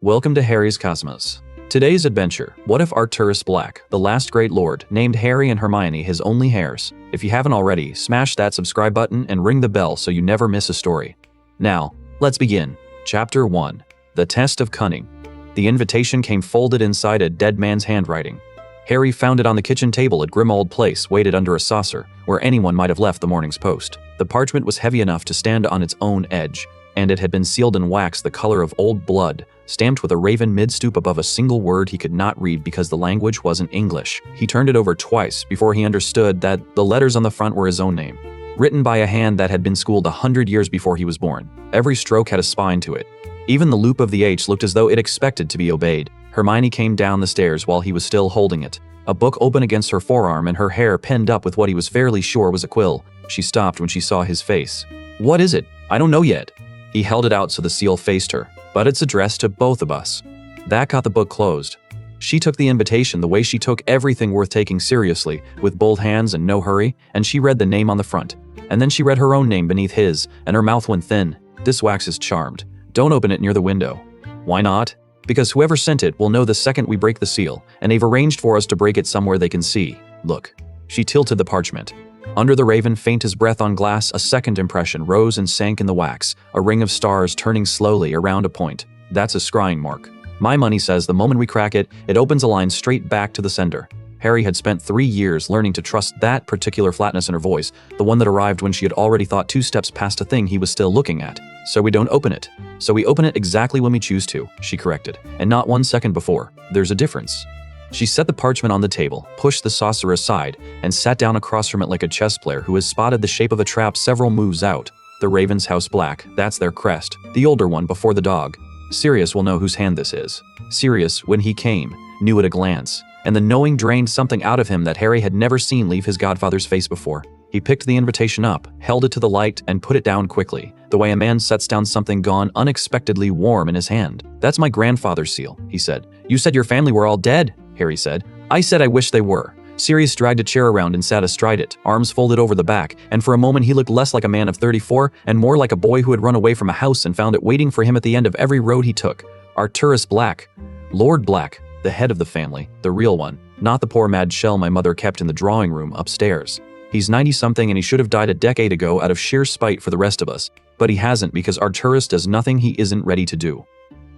Welcome to Harry's Cosmos. Today's adventure, what if Arcturus Black, the last great lord, named Harry and Hermione his only heirs? If you haven't already, smash that subscribe button and ring the bell so you never miss a story. Now, let's begin. Chapter 1. The Test of Cunning. The invitation came folded inside a dead man's handwriting. Harry found it on the kitchen table at Grimmauld Place, weighted under a saucer, where anyone might have left the morning's post. The parchment was heavy enough to stand on its own edge, and it had been sealed in wax the color of old blood, stamped with a raven mid-stoop above a single word he could not read because the language wasn't English. He turned it over twice before he understood that the letters on the front were his own name, written by a hand that had been schooled 100 years before he was born. Every stroke had a spine to it. Even the loop of the H looked as though it expected to be obeyed. Hermione came down the stairs while he was still holding it, a book open against her forearm and her hair pinned up with what he was fairly sure was a quill. She stopped when she saw his face. "What is it? I don't know yet." He held it out so the seal faced her. "But it's addressed to both of us." That got the book closed. She took the invitation the way she took everything worth taking seriously, with bold hands and no hurry, and she read the name on the front. And then she read her own name beneath his, and her mouth went thin. "This wax is charmed. Don't open it near the window." "Why not?" "Because whoever sent it will know the second we break the seal, and they've arranged for us to break it somewhere they can see. Look." She tilted the parchment. Under the raven, faint as breath on glass, a second impression rose and sank in the wax, a ring of stars turning slowly around a point. "That's a scrying mark. My money says the moment we crack it, it opens a line straight back to the sender." Harry had spent 3 years learning to trust that particular flatness in her voice, the one that arrived when she had already thought 2 steps past a thing he was still looking at. "So we don't open it. So we open it exactly when we choose to," she corrected, "and not 1 second before. There's a difference." She set the parchment on the table, pushed the saucer aside, and sat down across from it like a chess player who has spotted the shape of a trap several moves out. The Raven's House Black, that's their crest, the older one before the dog. Sirius will know whose hand this is. Sirius, when he came, knew at a glance, and the knowing drained something out of him that Harry had never seen leave his godfather's face before. He picked the invitation up, held it to the light, and put it down quickly, the way a man sets down something gone unexpectedly warm in his hand. "That's my grandfather's seal," he said. "You said your family were all dead," Harry said. "I said I wish they were." Sirius dragged a chair around and sat astride it, arms folded over the back, and for a moment he looked less like a man of 34 and more like a boy who had run away from a house and found it waiting for him at the end of every road he took. Arcturus Black. Lord Black, the head of the family, the real one, not the poor mad shell my mother kept in the drawing room upstairs. He's 90-something and he should have died a decade ago out of sheer spite for the rest of us, but he hasn't because Arcturus does nothing he isn't ready to do.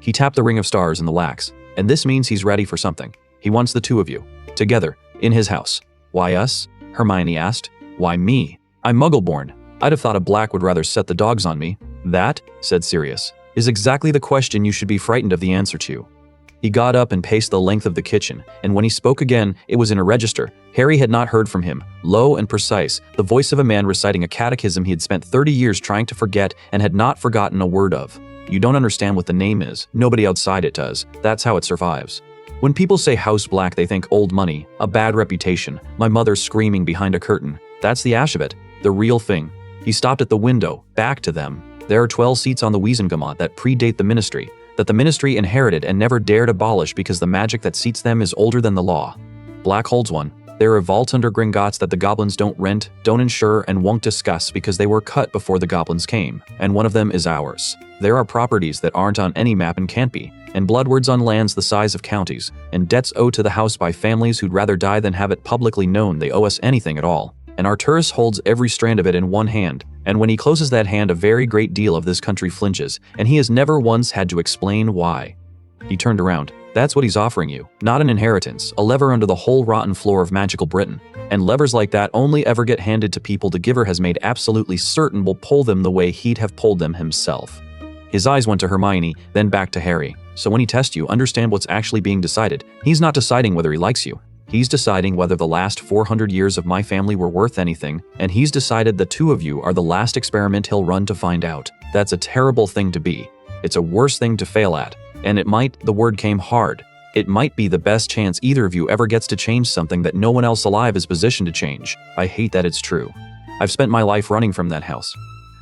He tapped the ring of stars in the wax, and this means he's ready for something. He wants the 2 of you, together, in his house. "Why us?" Hermione asked. "Why me? I'm Muggle-born. I'd have thought a Black would rather set the dogs on me." "That," said Sirius, "is exactly the question you should be frightened of the answer to." He got up and paced the length of the kitchen, and when he spoke again, it was in a register Harry had not heard from him, low and precise, the voice of a man reciting a catechism he had spent 30 years trying to forget and had not forgotten a word of. "You don't understand what the name is. Nobody outside it does. That's how it survives. When people say House Black, they think old money, a bad reputation, my mother screaming behind a curtain. That's the ash of it, the real thing." He stopped at the window, back to them. "There are 12 seats on the Wizengamot that predate the ministry, that the ministry inherited and never dared abolish because the magic that seats them is older than the law. Black holds one. There are vaults under Gringotts that the goblins don't rent, don't insure, and won't discuss because they were cut before the goblins came, and one of them is ours. There are properties that aren't on any map and can't be, and bloodwords on lands the size of counties, and debts owed to the house by families who'd rather die than have it publicly known they owe us anything at all. And Arcturus holds every strand of it in one hand, and when he closes that hand a very great deal of this country flinches, and he has never once had to explain why." He turned around. "That's what he's offering you, not an inheritance, a lever under the whole rotten floor of magical Britain. And levers like that only ever get handed to people the giver has made absolutely certain will pull them the way he'd have pulled them himself." His eyes went to Hermione, then back to Harry. "So when he tests you, understand what's actually being decided. He's not deciding whether he likes you. He's deciding whether the last 400 years of my family were worth anything, and he's decided the 2 of you are the last experiment he'll run to find out. That's a terrible thing to be. It's a worse thing to fail at. And it might," the word came hard, "it might be the best chance either of you ever gets to change something that no one else alive is positioned to change. I hate that it's true. I've spent my life running from that house.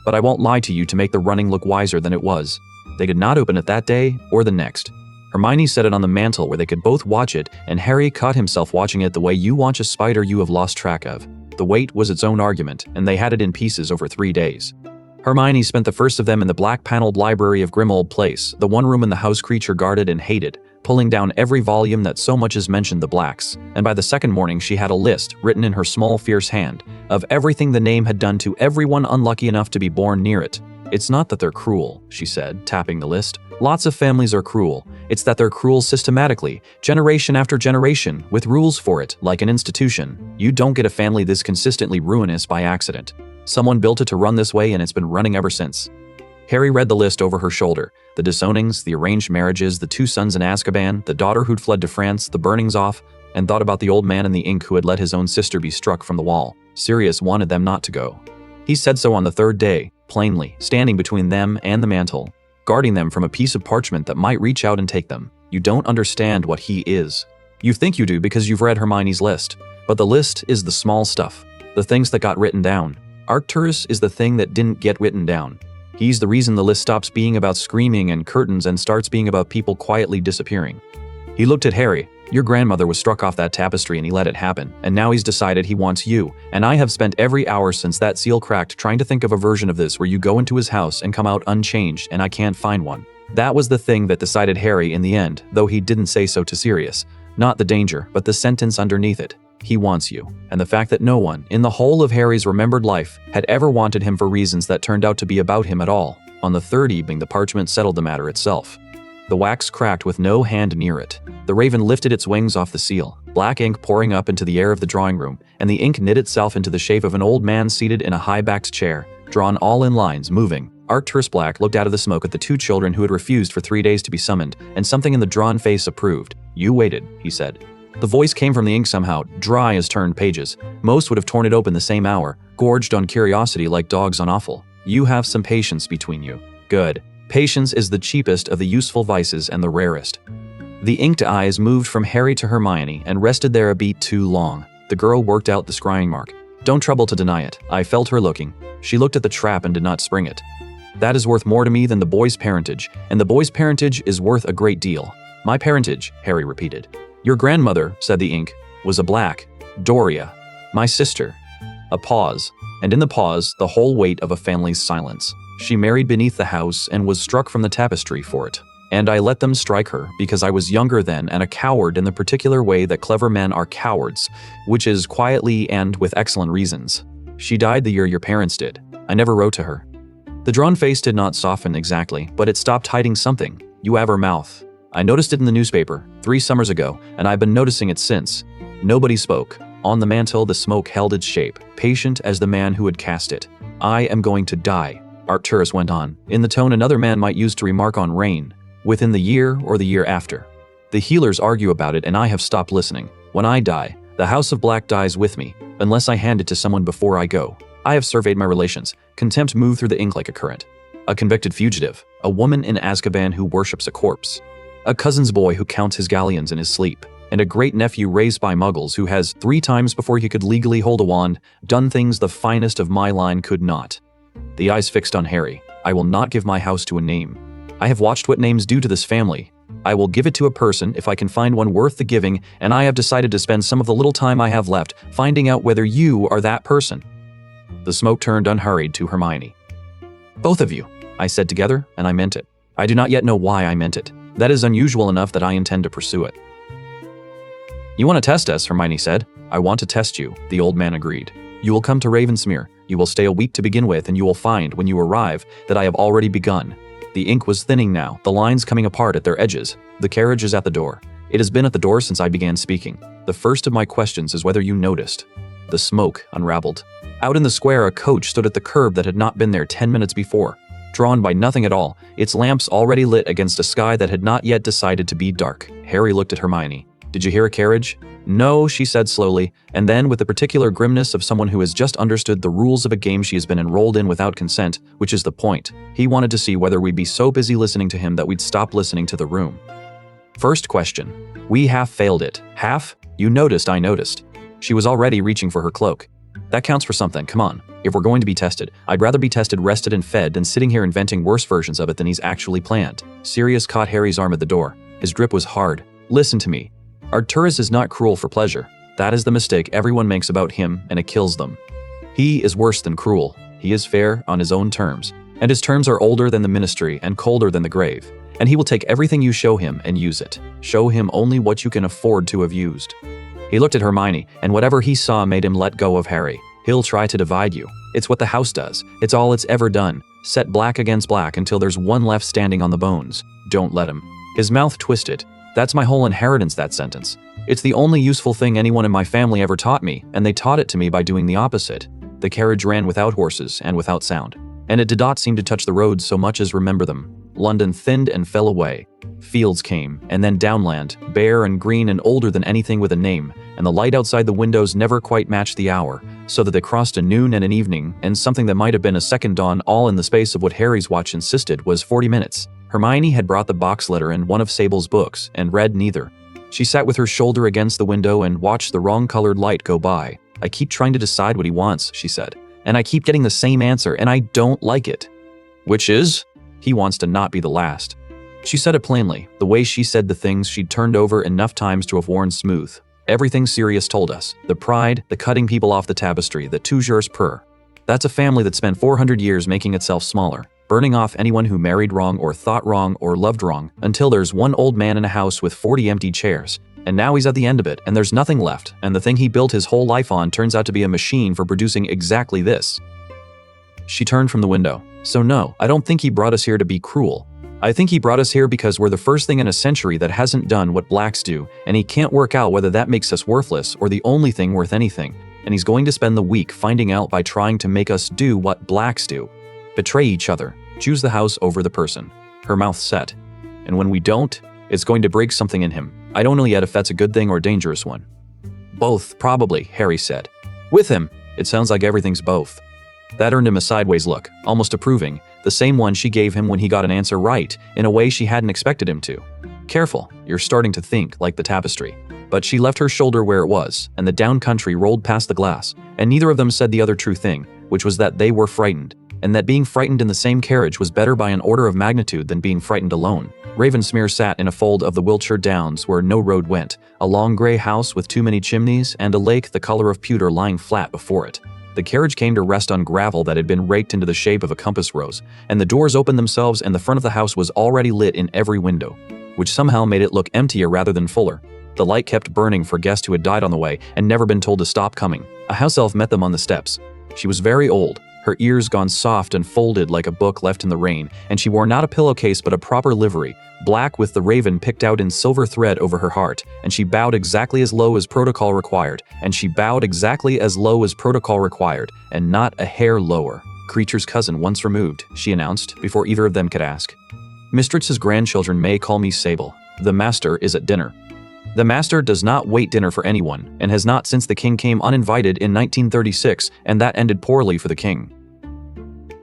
But I won't lie to you to make the running look wiser than it was. They could not open it that day or the next." Hermione set it on the mantel where they could both watch it, and Harry caught himself watching it the way you watch a spider you have lost track of. The weight was its own argument, and they had it in pieces over 3 days. Hermione spent the first of them in the black-paneled library of Grimmauld Place, the one room in the house creature guarded and hated, pulling down every volume that so much as mentioned the Blacks, and by the second morning she had a list, written in her small fierce hand, of everything the name had done to everyone unlucky enough to be born near it. "It's not that they're cruel," she said, tapping the list. "Lots of families are cruel. It's that they're cruel systematically, generation after generation, with rules for it, like an institution. You don't get a family this consistently ruinous by accident. Someone built it to run this way and it's been running ever since." Harry read the list over her shoulder. The disownings, the arranged marriages, the 2 sons in Azkaban, the daughter who'd fled to France, the burnings off, and thought about the old man in the ink who had let his own sister be struck from the wall. Sirius wanted them not to go. He said so on the 3rd day, plainly, standing between them and the mantle, guarding them from a piece of parchment that might reach out and take them. You don't understand what he is. You think you do because you've read Hermione's list, but the list is the small stuff, the things that got written down. Arcturus is the thing that didn't get written down. He's the reason the list stops being about screaming and curtains and starts being about people quietly disappearing. He looked at Harry. "Your grandmother was struck off that tapestry and he let it happen, and now he's decided he wants you, and I have spent every hour since that seal cracked trying to think of a version of this where you go into his house and come out unchanged, and I can't find one." That was the thing that decided Harry in the end, though he didn't say so to Sirius. Not the danger, but the sentence underneath it. He wants you, and the fact that no one, in the whole of Harry's remembered life, had ever wanted him for reasons that turned out to be about him at all. On the 3rd evening, the parchment settled the matter itself. The wax cracked with no hand near it. The raven lifted its wings off the seal, black ink pouring up into the air of the drawing room, and the ink knit itself into the shape of an old man seated in a high-backed chair, drawn all in lines, moving. Arcturus Black looked out of the smoke at the 2 children who had refused for 3 days to be summoned, and something in the drawn face approved. "You waited," he said. The voice came from the ink somehow, dry as turned pages. Most would have torn it open the same hour, gorged on curiosity like dogs on offal. "You have some patience between you. Good. Patience is the cheapest of the useful vices and the rarest." The inked eyes moved from Harry to Hermione and rested there a beat too long. The girl worked out the scrying mark. "Don't trouble to deny it. I felt her looking." She looked at the trap and did not spring it. "That is worth more to me than the boy's parentage, and the boy's parentage is worth a great deal." "My parentage," Harry repeated. "Your grandmother," said the ink, "was a Black. Doria. My sister." A pause, and in the pause, the whole weight of a family's silence. "She married beneath the house and was struck from the tapestry for it. And I let them strike her because I was younger then and a coward in the particular way that clever men are cowards, which is quietly and with excellent reasons. She died the year your parents did. I never wrote to her." The drawn face did not soften exactly, but it stopped hiding something. "You have her mouth. I noticed it in the newspaper 3 summers ago, and I've been noticing it since." Nobody spoke. On the mantle, the smoke held its shape, patient as the man who had cast it. "I am going to die," Arcturus went on, in the tone another man might use to remark on rain. "Within the year or the year after. The healers argue about it and I have stopped listening. When I die, the House of Black dies with me, unless I hand it to someone before I go. I have surveyed my relations." Contempt moved through the ink like a current. "A convicted fugitive, a woman in Azkaban who worships a corpse, a cousin's boy who counts his galleons in his sleep, and a great-nephew raised by muggles who has 3 times before he could legally hold a wand done things the finest of my line could not." The eyes fixed on Harry. "I will not give my house to a name. I have watched what names do to this family. I will give it to a person if I can find one worth the giving, and I have decided to spend some of the little time I have left finding out whether you are that person." The smoke turned unhurried to Hermione. "Both of you," I said together, and I meant it. I do not yet know why I meant it. That is unusual enough that I intend to pursue it. "You want to test us," Hermione said. "I want to test you," the old man agreed. "You will come to Ravensmere. You will stay a week to begin with, and you will find, when you arrive, that I have already begun." The ink was thinning now, the lines coming apart at their edges. "The carriage is at the door. It has been at the door since I began speaking. The first of my questions is whether you noticed." The smoke unraveled. Out in the square, a coach stood at the curb that had not been there 10 minutes before. Drawn by nothing at all, its lamps already lit against a sky that had not yet decided to be dark. Harry looked at Hermione. "Did you hear a carriage?" "No," she said slowly, and then with the particular grimness of someone who has just understood the rules of a game she has been enrolled in without consent, which is the point. He wanted to see whether we'd be so busy listening to him that we'd stop listening to the room. "First question. We half failed it." "Half? You noticed I noticed." She was already reaching for her cloak. "That counts for something, come on. If we're going to be tested, I'd rather be tested, rested, and fed than sitting here inventing worse versions of it than he's actually planned." Sirius caught Harry's arm at the door. His grip was hard. "Listen to me. Arcturus is not cruel for pleasure. That is the mistake everyone makes about him, and it kills them. He is worse than cruel. He is fair on his own terms, and his terms are older than the ministry and colder than the grave. And he will take everything you show him and use it. Show him only what you can afford to have used." He looked at Hermione, and whatever he saw made him let go of Harry. "He'll try to divide you. It's what the house does. It's all it's ever done. Set black against black until there's one left standing on the bones. Don't let him." His mouth twisted. "That's my whole inheritance, that sentence. It's the only useful thing anyone in my family ever taught me, and they taught it to me by doing the opposite." The carriage ran without horses and without sound, and it did not seem to touch the roads so much as remember them. London thinned and fell away. Fields came, and then downland, bare and green and older than anything with a name, and the light outside the windows never quite matched the hour, so that they crossed a noon and an evening, and something that might have been a second dawn, all in the space of what Harry's watch insisted was 40 minutes. Hermione had brought the box letter and one of Sable's books, and read neither. She sat with her shoulder against the window and watched the wrong-colored light go by. "I keep trying to decide what he wants," she said, "and I keep getting the same answer, and I don't like it." "Which is?" "He wants to not be the last." She said it plainly, the way she said the things she'd turned over enough times to have worn smooth. Everything Sirius told us. The pride, the cutting people off the tapestry, the toujours per. That's a family that spent 400 years making itself smaller, burning off anyone who married wrong or thought wrong or loved wrong, until there's one old man in a house with 40 empty chairs. And now he's at the end of it, and there's nothing left, and the thing he built his whole life on turns out to be a machine for producing exactly this. She turned from the window. "So no, I don't think he brought us here to be cruel. I think he brought us here because we're the first thing in a century that hasn't done what blacks do, and he can't work out whether that makes us worthless or the only thing worth anything, and he's going to spend the week finding out by trying to make us do what blacks do. Betray each other. Choose the house over the person." Her mouth set. "And when we don't, it's going to break something in him. I don't know yet if that's a good thing or a dangerous one." "Both, probably," Harry said. "With him, it sounds like everything's both." That earned him a sideways look, almost approving, the same one she gave him when he got an answer right, in a way she hadn't expected him to. "Careful, you're starting to think like the tapestry." But she left her shoulder where it was, and the down country rolled past the glass, and neither of them said the other true thing, which was that they were frightened, and that being frightened in the same carriage was better by an order of magnitude than being frightened alone. Ravensmere sat in a fold of the Wiltshire Downs where no road went, a long grey house with too many chimneys, and a lake the color of pewter lying flat before it. The carriage came to rest on gravel that had been raked into the shape of a compass rose, and the doors opened themselves and the front of the house was already lit in every window, which somehow made it look emptier rather than fuller. The light kept burning for guests who had died on the way and never been told to stop coming. A house elf met them on the steps. She was very old, her ears gone soft and folded like a book left in the rain, and she wore not a pillowcase but a proper livery, black with the raven picked out in silver thread over her heart, and she bowed exactly as low as protocol required, and she bowed exactly as low as protocol required, and not a hair lower. "Creature's cousin once removed," she announced, before either of them could ask. "Mistress's grandchildren may call me Sable. The master is at dinner." The master does not wait dinner for anyone, and has not since the king came uninvited in 1936, and that ended poorly for the king.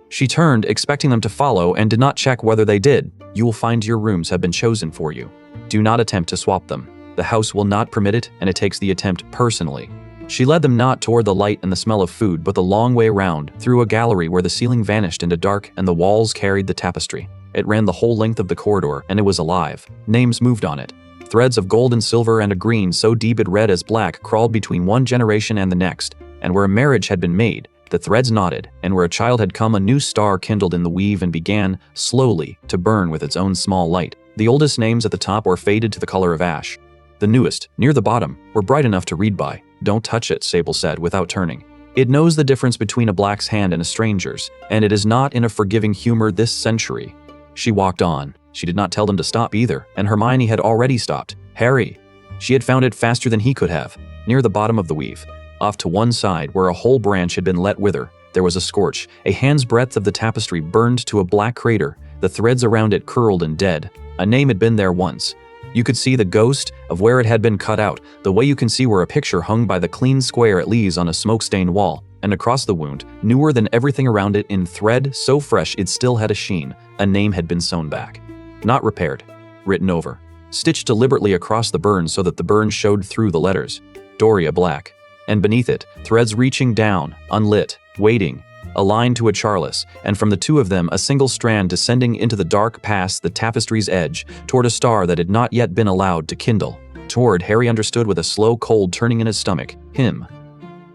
She turned, expecting them to follow, and did not check whether they did. "You will find your rooms have been chosen for you. Do not attempt to swap them. The house will not permit it, and it takes the attempt personally." She led them not toward the light and the smell of food, but the long way round, through a gallery where the ceiling vanished into dark and the walls carried the tapestry. It ran the whole length of the corridor, and it was alive. Names moved on it. Threads of gold and silver and a green so deep it read as black crawled between one generation and the next, and where a marriage had been made, the threads nodded, and where a child had come, a new star kindled in the weave and began, slowly, to burn with its own small light. The oldest names at the top were faded to the color of ash. The newest, near the bottom, were bright enough to read by. "Don't touch it," Sable said, without turning. "It knows the difference between a black's hand and a stranger's, and it is not in a forgiving humor this century." She walked on. She did not tell them to stop either, and Hermione had already stopped. "Harry!" She had found it faster than he could have, near the bottom of the weave. Off to one side, where a whole branch had been let wither, there was a scorch. A hand's breadth of the tapestry burned to a black crater. The threads around it curled and dead. A name had been there once. You could see the ghost of where it had been cut out, the way you can see where a picture hung by the clean square it leaves on a smoke-stained wall. And across the wound, newer than everything around it in thread so fresh it still had a sheen, a name had been sewn back. Not repaired. Written over. Stitched deliberately across the burn so that the burn showed through the letters. Doria Black. And beneath it, threads reaching down, unlit, waiting, a line to a Charles, and from the two of them a single strand descending into the dark past the tapestry's edge, toward a star that had not yet been allowed to kindle. Toward, Harry understood with a slow cold turning in his stomach, him.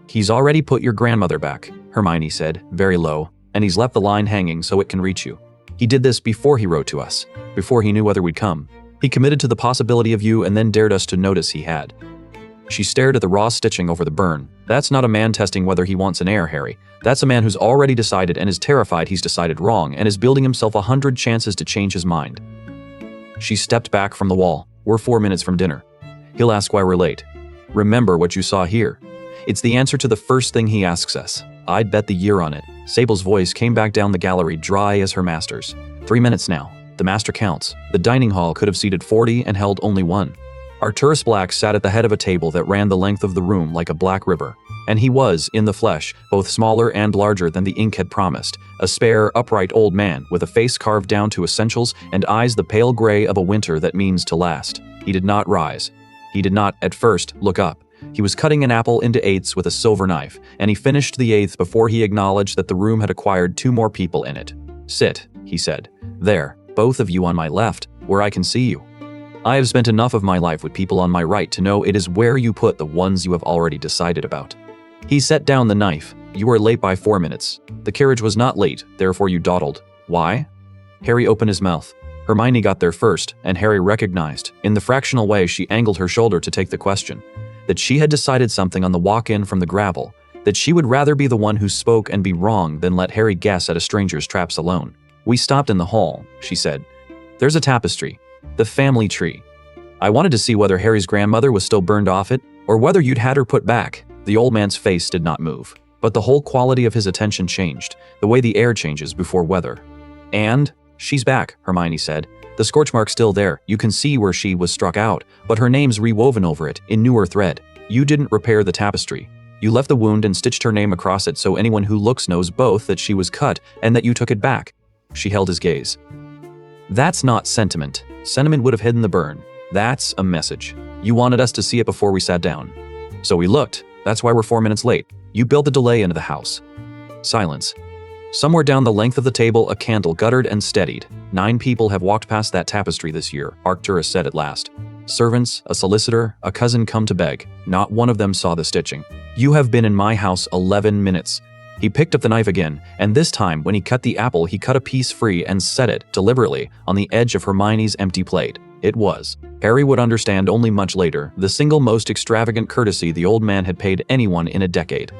"He's already put your grandmother back," Hermione said, very low. and he's left the line hanging so it can reach you. He did this before he wrote to us, before he knew whether we'd come. He committed to the possibility of you and then dared us to notice he had." She stared at the raw stitching over the burn. "That's not a man testing whether he wants an heir, Harry. That's a man who's already decided and is terrified he's decided wrong and is building himself 100 chances to change his mind." She stepped back from the wall. "We're 4 minutes from dinner. He'll ask why we're late. Remember what you saw here. It's the answer to the first thing he asks us. I'd bet the year on it." Sable's voice came back down the gallery, dry as her master's. 3 minutes now. The master counts. The dining hall could have seated 40 and held only 1. Arcturus Black sat at the head of a table that ran the length of the room like a black river. And he was, in the flesh, both smaller and larger than the ink had promised, a spare, upright old man with a face carved down to essentials and eyes the pale gray of a winter that means to last. He did not rise. He did not, at first, look up. He was cutting an apple into eighths with a silver knife, and he finished the eighth before he acknowledged that the room had acquired 2 more people in it. "Sit," he said. "There, both of you on my left, where I can see you. I have spent enough of my life with people on my right to know it is where you put the ones you have already decided about." He set down the knife. "You were late by 4 minutes. The carriage was not late, therefore you dawdled. Why?" Harry opened his mouth. Hermione got there first, and Harry recognized, in the fractional way she angled her shoulder to take the question, that she had decided something on the walk-in from the gravel, that she would rather be the one who spoke and be wrong than let Harry guess at a stranger's traps alone. "We stopped in the hall," she said. "There's a tapestry. The family tree. I wanted to see whether Harry's grandmother was still burned off it, or whether you'd had her put back." The old man's face did not move, but the whole quality of his attention changed, the way the air changes before weather. "And she's back," Hermione said. "The scorch mark's still there. You can see where she was struck out, but her name's rewoven over it in newer thread. You didn't repair the tapestry. You left the wound and stitched her name across it so anyone who looks knows both that she was cut and that you took it back." She held his gaze. "That's not sentiment. Sentiment would have hidden the burn. That's a message. You wanted us to see it before we sat down. So we looked. That's why we're 4 minutes late. You built the delay into the house." Silence. Somewhere down the length of the table, a candle guttered and steadied. 9 people have walked past that tapestry this year, Arcturus said at last. Servants, a solicitor, a cousin come to beg. Not one of them saw the stitching. "You have been in my house 11 minutes. He picked up the knife again, and this time, when he cut the apple, he cut a piece free and set it, deliberately, on the edge of Hermione's empty plate. It was, Harry would understand only much later, the single most extravagant courtesy the old man had paid anyone in a decade.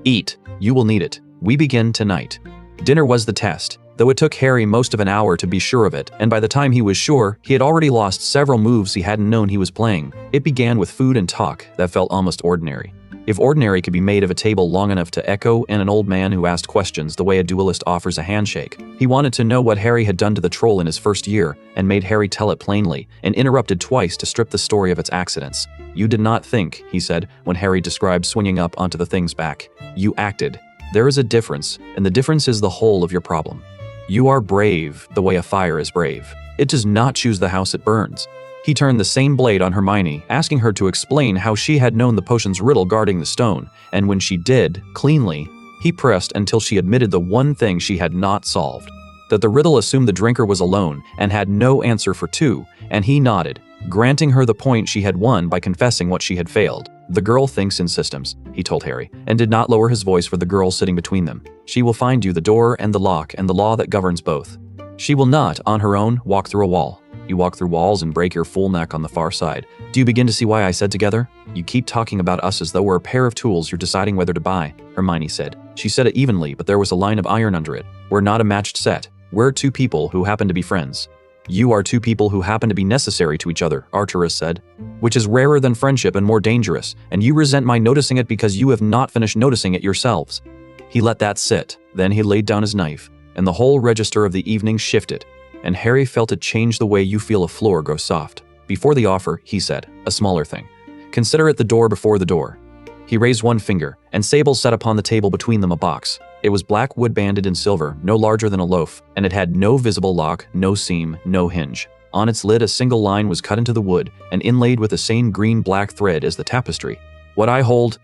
"Eat. You will need it. We begin tonight." Dinner was the test, though it took Harry most of an hour to be sure of it, and by the time he was sure, he had already lost several moves he hadn't known he was playing. It began with food and talk that felt almost ordinary. If ordinary could be made of a table long enough to echo in an old man who asked questions the way a duelist offers a handshake, he wanted to know what Harry had done to the troll in his first year, and made Harry tell it plainly, and interrupted twice to strip the story of its accidents. "You did not think," he said, when Harry described swinging up onto the thing's back. "You acted. There is a difference, and the difference is the whole of your problem. You are brave the way a fire is brave. It does not choose the house it burns." He turned the same blade on Hermione, asking her to explain how she had known the potion's riddle guarding the stone, and when she did, cleanly, he pressed until she admitted the one thing she had not solved, that the riddle assumed the drinker was alone and had no answer for 2, and he nodded, granting her the point she had won by confessing what she had failed. "The girl thinks in systems," he told Harry, and did not lower his voice for the girl sitting between them. "She will find you the door and the lock and the law that governs both. She will not, on her own, walk through a wall. You walk through walls and break your full neck on the far side. Do you begin to see why I said together? You keep talking about us as though we're a pair of tools you're deciding whether to buy," Hermione said. She said it evenly, but there was a line of iron under it. "We're not a matched set. We're 2 people who happen to be friends." "You are 2 people who happen to be necessary to each other," Arcturus said, "which is rarer than friendship and more dangerous, and you resent my noticing it because you have not finished noticing it yourselves." He let that sit, then he laid down his knife, and the whole register of the evening shifted, and Harry felt it change the way you feel a floor grow soft. Before the offer, he said, a smaller thing. "Consider it the door before the door." He raised one finger, and Sable set upon the table between them a box. It was black wood banded in silver, no larger than a loaf, and it had no visible lock, no seam, no hinge. On its lid a single line was cut into the wood, and inlaid with the same green-black thread as the tapestry. "What I hold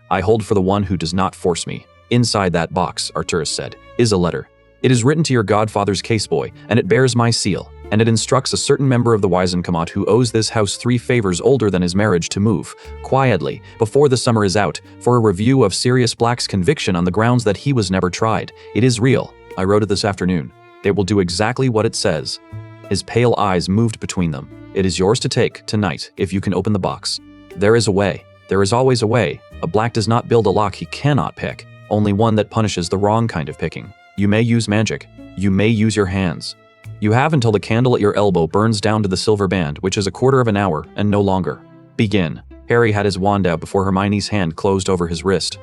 for the one who does not force me." "Inside that box," Arcturus said, "is a letter. It is written to your godfather's caseboy, and it bears my seal, and it instructs a certain member of the Wizencommot who owes this house 3 favors older than his marriage to move, quietly, before the summer is out, for a review of Sirius Black's conviction on the grounds that he was never tried. It is real. I wrote it this afternoon. It will do exactly what it says." His pale eyes moved between them. "It is yours to take, tonight, if you can open the box. There is a way. There is always a way. A black does not build a lock he cannot pick, only one that punishes the wrong kind of picking. You may use magic. You may use your hands. You have until the candle at your elbow burns down to the silver band, which is a quarter of an hour, and no longer. Begin." Harry had his wand out before Hermione's hand closed over his wrist.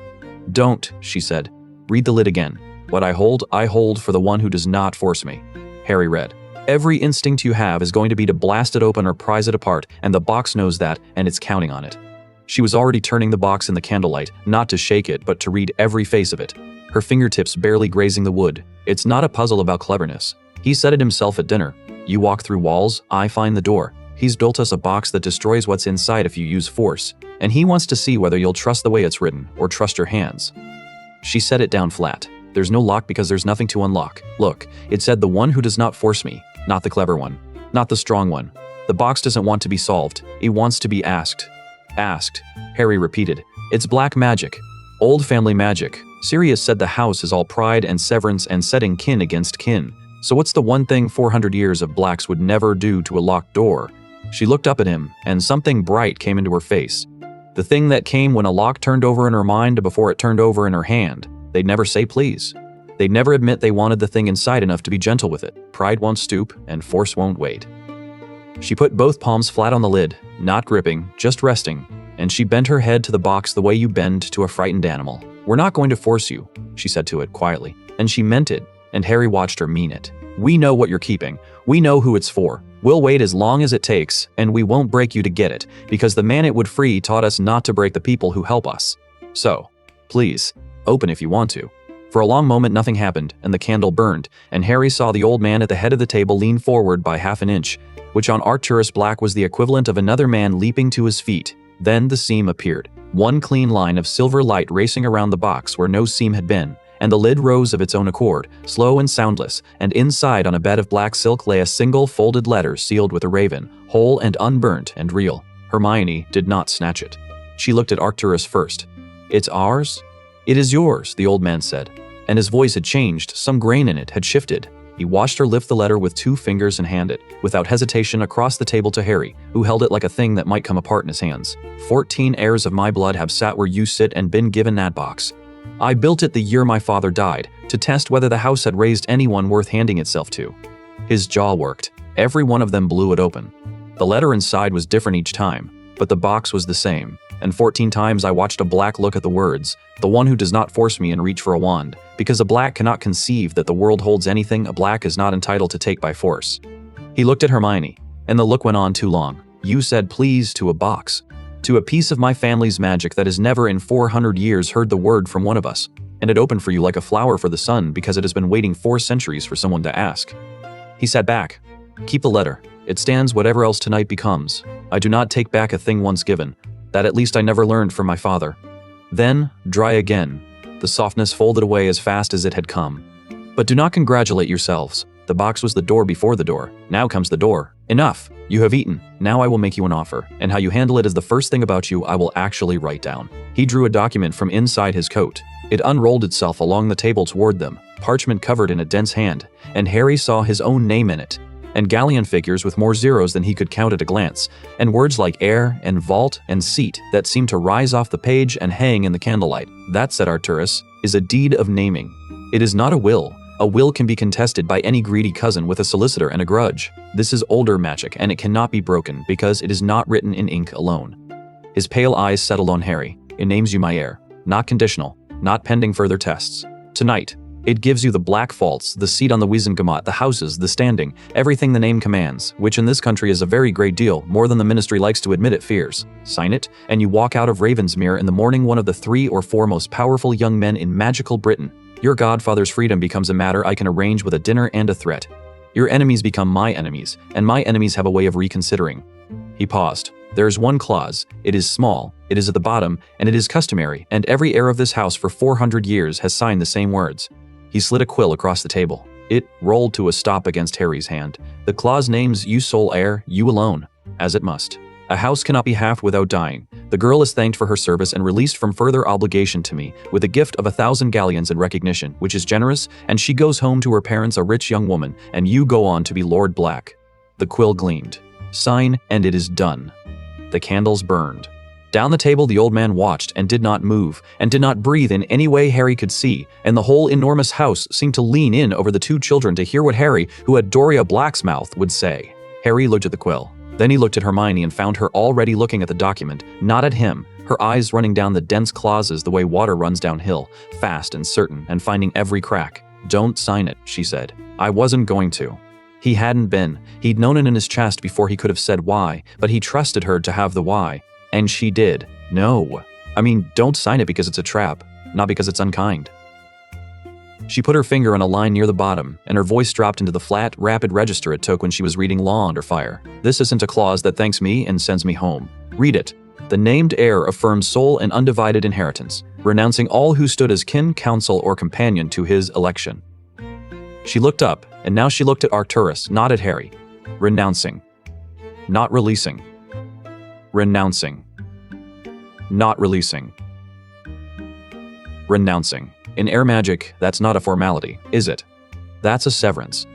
"Don't," she said. "Read the lid again. What I hold for the one who does not force me." Harry read. "Every instinct you have is going to be to blast it open or prise it apart, and the box knows that, and it's counting on it." She was already turning the box in the candlelight, not to shake it, but to read every face of it, her fingertips barely grazing the wood. "It's not a puzzle about cleverness. He said it himself at dinner. You walk through walls, I find the door. He's built us a box that destroys what's inside if you use force, and he wants to see whether you'll trust the way it's written, or trust your hands." She set it down flat. "There's no lock because there's nothing to unlock. Look, it said the one who does not force me, not the clever one, not the strong one. The box doesn't want to be solved, it wants to be asked." "Asked," Harry repeated. "It's black magic. Old family magic. Sirius said the house is all pride and severance and setting kin against kin. So what's the one thing 400 years of blacks would never do to a locked door?" She looked up at him, and something bright came into her face. The thing that came when a lock turned over in her mind before it turned over in her hand. They'd never say please. They'd never admit they wanted the thing inside enough to be gentle with it. Pride won't stoop, and force won't wait. She put both palms flat on the lid, not gripping, just resting, and she bent her head to the box the way you bend to a frightened animal. "We're not going to force you," she said to it quietly, and she meant it, and Harry watched her mean it. "We know what you're keeping. We know who it's for. We'll wait as long as it takes, and we won't break you to get it, because the man it would free taught us not to break the people who help us. So, please, open if you want to." For a long moment nothing happened, and the candle burned, and Harry saw the old man at the head of the table lean forward by half an inch, which on Arcturus black was the equivalent of another man leaping to his feet. Then the seam appeared, one clean line of silver light racing around the box where no seam had been, and the lid rose of its own accord, slow and soundless, and inside on a bed of black silk lay a single folded letter sealed with a raven, whole and unburnt and real. Hermione did not snatch it. She looked at Arcturus first. "It's ours?" "It is yours," the old man said, and his voice had changed, some grain in it had shifted. He watched her lift the letter with 2 fingers and hand it, without hesitation, across the table to Harry, who held it like a thing that might come apart in his hands. 14 heirs of my blood have sat where you sit and been given that box. I built it the year my father died, to test whether the house had raised anyone worth handing itself to." His jaw worked. Every one of them blew it open. The letter inside was different each time, but the box was the same. And 14 times I watched a black look at the words, "The one who does not force me and reach for a wand," because a black cannot conceive that the world holds anything a black is not entitled to take by force. He looked at Hermione, and the look went on too long. "You said please to a box. To a piece of my family's magic that has never in 400 years heard the word from one of us. And it opened for you like a flower for the sun because it has been waiting 4 centuries for someone to ask." He sat back. "Keep the letter. It stands whatever else tonight becomes. I do not take back a thing once given. That at least I never learned from my father." Then, dry again. The softness folded away as fast as it had come. "But do not congratulate yourselves. The box was the door before the door. Now comes the door. Enough! You have eaten. Now I will make you an offer, and how you handle it is the first thing about you I will actually write down." He drew a document from inside his coat. It unrolled itself along the table toward them, parchment covered in a dense hand, and Harry saw his own name in it, and galleon figures with more zeros than he could count at a glance, and words like heir and vault and seat that seemed to rise off the page and hang in the candlelight. "That," said Arcturus, "is a deed of naming. It is not a will. A will can be contested by any greedy cousin with a solicitor and a grudge. This is older magic, and it cannot be broken because it is not written in ink alone." His pale eyes settled on Harry. "It names you my heir. Not conditional. Not pending further tests. Tonight. It gives you the black vaults, the seat on the Wiesengemot, the houses, the standing, everything the name commands, which in this country is a very great deal, more than the ministry likes to admit it fears. Sign it, and you walk out of Ravensmere in the morning one of the 3 or 4 most powerful young men in magical Britain. Your godfather's freedom becomes a matter I can arrange with a dinner and a threat. Your enemies become my enemies, and my enemies have a way of reconsidering." He paused. "There is one clause. It is small, it is at the bottom, and it is customary, and every heir of this house for 400 years has signed the same words." He slid a quill across the table. It rolled to a stop against Harry's hand. "The clause names you sole heir, you alone, as it must. A house cannot be half without dying. The girl is thanked for her service and released from further obligation to me with a gift of 1,000 galleons in recognition, which is generous, and she goes home to her parents a rich young woman, and you go on to be Lord Black." The quill gleamed. "Sign, and it is done." The candles burned. Down the table the old man watched and did not move, and did not breathe in any way Harry could see, and the whole enormous house seemed to lean in over the two children to hear what Harry, who had Doria Black's mouth, would say. Harry looked at the quill. Then he looked at Hermione and found her already looking at the document, not at him, her eyes running down the dense clauses the way water runs downhill, fast and certain, and finding every crack. "Don't sign it," she said. "I wasn't going to." He hadn't been. He'd known it in his chest before he could have said why, but he trusted her to have the why. And she did. "No. I mean, don't sign it because it's a trap, not because it's unkind." She put her finger on a line near the bottom, and her voice dropped into the flat, rapid register it took when she was reading Law Under Fire. "This isn't a clause that thanks me and sends me home. Read it. The named heir affirms sole and undivided inheritance, renouncing all who stood as kin, counsel, or companion to his election." She looked up, and now she looked at Arcturus, not at Harry. "Renouncing. Not releasing. Renouncing. Not releasing. Renouncing. In air magic, that's not a formality, is it? That's a severance.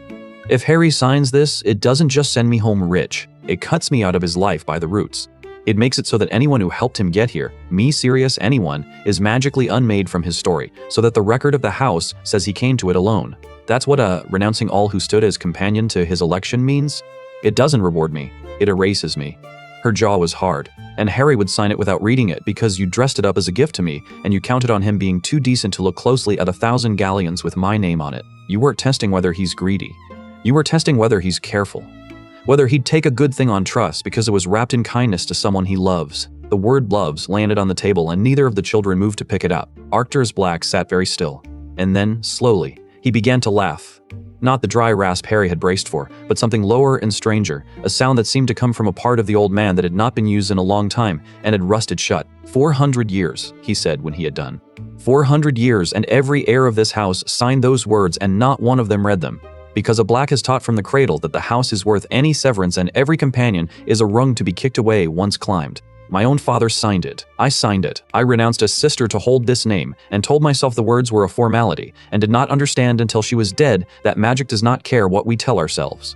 If Harry signs this, it doesn't just send me home rich. It cuts me out of his life by the roots. It makes it so that anyone who helped him get here, me, Sirius, anyone, is magically unmade from his story, so that the record of the house says he came to it alone. That's what renouncing all who stood as companion to his election means? It doesn't reward me. It erases me." Her jaw was hard. "And Harry would sign it without reading it because you dressed it up as a gift to me, and you counted on him being too decent to look closely at 1,000 galleons with my name on it. You weren't testing whether he's greedy. You were testing whether he's careful. Whether he'd take a good thing on trust because it was wrapped in kindness to someone he loves." The word "loves" landed on the table, and neither of the children moved to pick it up. Arcturus Black sat very still. And then, slowly, he began to laugh. Not the dry rasp Harry had braced for, but something lower and stranger, a sound that seemed to come from a part of the old man that had not been used in a long time and had rusted shut. 400 years, he said when he had done. 400 years, and every heir of this house signed those words, and not one of them read them. Because a Black has taught from the cradle that the house is worth any severance, and every companion is a rung to be kicked away once climbed. My own father signed it. I signed it. I renounced a sister to hold this name, and told myself the words were a formality, and did not understand until she was dead that magic does not care what we tell ourselves.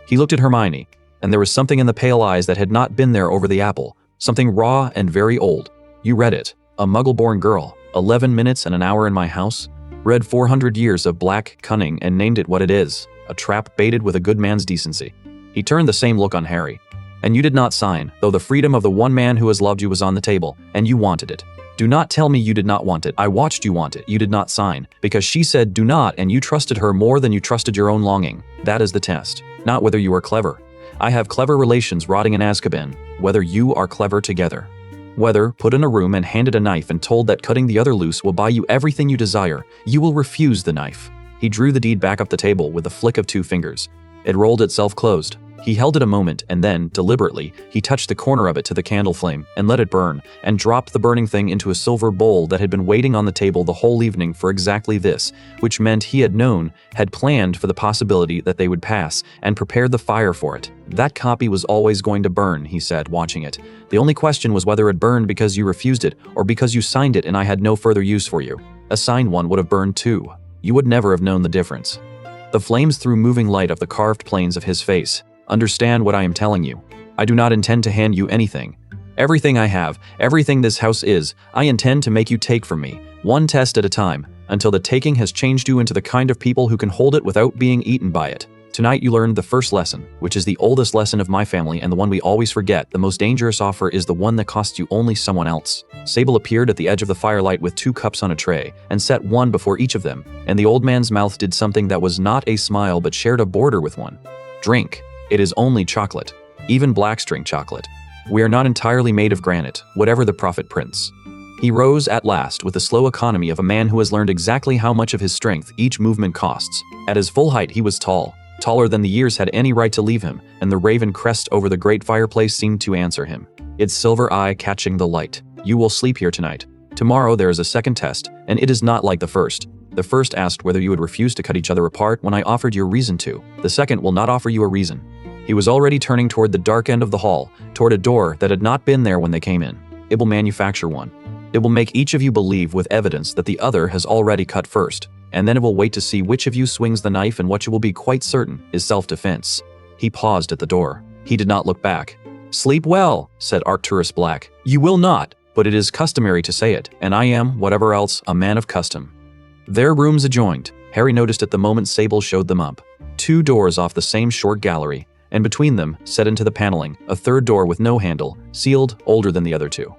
He looked at Hermione, and there was something in the pale eyes that had not been there over the apple, something raw and very old. "You read it. A Muggle-born girl, 11 minutes and an hour in my house, read 400 years of black cunning and named it what it is, a trap baited with a good man's decency." He turned the same look on Harry. "And you did not sign, though the freedom of the one man who has loved you was on the table, and you wanted it. Do not tell me you did not want it. I watched you want it. You did not sign, because she said do not, and you trusted her more than you trusted your own longing. That is the test, not whether you are clever. I have clever relations rotting in Azkaban, whether you are clever together. Whether, put in a room and handed a knife and told that cutting the other loose will buy you everything you desire, you will refuse the knife." He drew the deed back up the table with a flick of 2 fingers. It rolled itself closed. He held it a moment, and then, deliberately, he touched the corner of it to the candle flame and let it burn, and dropped the burning thing into a silver bowl that had been waiting on the table the whole evening for exactly this, which meant he had known, had planned for the possibility that they would pass, and prepared the fire for it. "That copy was always going to burn," he said, watching it. "The only question was whether it burned because you refused it, or because you signed it and I had no further use for you. A signed one would have burned too. You would never have known the difference." The flames threw moving light of the carved planes of his face. "Understand what I am telling you. I do not intend to hand you anything. Everything I have, everything this house is, I intend to make you take from me, one test at a time, until the taking has changed you into the kind of people who can hold it without being eaten by it. Tonight you learned the first lesson, which is the oldest lesson of my family and the one we always forget. The most dangerous offer is the one that costs you only someone else." Sable appeared at the edge of the firelight with 2 cups on a tray, and set one before each of them, and the old man's mouth did something that was not a smile but shared a border with one. "Drink. It is only chocolate, even black-string chocolate. We are not entirely made of granite, whatever the prophet prints." He rose at last with the slow economy of a man who has learned exactly how much of his strength each movement costs. At his full height he was tall, taller than the years had any right to leave him, and the raven crest over the great fireplace seemed to answer him, its silver eye catching the light. "You will sleep here tonight. Tomorrow there is a second test, and it is not like the first. The first asked whether you would refuse to cut each other apart when I offered you a reason to. The second will not offer you a reason." He was already turning toward the dark end of the hall, toward a door that had not been there when they came in. it will manufacture one. It will make each of you believe with evidence that the other has already cut first, and then it will wait to see which of you swings the knife, and what you will be quite certain is self-defense." He paused at the door. He did not look back. "Sleep well," said Arcturus Black. "You will not, but it is customary to say it, and I am, whatever else, a man of custom." Their rooms adjoined. Harry noticed at the moment Sable showed them up. 2 doors off the same short gallery, and between them, set into the paneling, a 3rd door with no handle, sealed, older than the other 2.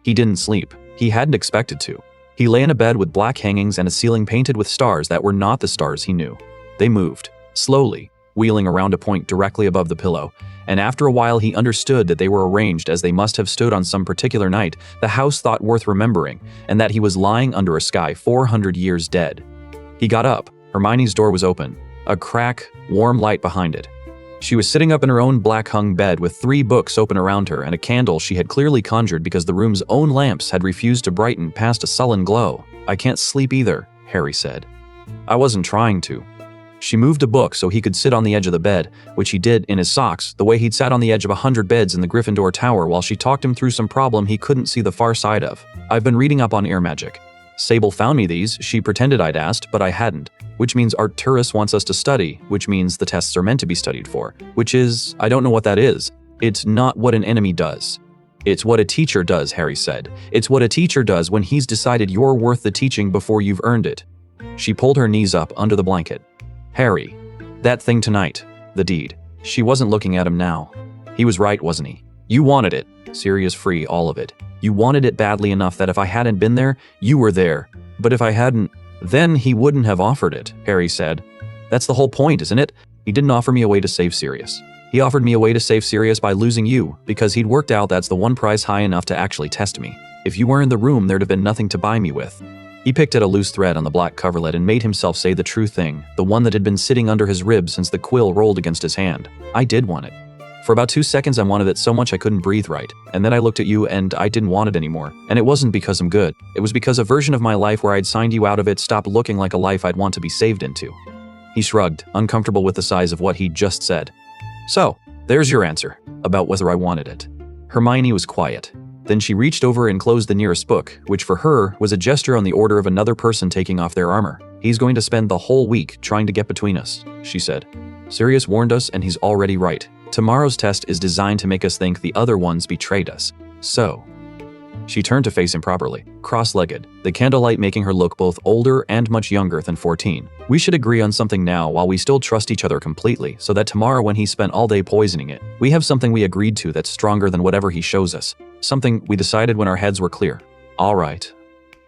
He didn't sleep. He hadn't expected to. He lay in a bed with black hangings and a ceiling painted with stars that were not the stars he knew. They moved, slowly, wheeling around a point directly above the pillow, and after a while he understood that they were arranged as they must have stood on some particular night the house thought worth remembering, and that he was lying under a sky 400 years dead. He got up. Hermione's door was open, a crack, warm light behind it. She was sitting up in her own black-hung bed with 3 books open around her and a candle she had clearly conjured because the room's own lamps had refused to brighten past a sullen glow. "I can't sleep either," Harry said. "I wasn't trying to." She moved a book so he could sit on the edge of the bed, which he did in his socks, the way he'd sat on the edge of 100 beds in the Gryffindor Tower while she talked him through some problem he couldn't see the far side of. "I've been reading up on air magic. Sable found me these. She pretended I'd asked, but I hadn't. Which means Arcturus wants us to study, which means the tests are meant to be studied for. Which is, I don't know what that is. It's not what an enemy does. It's what a teacher does," Harry said. "It's what a teacher does when he's decided you're worth the teaching before you've earned it." She pulled her knees up under the blanket. "Harry, that thing tonight, the deed." She wasn't looking at him now. He was right, wasn't he? "You wanted it. Serious free, all of it. You wanted it badly enough that if I hadn't been there, you were there. But if I hadn't, then he wouldn't have offered it," Harry said. "That's the whole point, isn't it? He didn't offer me a way to save Sirius. He offered me a way to save Sirius by losing you, because he'd worked out that's the one price high enough to actually test me. If you were in the room, there'd have been nothing to buy me with." He picked at a loose thread on the black coverlet and made himself say the true thing, the one that had been sitting under his ribs since the quill rolled against his hand. "I did want it. For about 2 seconds I wanted it so much I couldn't breathe right, and then I looked at you and I didn't want it anymore. And it wasn't because I'm good. It was because a version of my life where I'd signed you out of it stopped looking like a life I'd want to be saved into." He shrugged, uncomfortable with the size of what he'd just said. "So, there's your answer, about whether I wanted it." Hermione was quiet. Then she reached over and closed the nearest book, which for her was a gesture on the order of another person taking off their armor. "He's going to spend the whole week trying to get between us," she said. "Sirius warned us and he's already right. Tomorrow's test is designed to make us think the other ones betrayed us. So..." She turned to face him properly, cross-legged, the candlelight making her look both older and much younger than 14. "We should agree on something now while we still trust each other completely, so that tomorrow when he spent all day poisoning it, we have something we agreed to that's stronger than whatever he shows us. Something we decided when our heads were clear." "All right."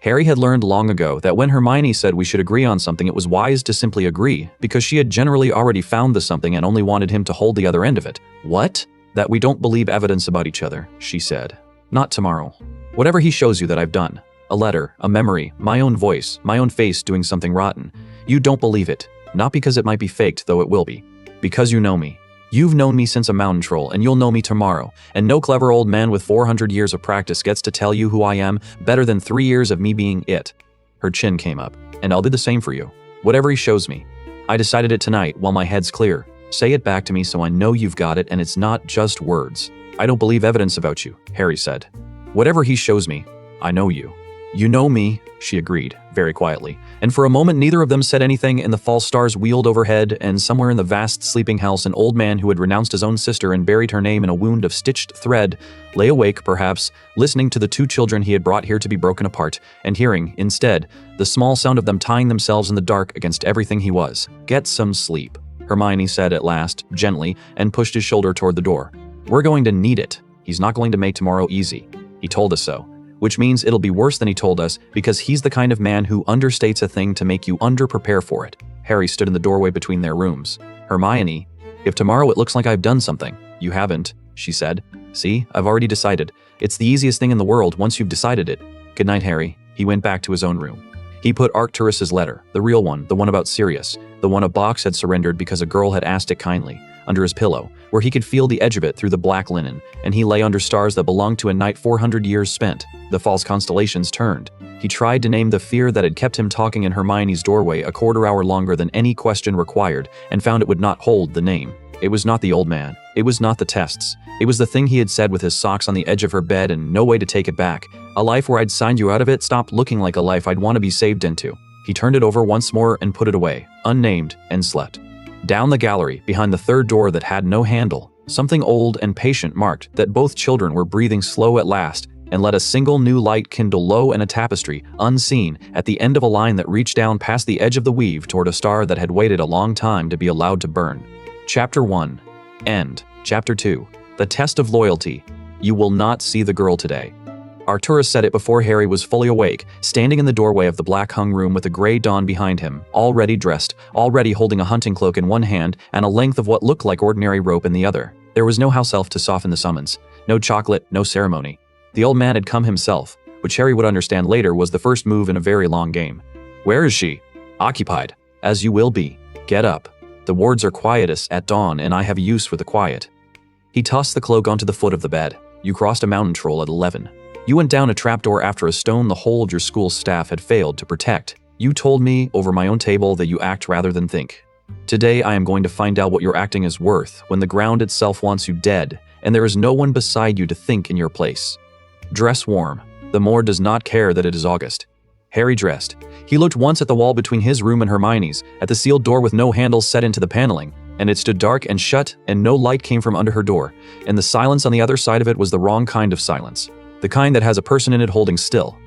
Harry had learned long ago that when Hermione said we should agree on something, it was wise to simply agree, because she had generally already found the something and only wanted him to hold the other end of it. "What?" "That we don't believe evidence about each other," she said. "Not tomorrow. Whatever he shows you that I've done, a letter, a memory, my own voice, my own face doing something rotten, you don't believe it. Not because it might be faked, though it will be. Because you know me. You've known me since a mountain troll, and you'll know me tomorrow, and no clever old man with 400 years of practice gets to tell you who I am better than 3 years of me being it." Her chin came up. "And I'll do the same for you. Whatever he shows me. I decided it tonight while my head's clear. Say it back to me so I know you've got it and it's not just words." "I don't believe evidence about you," Harry said. "Whatever he shows me, I know you." "You know me," she agreed, very quietly, and for a moment neither of them said anything, and the false stars wheeled overhead, and somewhere in the vast sleeping house an old man who had renounced his own sister and buried her name in a wound of stitched thread lay awake, perhaps, listening to the 2 children he had brought here to be broken apart, and hearing, instead, the small sound of them tying themselves in the dark against everything he was. "Get some sleep," Hermione said at last, gently, and pushed his shoulder toward the door. "We're going to need it. He's not going to make tomorrow easy. He told us so. Which means it'll be worse than he told us, because he's the kind of man who understates a thing to make you under-prepare for it." Harry stood in the doorway between their rooms. "Hermione, if tomorrow it looks like I've done something..." "You haven't," she said. "See, I've already decided. It's the easiest thing in the world once you've decided it. Good night, Harry." He went back to his own room. He put Arcturus's letter, the real one, the one about Sirius, the one a box had surrendered because a girl had asked it kindly, under his pillow, where he could feel the edge of it through the black linen, and he lay under stars that belonged to a night 400 years spent. The false constellations turned. He tried to name the fear that had kept him talking in Hermione's doorway a quarter hour longer than any question required, and found it would not hold the name. It was not the old man. It was not the tests. It was the thing he had said with his socks on the edge of her bed and no way to take it back. A life where I'd signed you out of it stopped looking like a life I'd want to be saved into. He turned it over once more and put it away, unnamed, and slept. Down the gallery, behind the third door that had no handle, something old and patient marked that both children were breathing slow at last, and let a single new light kindle low in a tapestry, unseen, at the end of a line that reached down past the edge of the weave toward a star that had waited a long time to be allowed to burn. Chapter 1. End. Chapter 2. The Test of Loyalty. You will not see the girl today. Arcturus said it before Harry was fully awake, standing in the doorway of the black-hung room with the gray dawn behind him, already dressed, already holding a hunting cloak in one hand and a length of what looked like ordinary rope in the other. There was no house elf to soften the summons, no chocolate, no ceremony. The old man had come himself, which Harry would understand later was the first move in a very long game. Where is she? Occupied. As you will be. Get up. The wards are quietest at dawn and I have use for the quiet. He tossed the cloak onto the foot of the bed. You crossed a mountain troll at 11. You went down a trapdoor after a stone the whole of your school staff had failed to protect. You told me, over my own table, that you act rather than think. Today I am going to find out what your acting is worth when the ground itself wants you dead, and there is no one beside you to think in your place. Dress warm. The moor does not care that it is August. Harry dressed. He looked once at the wall between his room and Hermione's, at the sealed door with no handles set into the paneling, and it stood dark and shut, and no light came from under her door, and the silence on the other side of it was the wrong kind of silence. The kind that has a person in it holding still.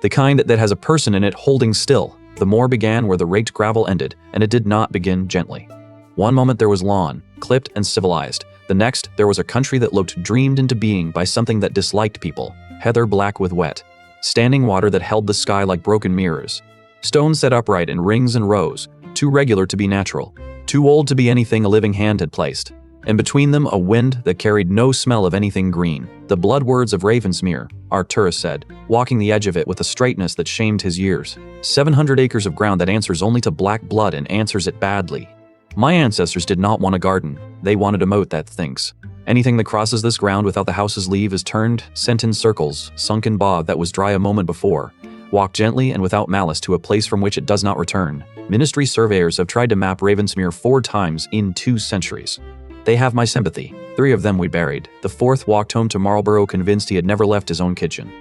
The kind that has a person in it holding still. The moor began where the raked gravel ended, and it did not begin gently. One moment there was lawn, clipped and civilized. The next, there was a country that looked dreamed into being by something that disliked people, heather black with wet, standing water that held the sky like broken mirrors, stones set upright in rings and rows, too regular to be natural, too old to be anything a living hand had placed, and between them a wind that carried no smell of anything green. The blood words of Ravensmere, Arcturus said, walking the edge of it with a straightness that shamed his years. 700 acres of ground that answers only to black blood and answers it badly. My ancestors did not want a garden. They wanted a moat that thinks. Anything that crosses this ground without the house's leave is turned, sent in circles, sunk in bog that was dry a moment before. Walk gently and without malice to a place from which it does not return. Ministry surveyors have tried to map Ravensmere 4 times in 2 centuries. They have my sympathy. 3 of them we buried. The 4th walked home to Marlborough convinced he had never left his own kitchen.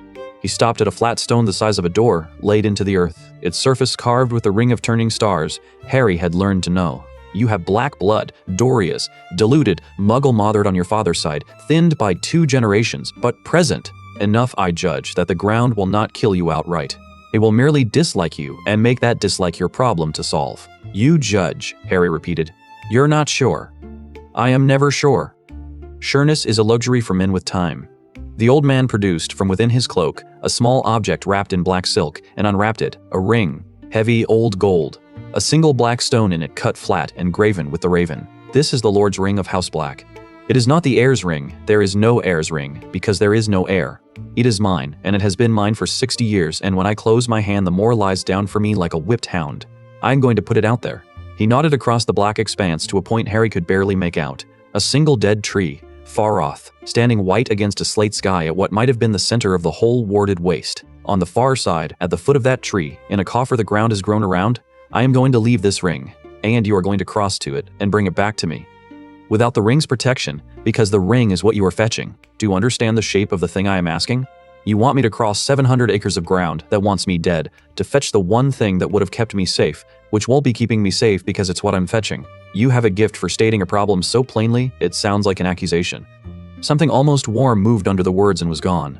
He stopped at a flat stone the size of a door, laid into the earth, its surface carved with a ring of turning stars. Harry had learned to know. You have black blood, Doria's, diluted, muggle-mothered on your father's side, thinned by 2 generations, but present. Enough, I judge, that the ground will not kill you outright. It will merely dislike you and make that dislike your problem to solve. You judge, Harry repeated. You're not sure. I am never sure. Sureness is a luxury for men with time. The old man produced, from within his cloak, a small object wrapped in black silk, and unwrapped it, a ring, heavy old gold. A single black stone in it cut flat and graven with the raven. This is the Lord's ring of House Black. It is not the heir's ring. There is no heir's ring, because there is no heir. It is mine, and it has been mine for 60 years, and when I close my hand the moor lies down for me like a whipped hound. I am going to put it out there. He nodded across the black expanse to a point Harry could barely make out. A single dead tree, far off, standing white against a slate sky at what might have been the center of the whole warded waste. On the far side, at the foot of that tree, in a coffer the ground has grown around, I am going to leave this ring, and you are going to cross to it and bring it back to me. Without the ring's protection, because the ring is what you are fetching. Do you understand the shape of the thing I am asking? You want me to cross 700 acres of ground that wants me dead, to fetch the one thing that would have kept me safe, which won't be keeping me safe because it's what I'm fetching. You have a gift for stating a problem so plainly, it sounds like an accusation. Something almost warm moved under the words and was gone.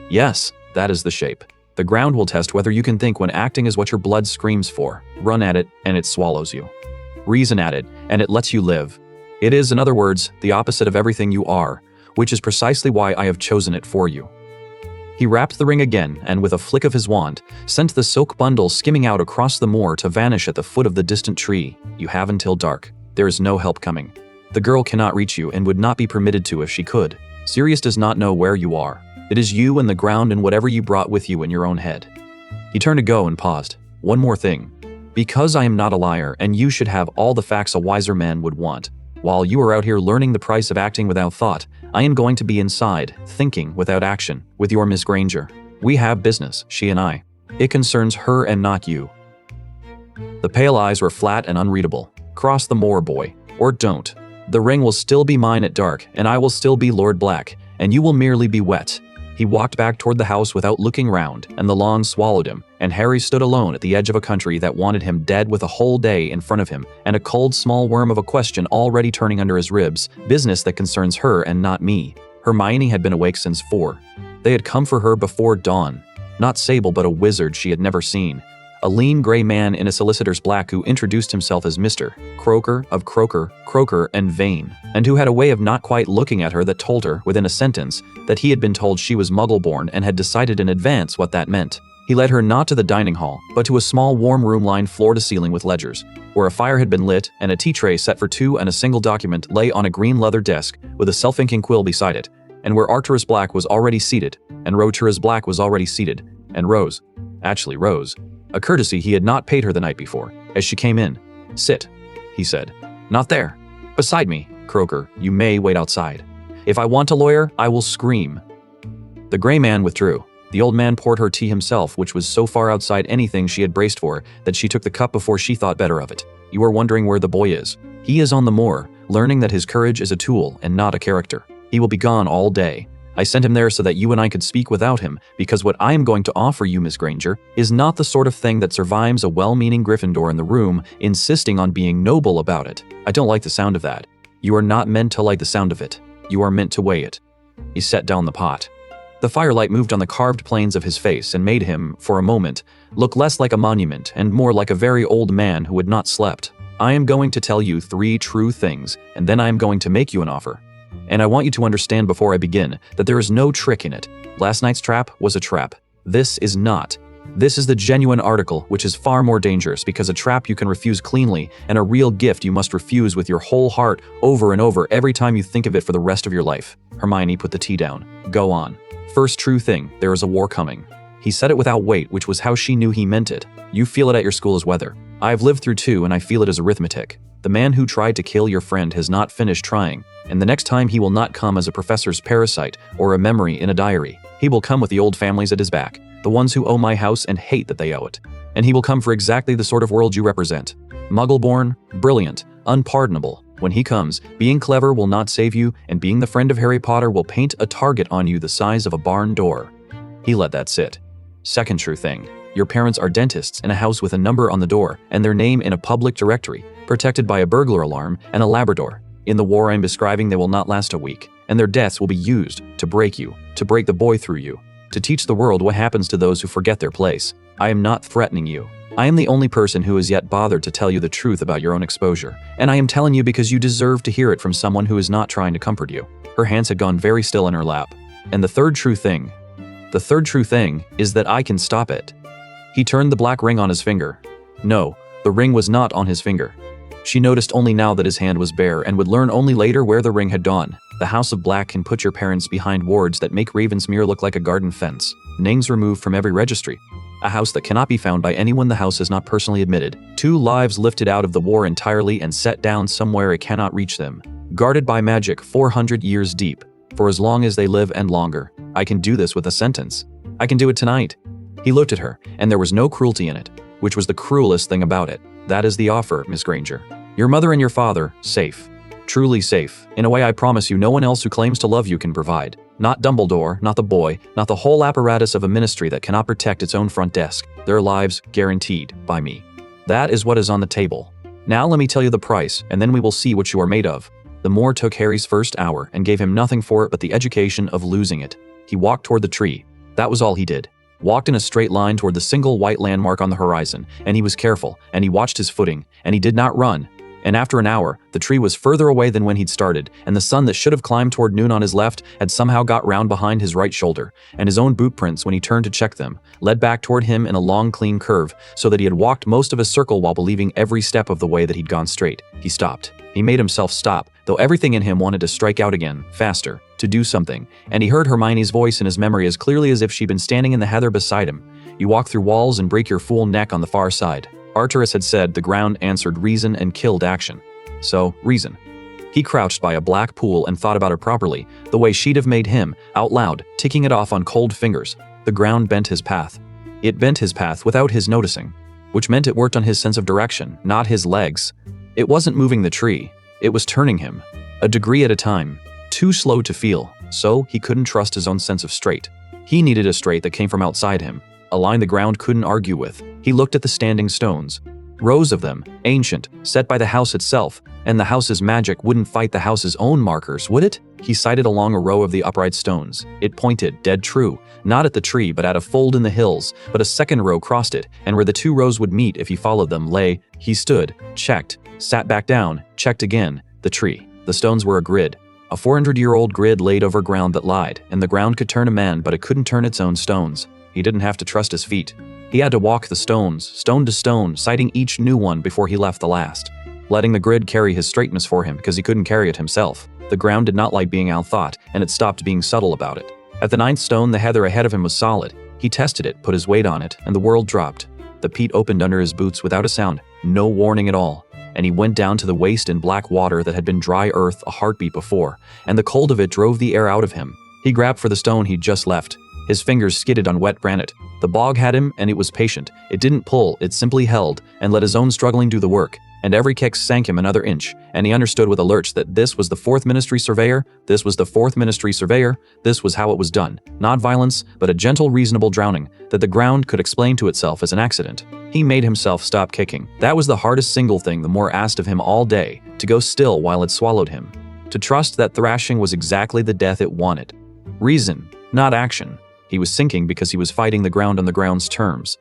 Yes, that is the shape. The ground will test whether you can think when acting is what your blood screams for. Run at it, and it swallows you. Reason at it, and it lets you live. It is, in other words, the opposite of everything you are, which is precisely why I have chosen it for you. He wrapped the ring again, and with a flick of his wand, sent the silk bundle skimming out across the moor to vanish at the foot of the distant tree. You have until dark. There is no help coming. The girl cannot reach you and would not be permitted to if she could. Sirius does not know where you are. It is you and the ground and whatever you brought with you in your own head. He turned to go and paused. One more thing. Because I am not a liar, and you should have all the facts a wiser man would want. While you are out here learning the price of acting without thought, I am going to be inside, thinking without action, with your Miss Granger. We have business, she and I. It concerns her and not you. The pale eyes were flat and unreadable. Cross the moor, boy. Or don't. The ring will still be mine at dark, and I will still be Lord Black, and you will merely be wet." He walked back toward the house without looking round, and the lawn swallowed him, and Harry stood alone at the edge of a country that wanted him dead with a whole day in front of him, and a cold small worm of a question already turning under his ribs, business that concerns her and not me. Hermione had been awake since 4. They had come for her before dawn. Not Sable, but a wizard she had never seen. A lean gray man in a solicitor's black who introduced himself as Mr. Croaker of Croaker and Vane, and who had a way of not quite looking at her that told her, within a sentence, that he had been told she was Muggle-born and had decided in advance what that meant. He led her not to the dining hall, but to a small warm room lined floor to ceiling with ledgers, where a fire had been lit and a tea tray set for 2 and a single document lay on a green leather desk with a self-inking quill beside it, and where Arcturus Black was already seated, and Roturas Black was already seated, and Rose, a courtesy he had not paid her the night before, as she came in. "Sit," he said. "Not there. Beside me, Croaker. You may wait outside. If I want a lawyer, I will scream." The gray man withdrew. The old man poured her tea himself, which was so far outside anything she had braced for that she took the cup before she thought better of it. "You are wondering where the boy is. He is on the moor, learning that his courage is a tool and not a character. He will be gone all day. I sent him there so that you and I could speak without him, because what I am going to offer you, Miss Granger, is not the sort of thing that survives a well-meaning Gryffindor in the room insisting on being noble about it. I don't like the sound of that. You are not meant to like the sound of it. You are meant to weigh it." He set down the pot. The firelight moved on the carved planes of his face and made him, for a moment, look less like a monument and more like a very old man who had not slept. "I am going to tell you 3 true things, and then I am going to make you an offer. And I want you to understand before I begin that there is no trick in it. Last night's trap was a trap. This is not. This is the genuine article, which is far more dangerous because a trap you can refuse cleanly and a real gift you must refuse with your whole heart over and over every time you think of it for the rest of your life." Hermione put the tea down. "Go on. First true thing, there is a war coming." He said it without weight, which was how she knew he meant it. "You feel it at your school as weather. I have lived through 2 and I feel it as arithmetic. The man who tried to kill your friend has not finished trying, and the next time he will not come as a professor's parasite or a memory in a diary. He will come with the old families at his back, the ones who owe my house and hate that they owe it. And he will come for exactly the sort of world you represent. Muggle-born, brilliant, unpardonable. When he comes, being clever will not save you, and being the friend of Harry Potter will paint a target on you the size of a barn door." He let that sit. "Second true thing. Your parents are dentists in a house with a number on the door and their name in a public directory, protected by a burglar alarm and a Labrador. In the war I'm describing, they will not last a week, and their deaths will be used to break you, to break the boy through you, to teach the world what happens to those who forget their place. I am not threatening you. I am the only person who has yet bothered to tell you the truth about your own exposure, and I am telling you because you deserve to hear it from someone who is not trying to comfort you." Her hands had gone very still in her lap. "And the third true thing is that I can stop it." He turned the black ring on his finger. No, the ring was not on his finger. She noticed only now that his hand was bare and would learn only later where the ring had gone. The House of Black can put your parents behind wards that make Ravensmere look like a garden fence. Names removed from every registry. A house that cannot be found by anyone the house has not personally admitted. 2 lives lifted out of the war entirely and set down somewhere it cannot reach them. Guarded by magic 400 years deep. For as long as they live and longer. I can do this with a sentence. I can do it tonight. He looked at her, and there was no cruelty in it, which was the cruelest thing about it. "That is the offer, Miss Granger. Your mother and your father, safe. Truly safe, in a way I promise you no one else who claims to love you can provide. Not Dumbledore, not the boy, not the whole apparatus of a ministry that cannot protect its own front desk. Their lives guaranteed by me. That is what is on the table. Now let me tell you the price, and then we will see what you are made of." The moor took Harry's first hour and gave him nothing for it but the education of losing it. He walked toward the tree. That was all he did. Walked in a straight line toward the single white landmark on the horizon, and he was careful, and he watched his footing, and he did not run. And after an hour, the tree was further away than when he'd started, and the sun that should have climbed toward noon on his left had somehow got round behind his right shoulder, and his own boot prints, when he turned to check them, led back toward him in a long, clean curve, so that he had walked most of a circle while believing every step of the way that he'd gone straight. He stopped. He made himself stop, though everything in him wanted to strike out again, faster, to do something, and he heard Hermione's voice in his memory as clearly as if she'd been standing in the heather beside him. "You walk through walls and break your fool neck on the far side." Arcturus had said the ground answered reason and killed action. So, reason. He crouched by a black pool and thought about it properly, the way she'd have made him, out loud, ticking it off on cold fingers. The ground bent his path. It bent his path without his noticing, which meant it worked on his sense of direction, not his legs. It wasn't moving the tree. It was turning him, a degree at a time, too slow to feel, so he couldn't trust his own sense of straight. He needed a straight that came from outside him, a line the ground couldn't argue with. He looked at the standing stones. Rows of them, ancient, set by the house itself, and the house's magic wouldn't fight the house's own markers, would it? He sighted along a row of the upright stones. It pointed, dead true, not at the tree but at a fold in the hills, but a second row crossed it, and where the two rows would meet if he followed them lay, he stood, checked, sat back down, checked again, the tree. The stones were a grid. A 400-year-old grid laid over ground that lied, and the ground could turn a man but it couldn't turn its own stones. He didn't have to trust his feet. He had to walk the stones, stone to stone, sighting each new one before he left the last, letting the grid carry his straightness for him because he couldn't carry it himself. The ground did not like being outthought, and it stopped being subtle about it. At the 9th stone, the heather ahead of him was solid. He tested it, put his weight on it, and the world dropped. The peat opened under his boots without a sound, no warning at all, and he went down to the waist in black water that had been dry earth a heartbeat before, and the cold of it drove the air out of him. He grabbed for the stone he'd just left. His fingers skidded on wet granite. The bog had him, and it was patient. It didn't pull, it simply held, and let his own struggling do the work. And every kick sank him another inch, and he understood with a lurch that this was the 4th Ministry Surveyor, this was the 4th Ministry Surveyor, this was how it was done. Not violence, but a gentle, reasonable drowning that the ground could explain to itself as an accident. He made himself stop kicking. That was the hardest single thing the moor asked of him all day, to go still while it swallowed him. To trust that thrashing was exactly the death it wanted. Reason, not action. He was sinking because he was fighting the ground on the ground's terms.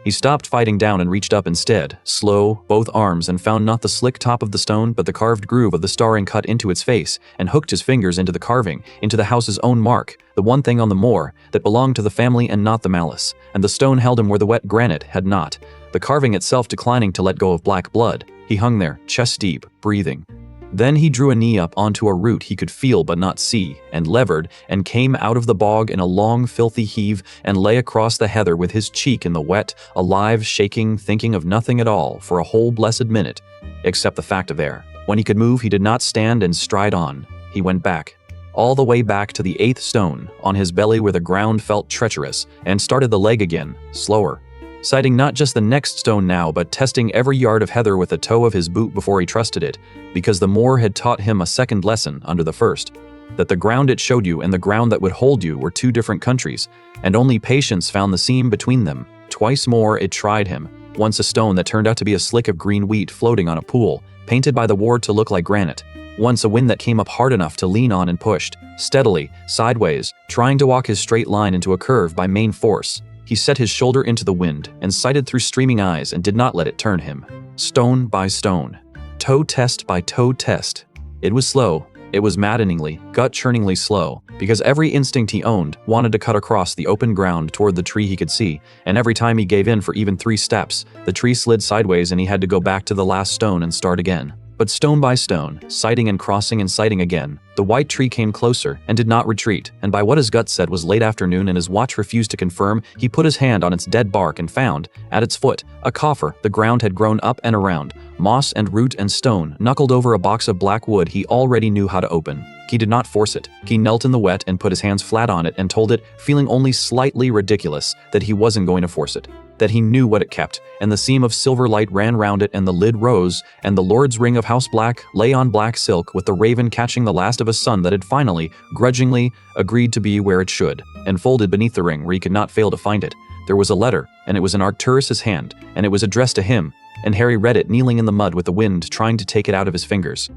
He stopped fighting down and reached up instead, slow, both arms, and found not the slick top of the stone but the carved groove of the starring cut into its face, and hooked his fingers into the carving, into the house's own mark, the one thing on the moor that belonged to the family and not the malice, and the stone held him where the wet granite had not, the carving itself declining to let go of black blood. He hung there, chest deep, breathing. Then he drew a knee up onto a root he could feel but not see, and levered, and came out of the bog in a long, filthy heave, and lay across the heather with his cheek in the wet, alive, shaking, thinking of nothing at all for a whole blessed minute, except the fact of air. When he could move, he did not stand and stride on. He went back, all the way back to the 8th stone, on his belly where the ground felt treacherous, and started the leg again, slower, sighting not just the next stone now, but testing every yard of heather with the toe of his boot before he trusted it, because the moor had taught him a second lesson under the first, that the ground it showed you and the ground that would hold you were two different countries, and only patience found the seam between them. Twice more it tried him, once a stone that turned out to be a slick of green wheat floating on a pool, painted by the ward to look like granite, once a wind that came up hard enough to lean on and pushed, steadily, sideways, trying to walk his straight line into a curve by main force. He set his shoulder into the wind and sighted through streaming eyes and did not let it turn him. Stone by stone, toe test by toe test. It was slow. It was maddeningly, gut-churningly slow, because every instinct he owned wanted to cut across the open ground toward the tree he could see, and every time he gave in for even 3 steps, the tree slid sideways and he had to go back to the last stone and start again. But stone by stone, sighting and crossing and sighting again, the white tree came closer and did not retreat, and by what his gut said was late afternoon and his watch refused to confirm, he put his hand on its dead bark and found, at its foot, a coffer. The ground had grown up and around, moss and root and stone, knuckled over a box of black wood he already knew how to open. He did not force it. He knelt in the wet and put his hands flat on it and told it, feeling only slightly ridiculous, that he wasn't going to force it, that he knew what it kept, and the seam of silver light ran round it and the lid rose, and the Lord's ring of house black lay on black silk with the raven catching the last of a sun that had finally, grudgingly, agreed to be where it should, and folded beneath the ring where he could not fail to find it. There was a letter, and it was in Arcturus's hand, and it was addressed to him, and Harry read it kneeling in the mud with the wind trying to take it out of his fingers.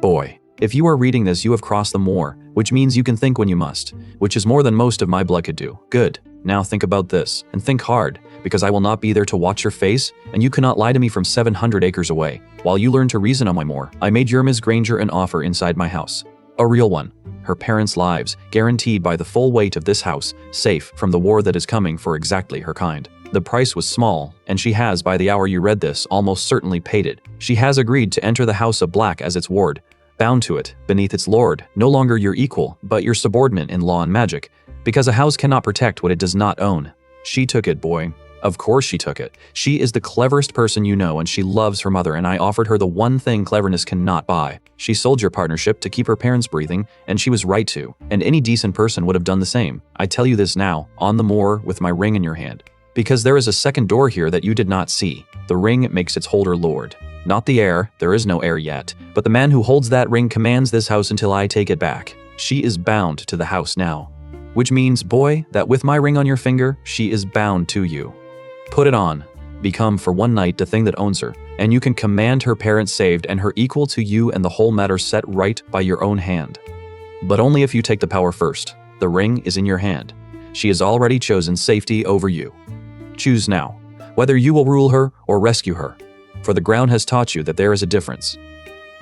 Boy, if you are reading this, you have crossed the moor, which means you can think when you must, which is more than most of my blood could do. Good. Now think about this, and think hard, because I will not be there to watch your face, and you cannot lie to me from 700 acres away. While you learn to reason on my moor, I made your Miss Granger an offer inside my house. A real one. Her parents' lives, guaranteed by the full weight of this house, safe from the war that is coming for exactly her kind. The price was small, and she has, by the hour you read this, almost certainly paid it. She has agreed to enter the House of Black as its ward, bound to it, beneath its lord, no longer your equal, but your subordinate in law and magic, because a house cannot protect what it does not own. She took it, boy. Of course she took it. She is the cleverest person you know, and she loves her mother, and I offered her the one thing cleverness cannot buy. She sold your partnership to keep her parents breathing, and she was right to, and any decent person would have done the same. I tell you this now, on the moor, with my ring in your hand. Because there is a second door here that you did not see. The ring makes its holder lord. Not the heir, there is no heir yet, but the man who holds that ring commands this house until I take it back. She is bound to the house now. Which means, boy, that with my ring on your finger, she is bound to you. Put it on. Become for one night the thing that owns her, and you can command her parents saved and her equal to you and the whole matter set right by your own hand. But only if you take the power first. The ring is in your hand. She has already chosen safety over you. Choose now, whether you will rule her or rescue her, for the ground has taught you that there is a difference.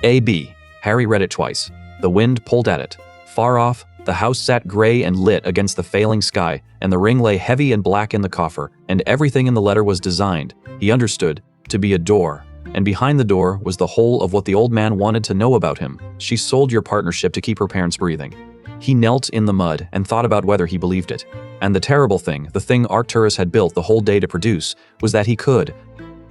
A.B. Harry read it twice. The wind pulled at it. Far off, the house sat gray and lit against the failing sky, and the ring lay heavy and black in the coffer, and everything in the letter was designed, he understood, to be a door. And behind the door was the whole of what the old man wanted to know about him. She sold your partnership to keep her parents breathing. He knelt in the mud and thought about whether he believed it. And the terrible thing, the thing Arcturus had built the whole day to produce, was that he could.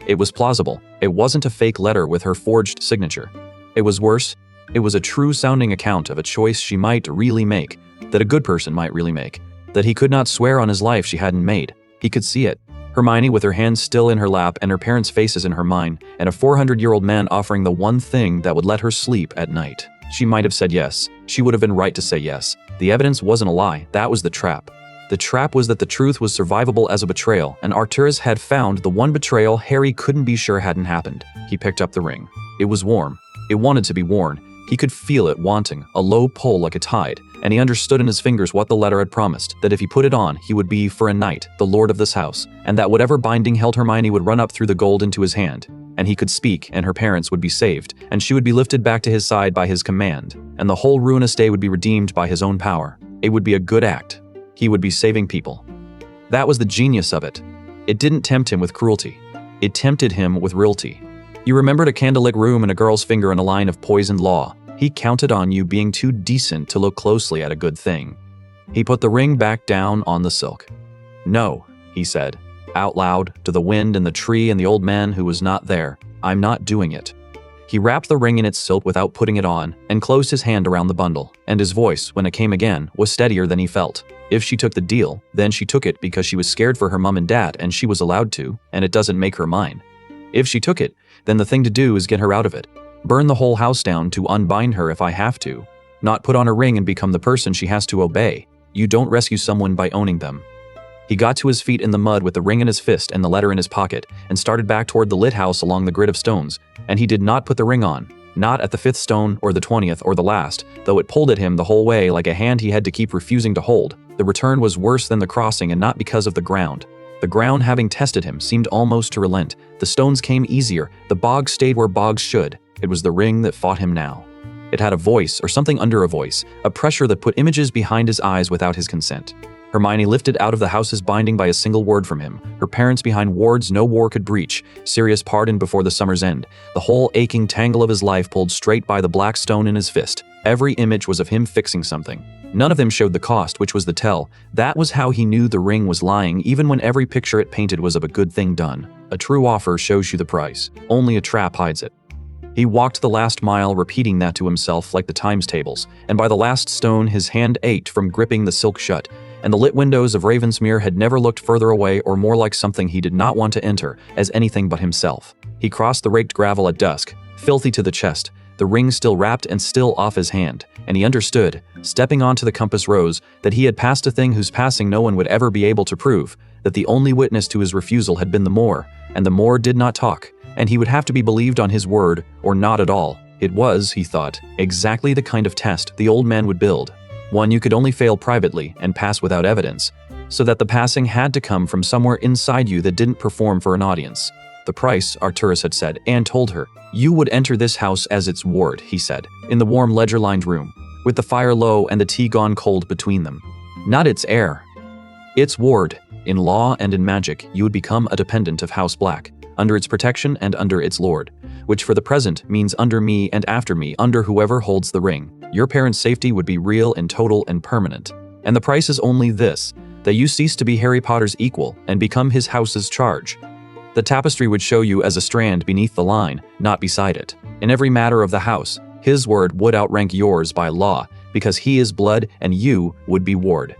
It was plausible. It wasn't a fake letter with her forged signature. It was worse. It was a true-sounding account of a choice she might really make, that a good person might really make, that he could not swear on his life she hadn't made. He could see it. Hermione with her hands still in her lap and her parents' faces in her mind, and a 400-year-old man offering the one thing that would let her sleep at night. She might have said yes. She would have been right to say yes. The evidence wasn't a lie. That was the trap. The trap was that the truth was survivable as a betrayal, and Arcturus had found the one betrayal Harry couldn't be sure hadn't happened. He picked up the ring. It was warm. It wanted to be worn. He could feel it wanting, a low pull like a tide, and he understood in his fingers what the letter had promised, that if he put it on, he would be, for a night, the lord of this house, and that whatever binding held Hermione would run up through the gold into his hand, and he could speak, and her parents would be saved, and she would be lifted back to his side by his command, and the whole ruinous day would be redeemed by his own power. It would be a good act. He would be saving people. That was the genius of it. It didn't tempt him with cruelty. It tempted him with realty. You remembered a candlelit room and a girl's finger in a line of poisoned law. He counted on you being too decent to look closely at a good thing. He put the ring back down on the silk. No, he said, out loud, to the wind and the tree and the old man who was not there. I'm not doing it. He wrapped the ring in its silk without putting it on, and closed his hand around the bundle, and his voice, when it came again, was steadier than he felt. If she took the deal, then she took it because she was scared for her mom and dad, and she was allowed to, and it doesn't make her mine. If she took it, then the thing to do is get her out of it. Burn the whole house down to unbind her if I have to. Not put on a ring and become the person she has to obey. You don't rescue someone by owning them. He got to his feet in the mud with the ring in his fist and the letter in his pocket, and started back toward the lit house along the grid of stones, and he did not put the ring on. Not at the 5th stone, or the 20th, or the last, though it pulled at him the whole way like a hand he had to keep refusing to hold. The return was worse than the crossing, and not because of the ground. The ground, having tested him, seemed almost to relent. The stones came easier. The bogs stayed where bogs should. It was the ring that fought him now. It had a voice, or something under a voice, a pressure that put images behind his eyes without his consent. Hermione lifted out of the house's binding by a single word from him. Her parents behind wards no war could breach. Serious pardon before the summer's end. The whole aching tangle of his life pulled straight by the black stone in his fist. Every image was of him fixing something. None of them showed the cost, which was the tell. That was how he knew the ring was lying, even when every picture it painted was of a good thing done. A true offer shows you the price. Only a trap hides it. He walked the last mile, repeating that to himself like the times tables, and by the last stone his hand ached from gripping the silk shut, and the lit windows of Ravensmere had never looked further away or more like something he did not want to enter as anything but himself. He crossed the raked gravel at dusk, filthy to the chest, the ring still wrapped and still off his hand, and he understood, stepping onto the compass rose, that he had passed a thing whose passing no one would ever be able to prove, that the only witness to his refusal had been the Moor, and the Moor did not talk, and he would have to be believed on his word, or not at all. It was, he thought, exactly the kind of test the old man would build, one you could only fail privately and pass without evidence, so that the passing had to come from somewhere inside you that didn't perform for an audience. The price, Arcturus had said, and told her. You would enter this house as its ward, he said, in the warm ledger-lined room, with the fire low and the tea gone cold between them. Not its heir. Its ward. In law and in magic, you would become a dependent of House Black, under its protection and under its lord, which for the present means under me and after me, under whoever holds the ring. Your parents' safety would be real and total and permanent. And the price is only this, that you cease to be Harry Potter's equal and become his house's charge. The tapestry would show you as a strand beneath the line, not beside it. In every matter of the house, his word would outrank yours by law, because he is blood and you would be ward.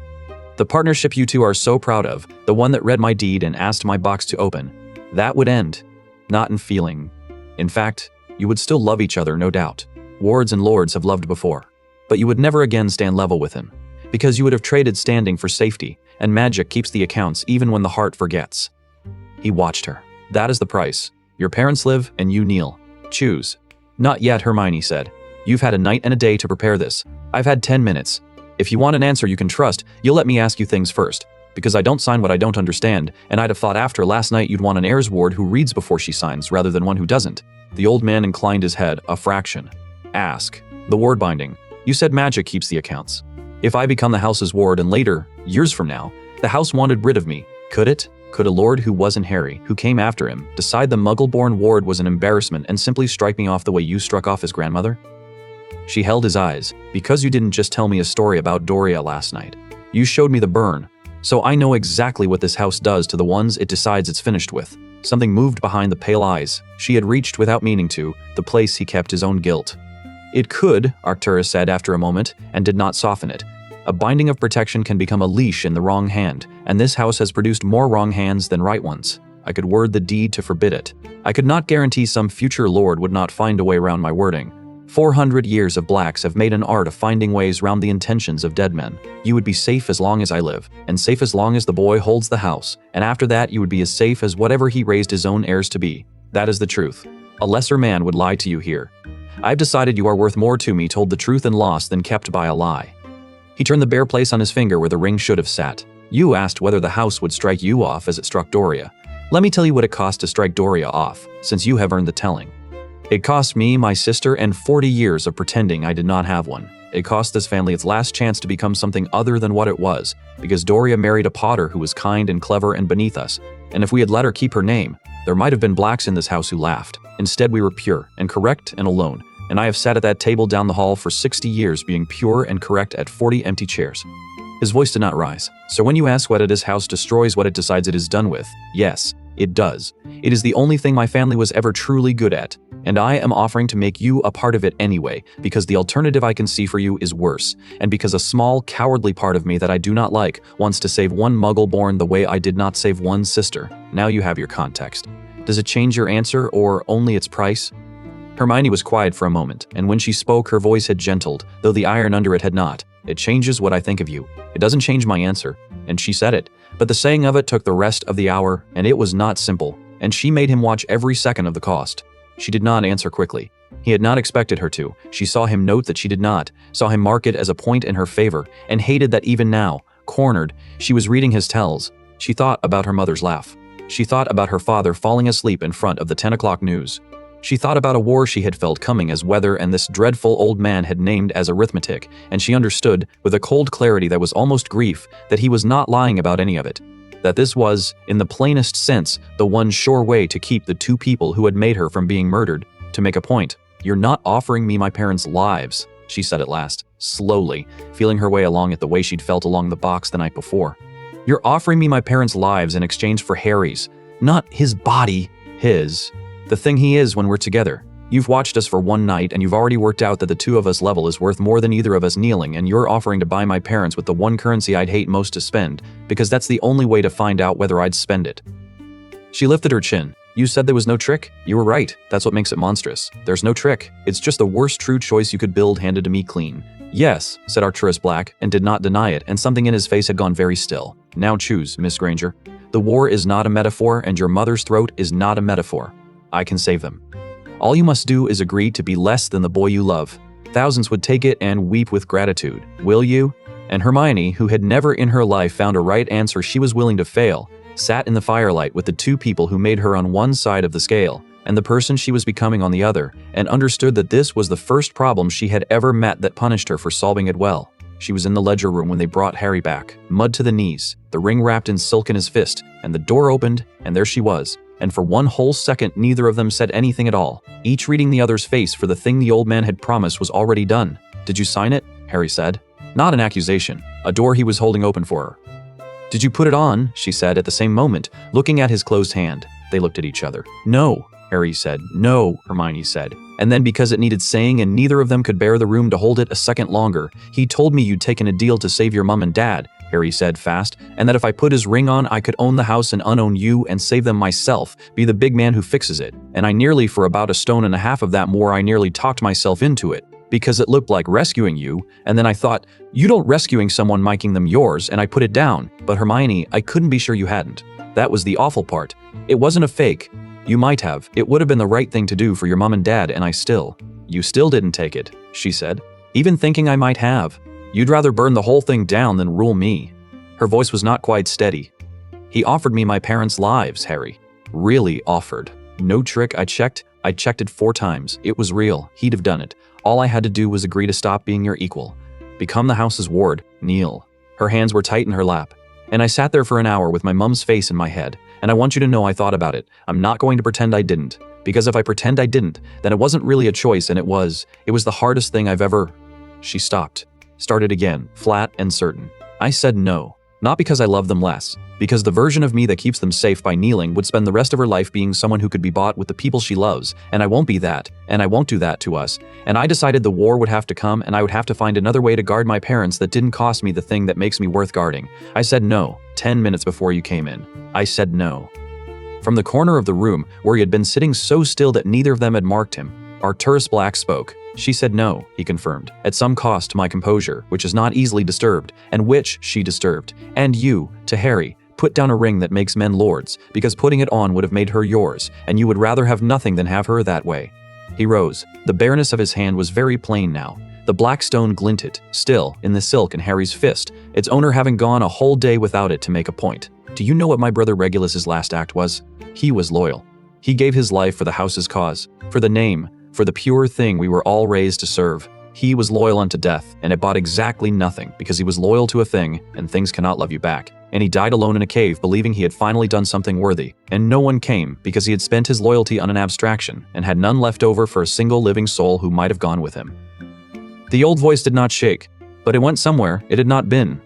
The partnership you two are so proud of, the one that read my deed and asked my box to open, that would end, not in feeling, In fact, you would still love each other, no doubt. Wards and lords have loved before. But you would never again stand level with him, because you would have traded standing for safety, and magic keeps the accounts even when the heart forgets. He watched her. That is the price. Your parents live, and you kneel. Choose. Not yet, Hermione said. You've had a night and a day to prepare this. I've had 10 minutes. If you want an answer you can trust, you'll let me ask you things first, because I don't sign what I don't understand, and I'd have thought after last night you'd want an heirs ward who reads before she signs rather than one who doesn't. The old man inclined his head a fraction. Ask. The ward binding. You said magic keeps the accounts. If I become the house's ward and later, years from now, the house wanted rid of me, could it? Could a lord who wasn't Harry, who came after him, decide the muggle-born ward was an embarrassment and simply strike me off the way you struck off his grandmother? She held his eyes. Because you didn't just tell me a story about Doria last night. You showed me the burn, so I know exactly what this house does to the ones it decides it's finished with. Something moved behind the pale eyes. She had reached without meaning to, the place he kept his own guilt. It could, Arcturus said after a moment, and did not soften it. A binding of protection can become a leash in the wrong hand, and this house has produced more wrong hands than right ones. I could word the deed to forbid it. I could not guarantee some future lord would not find a way around my wording. 400 years of blacks have made an art of finding ways round the intentions of dead men. You would be safe as long as I live, and safe as long as the boy holds the house, and after that you would be as safe as whatever he raised his own heirs to be. That is the truth. A lesser man would lie to you here. I've decided you are worth more to me told the truth and lost than kept by a lie. He turned the bare place on his finger where the ring should have sat. You asked whether the house would strike you off as it struck Doria. Let me tell you what it cost to strike Doria off, since you have earned the telling. It cost me, my sister, and 40 years of pretending I did not have one. It cost this family its last chance to become something other than what it was, because Doria married a potter who was kind and clever and beneath us, and if we had let her keep her name, there might have been blacks in this house who laughed. Instead, we were pure and correct and alone, and I have sat at that table down the hall for 60 years being pure and correct at 40 empty chairs. His voice did not rise. So when you ask whether this house destroys what it decides it is done with, yes, it does. It is the only thing my family was ever truly good at, and I am offering to make you a part of it anyway, because the alternative I can see for you is worse, and because a small, cowardly part of me that I do not like wants to save one muggle born the way I did not save one sister. Now you have your context. Does it change your answer, or only its price? Hermione was quiet for a moment, and when she spoke her voice had gentled, though the iron under it had not. It changes what I think of you. It doesn't change my answer. And she said it. But the saying of it took the rest of the hour, and it was not simple, and she made him watch every second of the cost. She did not answer quickly. He had not expected her to. She saw him note that she did not, saw him mark it as a point in her favor, and hated that even now, cornered, she was reading his tells. She thought about her mother's laugh. She thought about her father falling asleep in front of the 10 o'clock news. She thought about a war she had felt coming as weather and this dreadful old man had named as arithmetic, and she understood, with a cold clarity that was almost grief, that he was not lying about any of it. That this was, in the plainest sense, the one sure way to keep the two people who had made her from being murdered. To make a point, "You're not offering me my parents' lives," she said at last, slowly, feeling her way along it the way she'd felt along the box the night before. "You're offering me my parents' lives in exchange for Harry's. Not his body, his. The thing he is when we're together. You've watched us for one night and you've already worked out that the two of us level is worth more than either of us kneeling, and you're offering to buy my parents with the one currency I'd hate most to spend, because that's the only way to find out whether I'd spend it." She lifted her chin. "You said there was no trick? You were right. That's what makes it monstrous. There's no trick. It's just the worst true choice you could build handed to me clean." "Yes," said Arcturus Black, and did not deny it, and something in his face had gone very still. "Now choose, Miss Granger. The war is not a metaphor, and your mother's throat is not a metaphor. I can save them. All you must do is agree to be less than the boy you love. Thousands would take it and weep with gratitude. Will you?" And Hermione, who had never in her life found a right answer she was willing to fail, sat in the firelight with the two people who made her on one side of the scale, and the person she was becoming on the other, and understood that this was the first problem she had ever met that punished her for solving it well. She was in the ledger room when they brought Harry back, mud to the knees, the ring wrapped in silk in his fist, and the door opened, and there she was. And for one whole second neither of them said anything at all, each reading the other's face, for the thing the old man had promised was already done. "Did you sign it?" Harry said. Not an accusation, a door he was holding open for her. "Did you put it on?" she said at the same moment, looking at his closed hand. They looked at each other. "No," Harry said. "No," Hermione said. And then, because it needed saying and neither of them could bear the room to hold it a second longer, "He told me you'd taken a deal to save your mum and dad," Harry said fast, and that if I put his ring on, I could own the house and unown you and save them myself, be the big man who fixes it. And I nearly, for about 1.5 stones of that more, I nearly talked myself into it, because it looked like rescuing you, and then I thought, you don't rescuing someone making them yours, and I put it down. But Hermione, I couldn't be sure you hadn't. That was the awful part. It wasn't a fake. You might have. It would have been the right thing to do for your mom and dad, and You still didn't take it, she said. Even thinking I might have. You'd rather burn the whole thing down than rule me. Her voice was not quite steady. He offered me my parents' lives, Harry. Really offered. No trick. I checked it 4 times. It was real. He'd have done it. All I had to do was agree to stop being your equal. Become the house's ward. Kneel. Her hands were tight in her lap. And I sat there for an hour with my mum's face in my head. And I want you to know I thought about it. I'm not going to pretend I didn't. Because if I pretend I didn't, then it wasn't really a choice, and it was the hardest thing I've ever... She stopped. Started again, flat and certain. I said no. Not because I love them less. Because the version of me that keeps them safe by kneeling would spend the rest of her life being someone who could be bought with the people she loves, and I won't be that, and I won't do that to us. And I decided the war would have to come, and I would have to find another way to guard my parents that didn't cost me the thing that makes me worth guarding. I said no, 10 minutes before you came in. I said no. From the corner of the room, where he had been sitting so still that neither of them had marked him, Arcturus Black spoke. She said no, he confirmed, at some cost to my composure, which is not easily disturbed, and which she disturbed. And you, to Harry, put down a ring that makes men lords, because putting it on would have made her yours, and you would rather have nothing than have her that way. He rose. The bareness of his hand was very plain now. The black stone glinted, still, in the silk in Harry's fist, its owner having gone a whole day without it to make a point. Do you know what my brother Regulus's last act was? He was loyal. He gave his life for the house's cause, for the name, for the pure thing we were all raised to serve. He was loyal unto death, and it bought exactly nothing, because he was loyal to a thing, and things cannot love you back. And he died alone in a cave, believing he had finally done something worthy. And no one came, because he had spent his loyalty on an abstraction, and had none left over for a single living soul who might have gone with him. The old voice did not shake, but it went somewhere it had not been.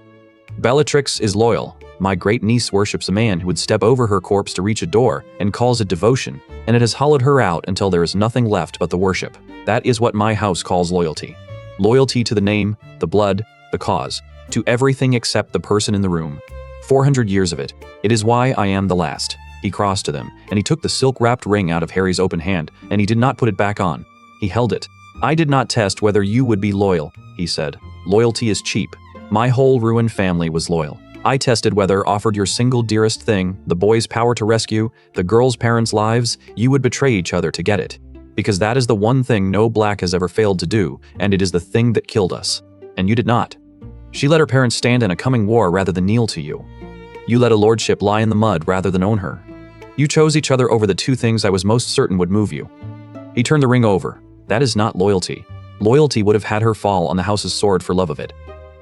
Bellatrix is loyal. My great niece worships a man who would step over her corpse to reach a door, and calls it devotion, and it has hollowed her out until there is nothing left but the worship. That is what my house calls loyalty. Loyalty to the name, the blood, the cause, to everything except the person in the room. 400 years of it. It is why I am the last. He crossed to them, and he took the silk-wrapped ring out of Harry's open hand, and he did not put it back on. He held it. I did not test whether you would be loyal, he said. Loyalty is cheap. My whole ruined family was loyal. I tested whether, offered your single dearest thing, the boy's power to rescue, the girl's parents' lives, you would betray each other to get it. Because that is the one thing no Black has ever failed to do, and it is the thing that killed us. And you did not. She let her parents stand in a coming war rather than kneel to you. You let a lordship lie in the mud rather than own her. You chose each other over the 2 things I was most certain would move you. He turned the ring over. That is not loyalty. Loyalty would have had her fall on the house's sword for love of it.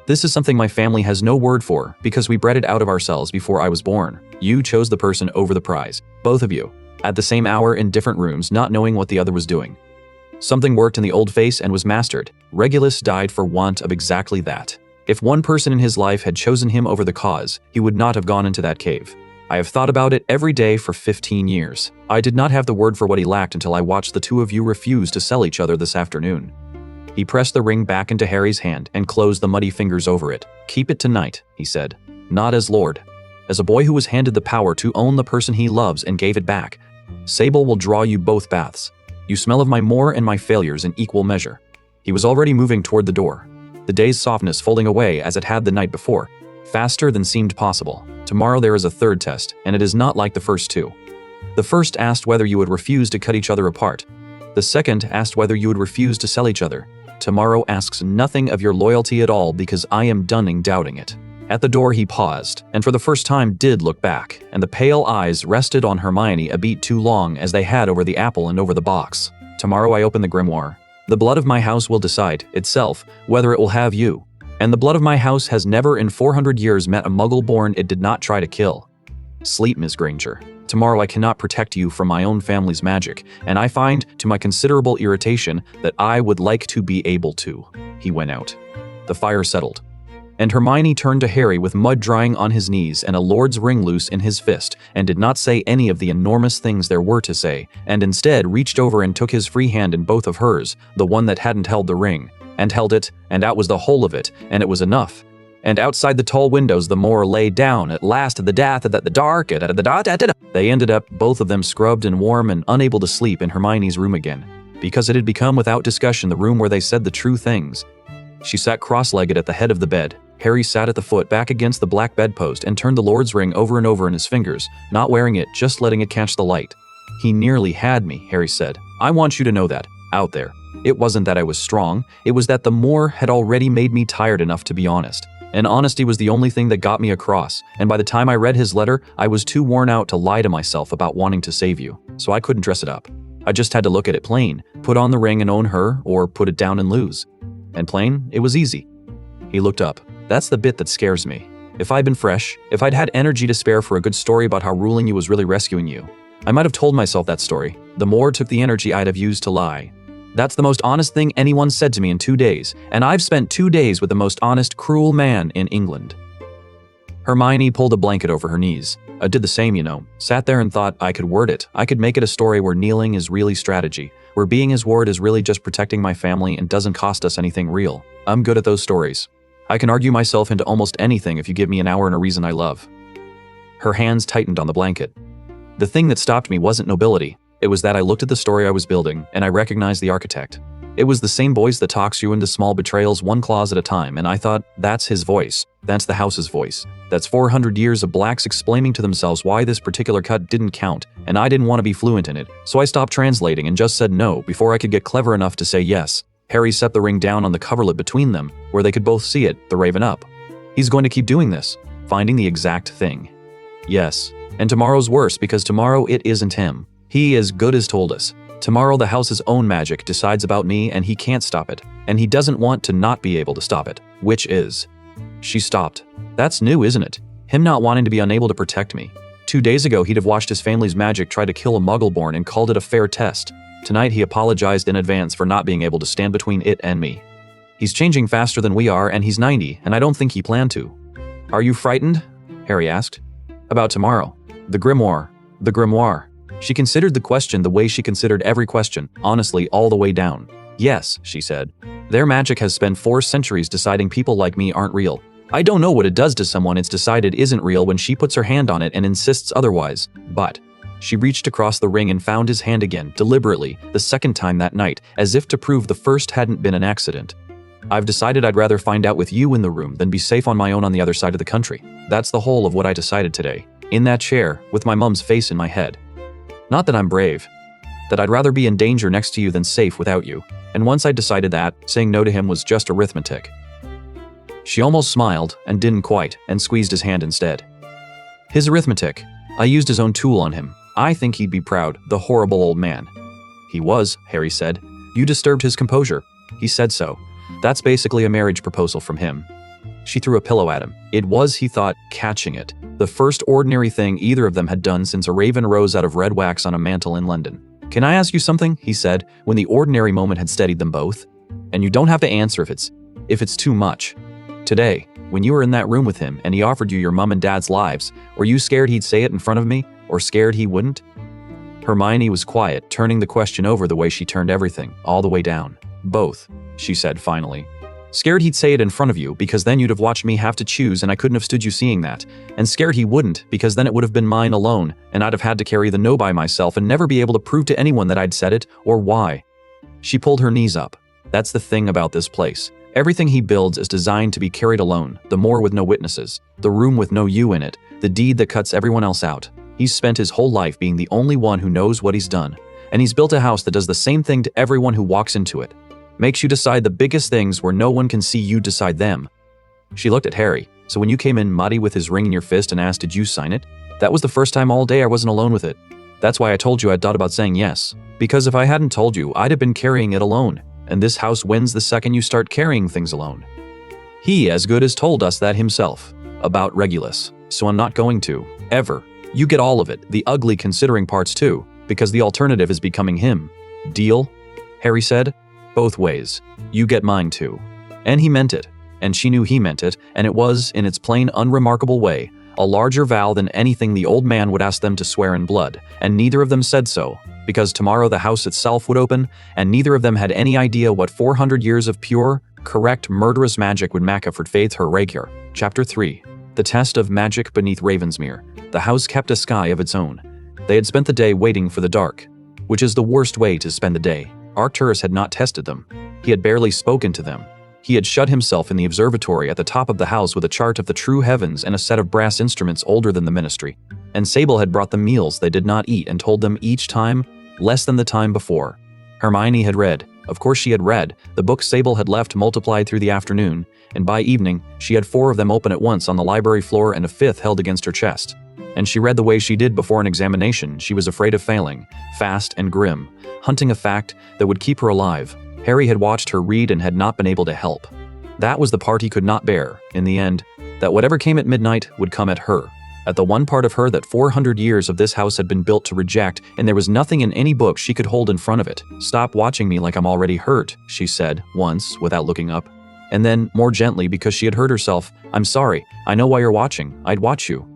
This is something my family has no word for, because we bred it out of ourselves before I was born. You chose the person over the prize. Both of you. At the same hour in different rooms, not knowing what the other was doing. Something worked in the old face and was mastered. Regulus died for want of exactly that. If one person in his life had chosen him over the cause, he would not have gone into that cave. I have thought about it every day for 15 years. I did not have the word for what he lacked until I watched the 2 of you refuse to sell each other this afternoon. He pressed the ring back into Harry's hand and closed the muddy fingers over it. Keep it tonight, he said. Not as lord. As a boy who was handed the power to own the person he loves and gave it back. Sable will draw you both baths. You smell of my more and my failures in equal measure. He was already moving toward the door. The day's softness folding away as it had the night before. Faster than seemed possible. Tomorrow there is a 3rd test, and it is not like the first 2. The first asked whether you would refuse to cut each other apart. The second asked whether you would refuse to sell each other. Tomorrow asks nothing of your loyalty at all, because I am done doubting it. At the door he paused, and for the first time did look back, and the pale eyes rested on Hermione a beat too long, as they had over the apple and over the box. Tomorrow I open the grimoire. The blood of my house will decide, itself, whether it will have you. And the blood of my house has never in 400 years met a muggle born it did not try to kill. Sleep, Miss Granger. Tomorrow I cannot protect you from my own family's magic, and I find, to my considerable irritation, that I would like to be able to. He went out. The fire settled. And Hermione turned to Harry with mud drying on his knees and a lord's ring loose in his fist, and did not say any of the enormous things there were to say, and instead reached over and took his free hand in both of hers, the one that hadn't held the ring, and held it, and out was the whole of it, and it was enough. And outside the tall windows the more lay down at last at the dark. They ended up, both of them scrubbed and warm and unable to sleep in Hermione's room again, because it had become without discussion the room where they said the true things. She sat cross-legged at the head of the bed. Harry sat at the foot back against the black bedpost and turned the Lord's ring over and over in his fingers, not wearing it, just letting it catch the light. He nearly had me, Harry said. I want you to know that, out there. It wasn't that I was strong, it was that the Moor had already made me tired enough to be honest. And honesty was the only thing that got me across, and by the time I read his letter, I was too worn out to lie to myself about wanting to save you, so I couldn't dress it up. I just had to look at it plain, put on the ring and own her, or put it down and lose. And plain, it was easy. He looked up. That's the bit that scares me. If I'd been fresh, if I'd had energy to spare for a good story about how ruling you was really rescuing you, I might have told myself that story. The Moor took the energy I'd have used to lie. That's the most honest thing anyone said to me in 2 days, and I've spent 2 days with the most honest, cruel man in England. Hermione pulled a blanket over her knees. I did the same, you know. Sat there and thought I could word it. I could make it a story where kneeling is really strategy, where being his ward is really just protecting my family and doesn't cost us anything real. I'm good at those stories. I can argue myself into almost anything if you give me an hour and a reason I love. Her hands tightened on the blanket. The thing that stopped me wasn't nobility. It was that I looked at the story I was building, and I recognized the architect. It was the same voice that talks you into small betrayals one clause at a time, and I thought, that's his voice. That's the house's voice. That's 400 years of blacks explaining to themselves why this particular cut didn't count, and I didn't want to be fluent in it, so I stopped translating and just said no before I could get clever enough to say yes. Harry set the ring down on the coverlet between them, where they could both see it, the raven up. He's going to keep doing this, finding the exact thing. Yes, and tomorrow's worse because tomorrow it isn't him. He as good as told us. Tomorrow the house's own magic decides about me and he can't stop it, and he doesn't want to not be able to stop it, which is. She stopped. That's new, isn't it? Him not wanting to be unable to protect me. 2 days ago he'd have watched his family's magic try to kill a Muggle-born and called it a fair test. Tonight he apologized in advance for not being able to stand between it and me. He's changing faster than we are, and he's 90, and I don't think he planned to. Are you frightened? Harry asked. About tomorrow. The grimoire. The grimoire. She considered the question the way she considered every question, honestly, all the way down. Yes, she said. Their magic has spent 4 centuries deciding people like me aren't real. I don't know what it does to someone it's decided isn't real when she puts her hand on it and insists otherwise, but... She reached across the ring and found his hand again, deliberately, the second time that night, as if to prove the first hadn't been an accident. I've decided I'd rather find out with you in the room than be safe on my own on the other side of the country. That's the whole of what I decided today. In that chair, with my mum's face in my head. Not that I'm brave. That I'd rather be in danger next to you than safe without you. And once I decided that, saying no to him was just arithmetic. She almost smiled, and didn't quite, and squeezed his hand instead. His arithmetic. I used his own tool on him. I think he'd be proud, the horrible old man. He was, Harry said. You disturbed his composure. He said so. That's basically a marriage proposal from him. She threw a pillow at him. It was, he thought, catching it. The first ordinary thing either of them had done since a raven rose out of red wax on a mantle in London. Can I ask you something? He said, when the ordinary moment had steadied them both. And you don't have to answer if it's too much. Today, when you were in that room with him and he offered you your mum and dad's lives, were you scared he'd say it in front of me? Or scared he wouldn't? Hermione was quiet, turning the question over the way she turned everything, all the way down. Both, she said finally. Scared he'd say it in front of you, because then you'd have watched me have to choose and I couldn't have stood you seeing that. And scared he wouldn't, because then it would have been mine alone, and I'd have had to carry the no by myself and never be able to prove to anyone that I'd said it, or why. She pulled her knees up. That's the thing about this place. Everything he builds is designed to be carried alone, the Moor with no witnesses, the room with no you in it, the deed that cuts everyone else out. He's spent his whole life being the only one who knows what he's done, and he's built a house that does the same thing to everyone who walks into it. Makes you decide the biggest things where no one can see you decide them. She looked at Harry. So when you came in muddy with his ring in your fist and asked, did you sign it? That was the first time all day I wasn't alone with it. That's why I told you I'd thought about saying yes. Because if I hadn't told you, I'd have been carrying it alone. And this house wins the second you start carrying things alone. He as good as told us that himself. About Regulus. So I'm not going to. Ever. You get all of it, the ugly considering parts too, because the alternative is becoming him. Deal? Harry said. Both ways. You get mine too. And he meant it. And she knew he meant it, and it was, in its plain, unremarkable way, a larger vow than anything the old man would ask them to swear in blood, and neither of them said so, because tomorrow the house itself would open, and neither of them had any idea what 400 years of pure, correct murderous magic would make for faith her rakier. Chapter 3. The Test of Magic Beneath Ravensmere. The house kept a sky of its own. They had spent the day waiting for the dark, which is the worst way to spend the day. Arcturus had not tested them. He had barely spoken to them. He had shut himself in the observatory at the top of the house with a chart of the true heavens and a set of brass instruments older than the ministry. And Sable had brought them meals they did not eat and told them each time less than the time before. Hermione had read. Of course she had read. The books Sable had left multiplied through the afternoon, and by evening, she had 4 of them open at once on the library floor and a 5th held against her chest. And she read the way she did before an examination. She was afraid of failing, fast and grim, hunting a fact that would keep her alive. Harry had watched her read and had not been able to help. That was the part he could not bear, in the end, that whatever came at midnight would come at her. At the one part of her that 400 years of this house had been built to reject, and there was nothing in any book she could hold in front of it. "Stop watching me like I'm already hurt," she said, once, without looking up. And then, more gently because she had heard herself, "I'm sorry, I know why you're watching, I'd watch you."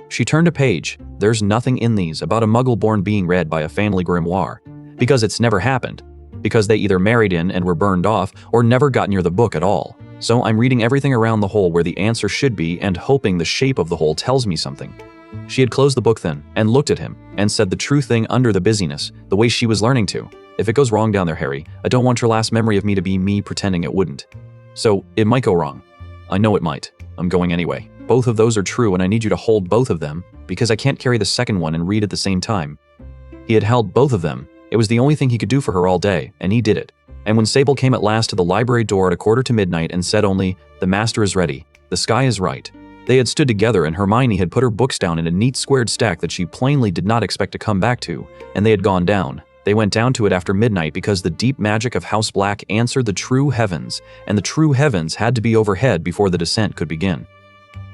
She turned a page. There's nothing in these about a muggle-born being read by a family grimoire. Because it's never happened. Because they either married in and were burned off, or never got near the book at all. So I'm reading everything around the hole where the answer should be and hoping the shape of the hole tells me something. She had closed the book then, and looked at him, and said the true thing under the busyness, the way she was learning to. "If it goes wrong down there, Harry, I don't want your last memory of me to be me pretending it wouldn't. So, it might go wrong. I know it might. I'm going anyway. Both of those are true and I need you to hold both of them, because I can't carry the second one and read at the same time." He had held both of them. It was the only thing he could do for her all day, and he did it. And when Sable came at last to the library door at 1:45 and said only, "The master is ready. The sky is right." They had stood together and Hermione had put her books down in a neat squared stack that she plainly did not expect to come back to, and they had gone down. They went down to it after midnight because the deep magic of House Black answered the true heavens, and the true heavens had to be overhead before the descent could begin.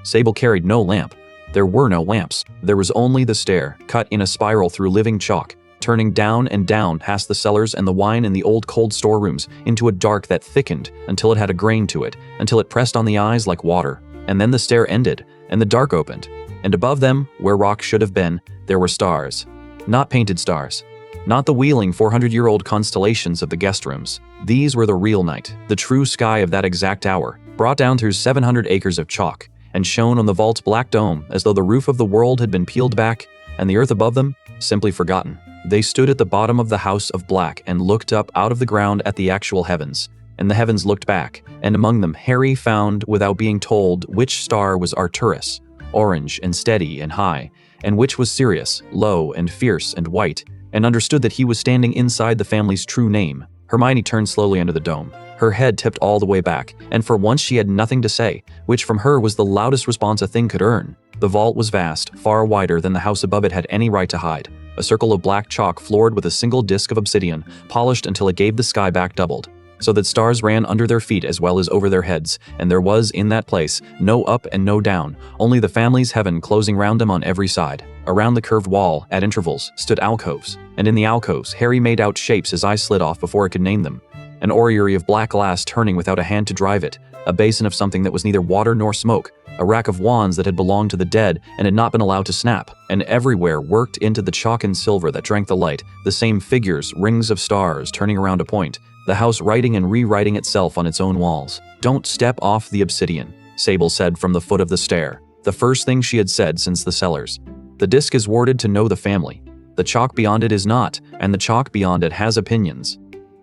Sable carried no lamp. There were no lamps. There was only the stair, cut in a spiral through living chalk, turning down and down past the cellars and the wine in the old cold storerooms into a dark that thickened until it had a grain to it, until it pressed on the eyes like water. And then the stair ended, and the dark opened. And above them, where rock should have been, there were stars. Not painted stars. Not the wheeling 400-year-old constellations of the guest rooms. These were the real night, the true sky of that exact hour, brought down through 700 acres of chalk, and shone on the vault's black dome as though the roof of the world had been peeled back, and the earth above them, simply forgotten. They stood at the bottom of the House of Black and looked up out of the ground at the actual heavens, and the heavens looked back, and among them Harry found, without being told, which star was Arcturus, orange and steady and high, and which was Sirius, low and fierce and white, and understood that he was standing inside the family's true name. Hermione turned slowly under the dome. Her head tipped all the way back, and for once she had nothing to say, which from her was the loudest response a thing could earn. The vault was vast, far wider than the house above it had any right to hide. A circle of black chalk floored with a single disc of obsidian, polished until it gave the sky back doubled, so that stars ran under their feet as well as over their heads, and there was, in that place, no up and no down, only the family's heaven closing round them on every side. Around the curved wall, at intervals, stood alcoves, and in the alcoves Harry made out shapes his eyes slid off before he could name them. An orrery of black glass turning without a hand to drive it, a basin of something that was neither water nor smoke, a rack of wands that had belonged to the dead and had not been allowed to snap, and everywhere worked into the chalk and silver that drank the light, the same figures, rings of stars turning around a point, the house writing and rewriting itself on its own walls. "Don't step off the obsidian," Sable said from the foot of the stair, the first thing she had said since the cellars. "The disc is warded to know the family. The chalk beyond it is not, and the chalk beyond it has opinions."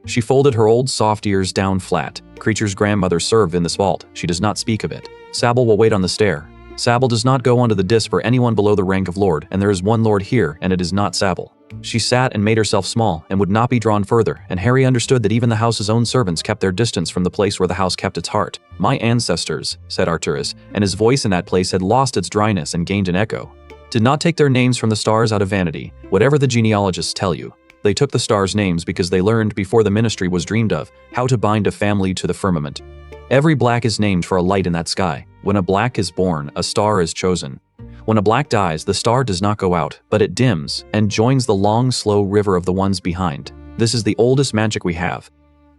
She folded her old soft ears down flat. Creature's grandmother served in this vault. She does not speak of it. Sable will wait on the stair. Sable does not go onto the disc for anyone below the rank of lord, and there is one lord here, and it is not Sable. She sat and made herself small, and would not be drawn further, and Harry understood that even the house's own servants kept their distance from the place where the house kept its heart. "My ancestors," said Arcturus, and his voice in that place had lost its dryness and gained an echo, "did not take their names from the stars out of vanity, whatever the genealogists tell you. They took the stars' names because they learned before the ministry was dreamed of how to bind a family to the firmament. Every black is named for a light in that sky. When a black is born, a star is chosen. When a black dies, the star does not go out, but it dims and joins the long, slow river of the ones behind. This is the oldest magic we have.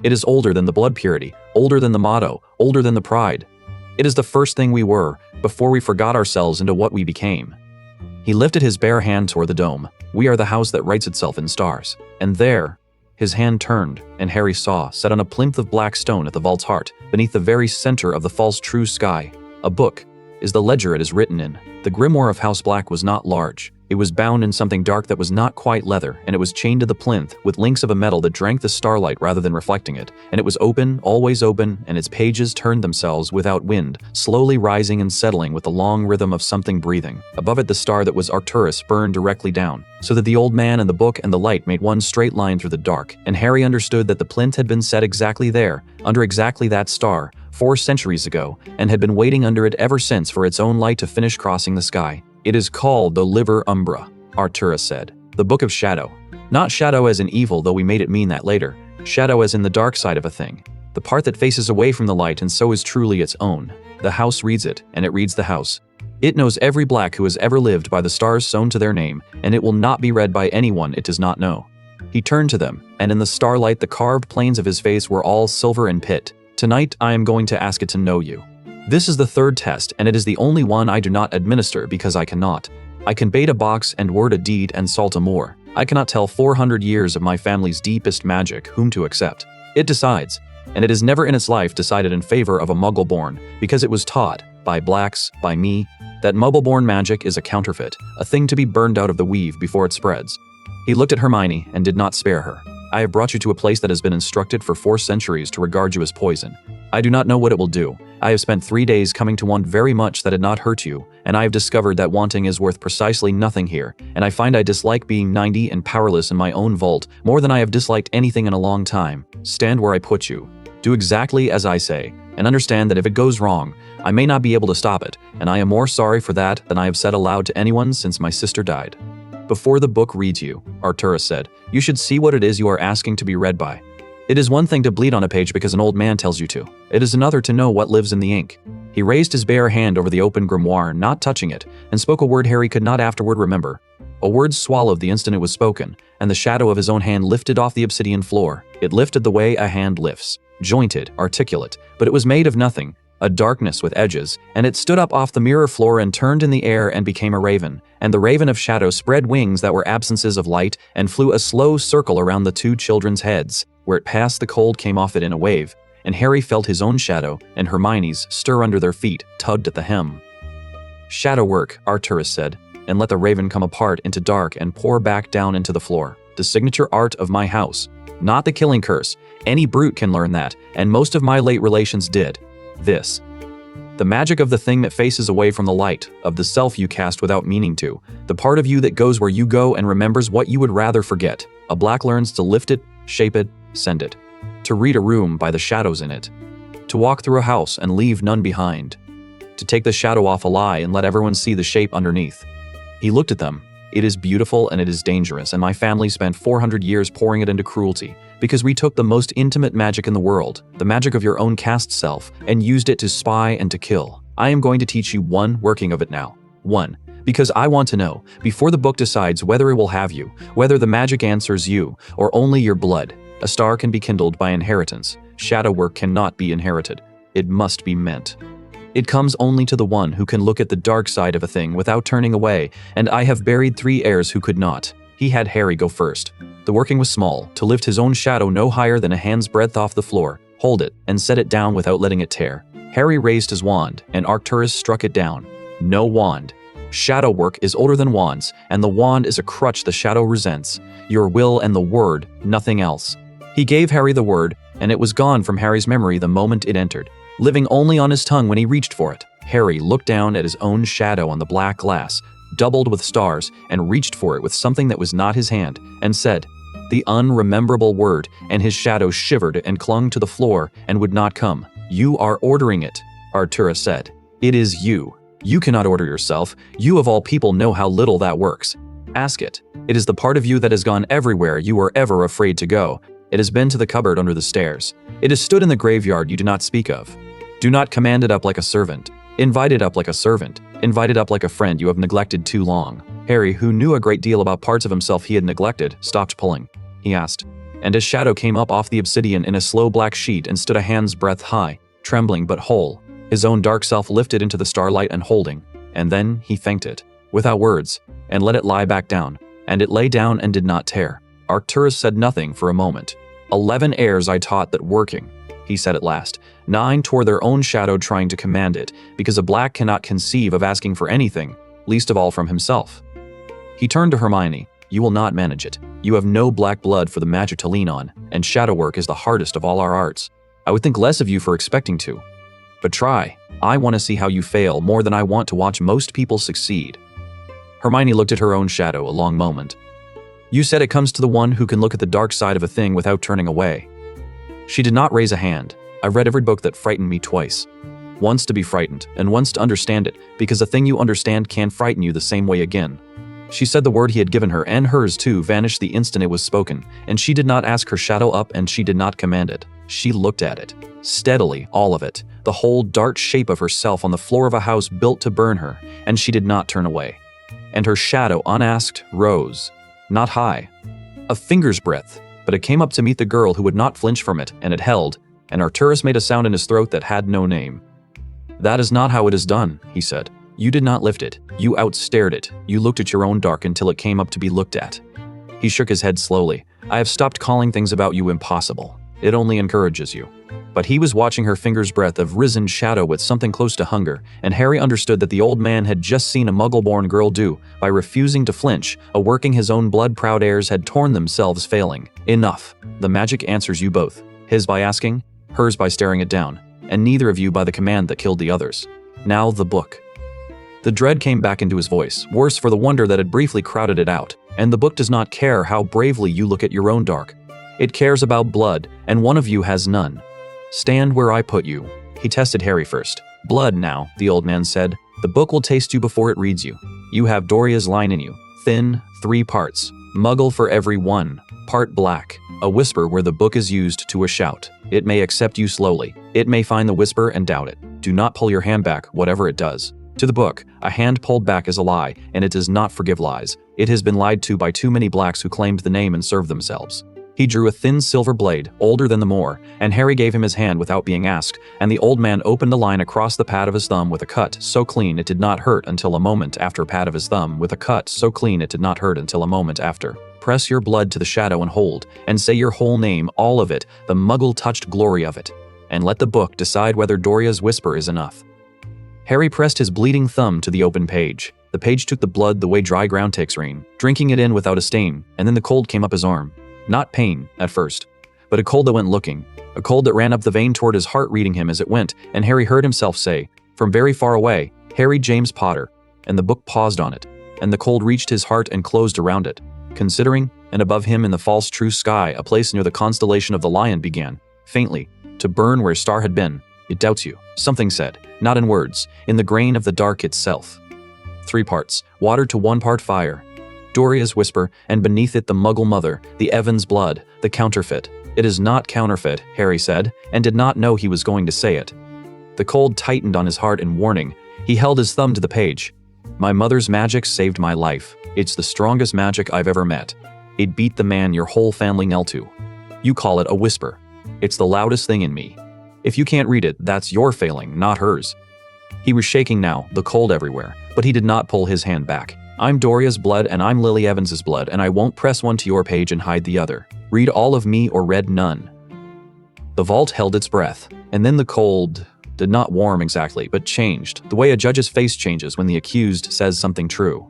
It is older than the blood purity, older than the motto, older than the pride. It is the first thing we were, before we forgot ourselves into what we became." He lifted his bare hand toward the dome. "We are the house that writes itself in stars. And there, His hand turned, and Harry saw, set on a plinth of black stone at the vault's heart, beneath the very center of the false true sky, a book. Is the ledger it is written in. The grimoire of House Black was not large. It was bound in something dark that was not quite leather, and it was chained to the plinth with links of a metal that drank the starlight rather than reflecting it, and it was open, always open, and its pages turned themselves without wind, slowly rising and settling with the long rhythm of something breathing. Above it the star that was Arcturus burned directly down, so that the old man and the book and the light made one straight line through the dark, and Harry understood that the plinth had been set exactly there, under exactly that star, 4 centuries ago, and had been waiting under it ever since for its own light to finish crossing the sky. It is called the Liber Umbra, Arcturus said. The Book of Shadow. Not shadow as in evil, though we made it mean that later. Shadow as in the dark side of a thing. The part that faces away from the light and so is truly its own. The house reads it, and it reads the house. It knows every black who has ever lived by the stars sewn to their name, and it will not be read by anyone it does not know. He turned to them, and in the starlight the carved planes of his face were all silver and pit. Tonight I am going to ask it to know you. This is the 3rd test, and it is the only one I do not administer because I cannot. I can bait a box and word a deed and salt a moor. I cannot tell 400 years of my family's deepest magic whom to accept. It decides, and it has never in its life decided in favor of a muggle-born, because it was taught, by blacks, by me, that muggle-born magic is a counterfeit, a thing to be burned out of the weave before it spreads. He looked at Hermione and did not spare her. I have brought you to a place that has been instructed for 4 centuries to regard you as poison. I do not know what it will do. I have spent 3 days coming to want very much that had not hurt you, and I have discovered that wanting is worth precisely nothing here, and I find I dislike being 90 and powerless in my own vault more than I have disliked anything in a long time. Stand where I put you. Do exactly as I say, and understand that if it goes wrong, I may not be able to stop it, and I am more sorry for that than I have said aloud to anyone since my sister died. Before the book reads you, Arcturus said, you should see what it is you are asking to be read by. It is one thing to bleed on a page because an old man tells you to. It is another to know what lives in the ink. He raised his bare hand over the open grimoire, not touching it, and spoke a word Harry could not afterward remember. A word swallowed the instant it was spoken, and the shadow of his own hand lifted off the obsidian floor. It lifted the way a hand lifts, jointed, articulate, but it was made of nothing, a darkness with edges, and it stood up off the mirror floor and turned in the air and became a raven, and the raven of shadow spread wings that were absences of light and flew a slow circle around the 2 children's heads. Where it passed, the cold came off it in a wave, and Harry felt his own shadow and Hermione's stir under their feet, tugged at the hem. Shadow work, Arcturus said, and let the raven come apart into dark and pour back down into the floor. The signature art of my house. Not the killing curse. Any brute can learn that, and most of my late relations did. This. The magic of the thing that faces away from the light, of the self you cast without meaning to, the part of you that goes where you go and remembers what you would rather forget. A black learns to lift it, shape it, send it. To read a room by the shadows in it. To walk through a house and leave none behind. To take the shadow off a lie and let everyone see the shape underneath. He looked at them. It is beautiful and it is dangerous, and my family spent 400 years pouring it into cruelty, because we took the most intimate magic in the world, the magic of your own cast self, and used it to spy and to kill. I am going to teach you one working of it now. 1. Because I want to know, before the book decides whether it will have you, whether the magic answers you, or only your blood. A star can be kindled by inheritance. Shadow work cannot be inherited. It must be meant. It comes only to the one who can look at the dark side of a thing without turning away, and I have buried 3 heirs who could not. He had Harry go first. The working was small, to lift his own shadow no higher than a hand's breadth off the floor, hold it, and set it down without letting it tear. Harry raised his wand, and Arcturus struck it down. No wand. Shadow work is older than wands, and the wand is a crutch the shadow resents. Your will and the word, nothing else. He gave Harry the word, and it was gone from Harry's memory the moment it entered, living only on his tongue when he reached for it. Harry looked down at his own shadow on the black glass, doubled with stars, and reached for it with something that was not his hand, and said, the unrememberable word, and his shadow shivered and clung to the floor and would not come. You are ordering it, Arcturus said. It is you. You cannot order yourself. You of all people know how little that works. Ask it. It is the part of you that has gone everywhere you were ever afraid to go. It has been to the cupboard under the stairs. It has stood in the graveyard you do not speak of. Do not command it up like a servant. Invite it up like a servant. Invite it up like a friend you have neglected too long. Harry, who knew a great deal about parts of himself he had neglected, stopped pulling. He asked, and his shadow came up off the obsidian in a slow black sheet and stood a hand's breadth high, trembling but whole, his own dark self lifted into the starlight and holding, and then he thanked it, without words, and let it lie back down, and it lay down and did not tear. Arcturus said nothing for a moment. 11 heirs I taught that working, he said at last. 9 tore their own shadow trying to command it, because a black cannot conceive of asking for anything, least of all from himself. He turned to Hermione. You will not manage it. You have no black blood for the magic to lean on, and shadow work is the hardest of all our arts. I would think less of you for expecting to. But try. I want to see how you fail more than I want to watch most people succeed. Hermione looked at her own shadow a long moment. You said it comes to the one who can look at the dark side of a thing without turning away. She did not raise a hand. I've read every book that frightened me twice. Once to be frightened, and once to understand it, because a thing you understand can frighten you the same way again. She said the word he had given her, and hers too, vanished the instant it was spoken, and she did not ask her shadow up, and she did not command it. She looked at it. Steadily, all of it. The whole dark shape of herself on the floor of a house built to burn her, and she did not turn away. And her shadow, unasked, rose. Not high. A finger's breadth, but it came up to meet the girl who would not flinch from it, and it held, and Arcturus made a sound in his throat that had no name. That is not how it is done, he said. You did not lift it. You outstared it. You looked at your own dark until it came up to be looked at. He shook his head slowly. I have stopped calling things about you impossible. It only encourages you. But he was watching her finger's breadth of risen shadow with something close to hunger, and Harry understood that the old man had just seen a muggle-born girl do, by refusing to flinch, a working his own blood-proud heirs had torn themselves failing. Enough. The magic answers you both. His by asking, hers by staring it down, and neither of you by the command that killed the others. Now the book. The dread came back into his voice, worse for the wonder that had briefly crowded it out, and the book does not care how bravely you look at your own dark. It cares about blood, and one of you has none. Stand where I put you. He tested Harry first. Blood now, the old man said. The book will taste you before it reads you. You have Doria's line in you. Thin, 3 parts. Muggle for every one. Part black. A whisper where the book is used to a shout. It may accept you slowly. It may find the whisper and doubt it. Do not pull your hand back, whatever it does. To the book, a hand pulled back is a lie, and it does not forgive lies. It has been lied to by too many blacks who claimed the name and served themselves. He drew a thin silver blade, older than the Moor, and Harry gave him his hand without being asked, and the old man opened a line across the pad of his thumb with a cut so clean it did not hurt until a moment after. Pad of his thumb with a cut so clean it did not hurt until a moment after. Press your blood to the shadow and hold, and say your whole name, all of it, the muggle-touched glory of it, and let the book decide whether Doria's whisper is enough. Harry pressed his bleeding thumb to the open page. The page took the blood the way dry ground takes rain, drinking it in without a stain, and then the cold came up his arm. Not pain, at first, but a cold that went looking, a cold that ran up the vein toward his heart reading him as it went, and Harry heard himself say, from very far away, Harry James Potter, and the book paused on it, and the cold reached his heart and closed around it. Considering, and above him in the false true sky, a place near the constellation of the Lion began, faintly, to burn where star had been. It doubts you, something said, not in words, in the grain of the dark itself. 3 parts, water to 1 part fire. Doria's whisper, and beneath it the Muggle mother, the Evans blood, the counterfeit. It is not counterfeit, Harry said, and did not know he was going to say it. The cold tightened on his heart in warning. He held his thumb to the page. My mother's magic saved my life. It's the strongest magic I've ever met. It beat the man your whole family knelt to. You call it a whisper. It's the loudest thing in me. If you can't read it, that's your failing, not hers. He was shaking now, the cold everywhere, but he did not pull his hand back. I'm Doria's blood and I'm Lily Evans's blood, and I won't press one to your page and hide the other. Read all of me or read none. The vault held its breath, and then the cold did not warm exactly, but changed, the way a judge's face changes when the accused says something true.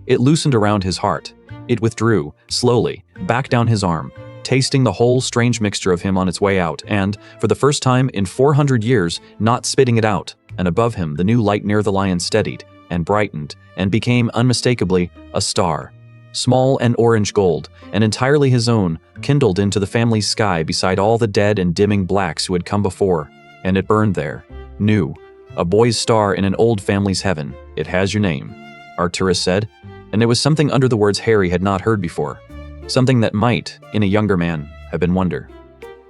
It loosened around his heart. It withdrew, slowly, back down his arm, tasting the whole strange mixture of him on its way out, and, for the first time in 400 years, not spitting it out, and above him the new light near the lion steadied, and brightened, and became unmistakably a star, small and orange gold, and entirely his own, kindled into the family's sky beside all the dead and dimming blacks who had come before, and it burned there, new, a boy's star in an old family's heaven. It has your name, Arcturus said, and there was something under the words Harry had not heard before, something that might, in a younger man, have been wonder.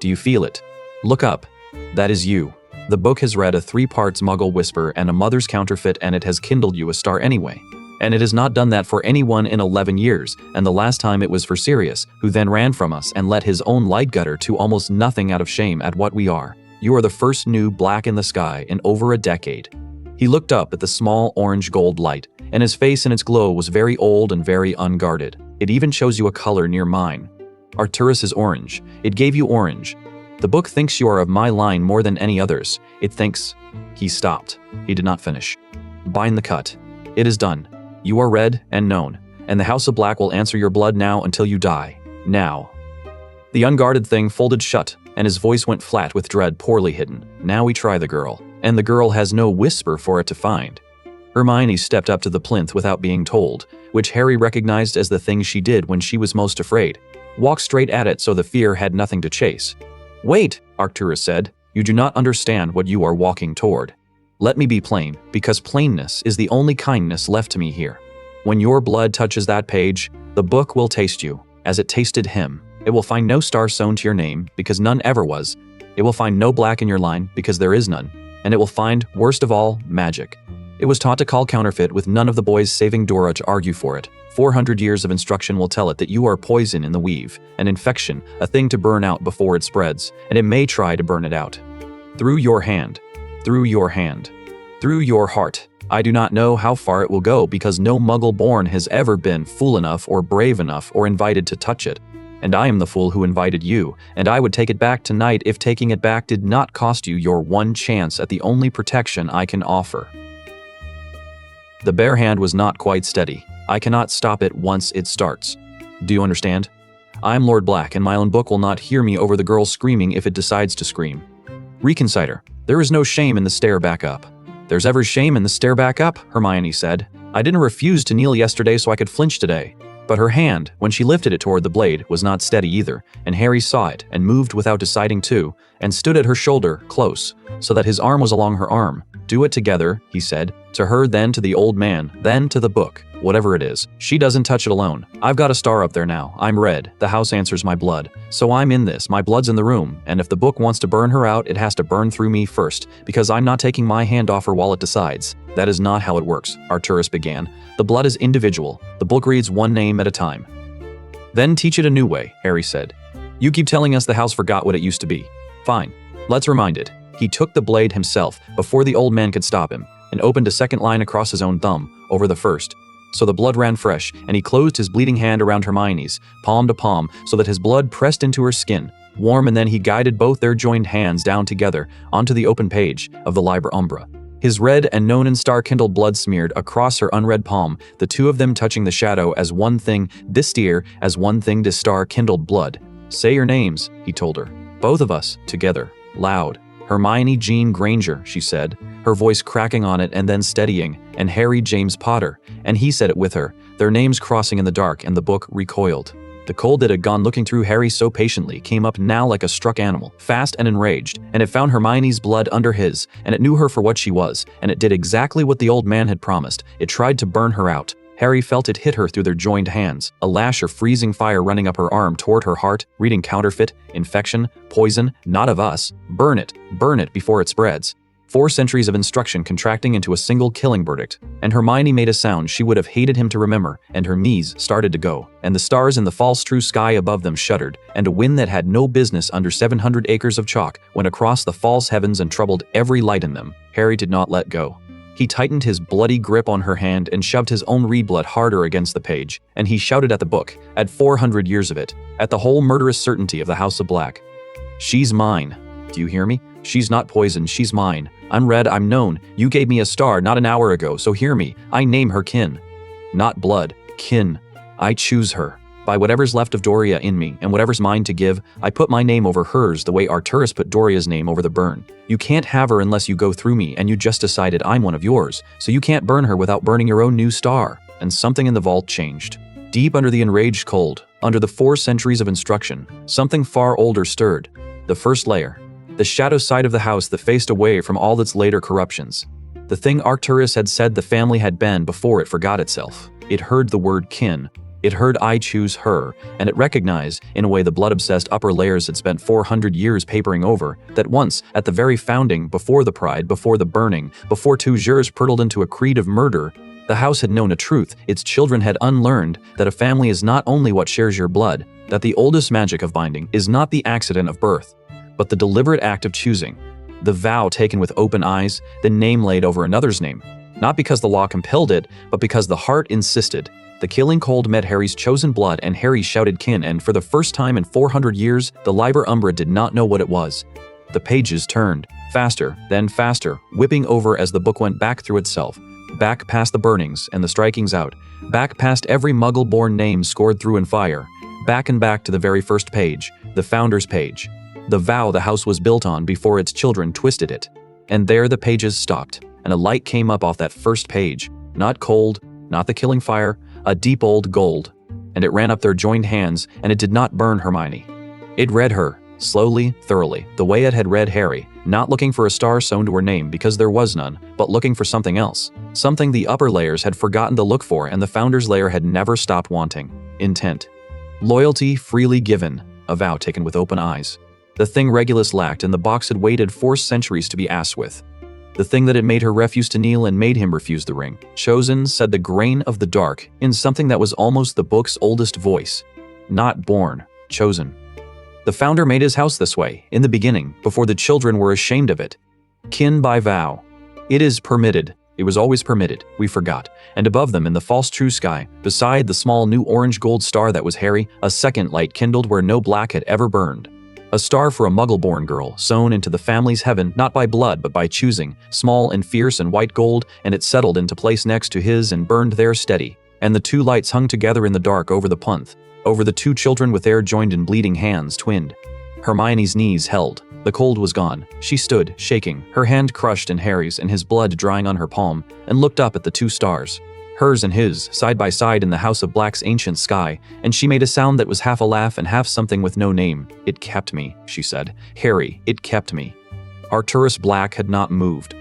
Do you feel it? Look up. That is you. The book has read a 3 parts Muggle whisper and a mother's counterfeit, and it has kindled you a star anyway. And it has not done that for anyone in 11 years, and the last time it was for Sirius, who then ran from us and let his own light gutter to almost nothing out of shame at what we are. You are the first new black in the sky in over a decade. He looked up at the small orange gold light, and his face in its glow was very old and very unguarded. It even shows you a color near mine. Arcturus is orange. It gave you orange. The book thinks you are of my line more than any others. It thinks—" He stopped. He did not finish. "Bind the cut. It is done. You are read and known, and the House of Black will answer your blood now until you die. Now." The unguarded thing folded shut, and his voice went flat with dread poorly hidden. "Now we try the girl, and the girl has no whisper for it to find." Hermione stepped up to the plinth without being told, which Harry recognized as the thing she did when she was most afraid. Walk straight at it so the fear had nothing to chase. "Wait," Arcturus said. "You do not understand what you are walking toward. Let me be plain, because plainness is the only kindness left to me here. When your blood touches that page, the book will taste you, as it tasted him. It will find no star sewn to your name, because none ever was. It will find no black in your line, because there is none. And it will find, worst of all, magic. It was taught to call counterfeit with none of the boys saving Dora to argue for it. 400 years of instruction will tell it that you are poison in the weave, an infection, a thing to burn out before it spreads, and it may try to burn it out. Through your hand, through your hand, through your heart. I do not know how far it will go because no Muggle born has ever been fool enough or brave enough or invited to touch it. And I am the fool who invited you, and I would take it back tonight if taking it back did not cost you your one chance at the only protection I can offer." The bare hand was not quite steady. "I cannot stop it once it starts. Do you understand? I am Lord Black, and my own book will not hear me over the girl screaming if it decides to scream. Reconsider. There is no shame in the stare back up." "There's ever shame in the stare back up," Hermione said. "I didn't refuse to kneel yesterday so I could flinch today." But her hand, when she lifted it toward the blade, was not steady either, and Harry saw it and moved without deciding to, and stood at her shoulder, close, so that his arm was along her arm. "Do it together," he said, "to her, then to the old man, then to the book, whatever it is. She doesn't touch it alone. I've got a star up there now. I'm red. The house answers my blood. So I'm in this. My blood's in the room, and if the book wants to burn her out, it has to burn through me first, because I'm not taking my hand off her while it decides." "That is not how it works," Arcturus began. "The blood is individual. The book reads one name at a time." "Then teach it a new way," Harry said. "You keep telling us the house forgot what it used to be. Fine. Let's remind it." He took the blade himself, before the old man could stop him, and opened a second line across his own thumb, over the first. So the blood ran fresh, and he closed his bleeding hand around Hermione's, palm to palm, so that his blood pressed into her skin, warm, and then he guided both their joined hands down together, onto the open page of the Liber Umbra. His red and known and star-kindled blood smeared across her unread palm, the two of them touching the shadow as one thing, distir as one thing, star-kindled blood. "Say your names," he told her. "Both of us, together, loud. Hermione Jean Granger," she said, her voice cracking on it and then steadying, "and Harry James Potter," and he said it with her, their names crossing in the dark, and the book recoiled. The cold that had gone looking through Harry so patiently came up now like a struck animal, fast and enraged, and it found Hermione's blood under his, and it knew her for what she was, and it did exactly what the old man had promised. It tried to burn her out. Harry felt it hit her through their joined hands, a lash of freezing fire running up her arm toward her heart, reading counterfeit, infection, poison, not of us. Burn it before it spreads. 4 centuries of instruction contracting into a single killing verdict, and Hermione made a sound she would have hated him to remember, and her knees started to go, and the stars in the false true sky above them shuddered, and a wind that had no business under 700 acres of chalk went across the false heavens and troubled every light in them. Harry did not let go. He tightened his bloody grip on her hand and shoved his own reed blood harder against the page, and he shouted at the book, at 400 years of it, at the whole murderous certainty of the House of Black. "She's mine. Do you hear me? She's not poison, she's mine. I'm red, I'm known. You gave me a star not an hour ago, so hear me. I name her kin. Not blood, kin. I choose her. By whatever's left of Doria in me, and whatever's mine to give, I put my name over hers the way Arcturus put Doria's name over the burn. You can't have her unless you go through me, and you just decided I'm one of yours, so you can't burn her without burning your own new star." And something in the vault changed. Deep under the enraged cold, under the 4 centuries of instruction, something far older stirred. The first layer. The shadow side of the house that faced away from all its later corruptions. The thing Arcturus had said the family had been before it forgot itself. It heard the word kin. It heard "I choose her," and it recognized, in a way the blood-obsessed upper layers had spent 400 years papering over, that once, at the very founding, before the pride, before the burning, before two jurors purtled into a creed of murder, the house had known a truth its children had unlearned, that a family is not only what shares your blood, that the oldest magic of binding is not the accident of birth, but the deliberate act of choosing. The vow taken with open eyes, the name laid over another's name. Not because the law compelled it, but because the heart insisted. The killing cold met Harry's chosen blood, and Harry shouted kin, and for the first time in 400 years, the Liber Umbra did not know what it was. The pages turned, faster, then faster, whipping over as the book went back through itself. Back past the burnings and the strikings out. Back past every Muggle-born name scored through in fire. Back and back to the very first page, the Founder's page. The vow the house was built on before its children twisted it. And there the pages stopped, and a light came up off that first page. Not cold, not the killing fire, a deep old gold. And it ran up their joined hands, and it did not burn Hermione. It read her, slowly, thoroughly, the way it had read Harry, not looking for a star sewn to her name because there was none, but looking for something else. Something the upper layers had forgotten to look for and the Founder's layer had never stopped wanting. Intent. Loyalty freely given, a vow taken with open eyes. The thing Regulus lacked and the box had waited 4 centuries to be asked with. The thing that had made her refuse to kneel and made him refuse the ring. Chosen, said the grain of the dark, in something that was almost the book's oldest voice. Not born, chosen. The Founder made his house this way, in the beginning, before the children were ashamed of it. Kin by vow. It is permitted. It was always permitted, we forgot. And above them in the false true sky, beside the small new orange gold star that was Harry, a second light kindled where no black had ever burned. A star for a Muggle-born girl, sewn into the family's heaven not by blood but by choosing, small and fierce and white gold, and it settled into place next to his and burned there steady. And the 2 lights hung together in the dark over the plinth, over the 2 children with their joined and bleeding hands twinned. Hermione's knees held. The cold was gone. She stood, shaking, her hand crushed in Harry's and his blood drying on her palm, and looked up at the 2 stars. Hers and his, side by side in the House of Black's ancient sky, and she made a sound that was half a laugh and half something with no name. It kept me, she said. Harry, it kept me. Arcturus Black had not moved.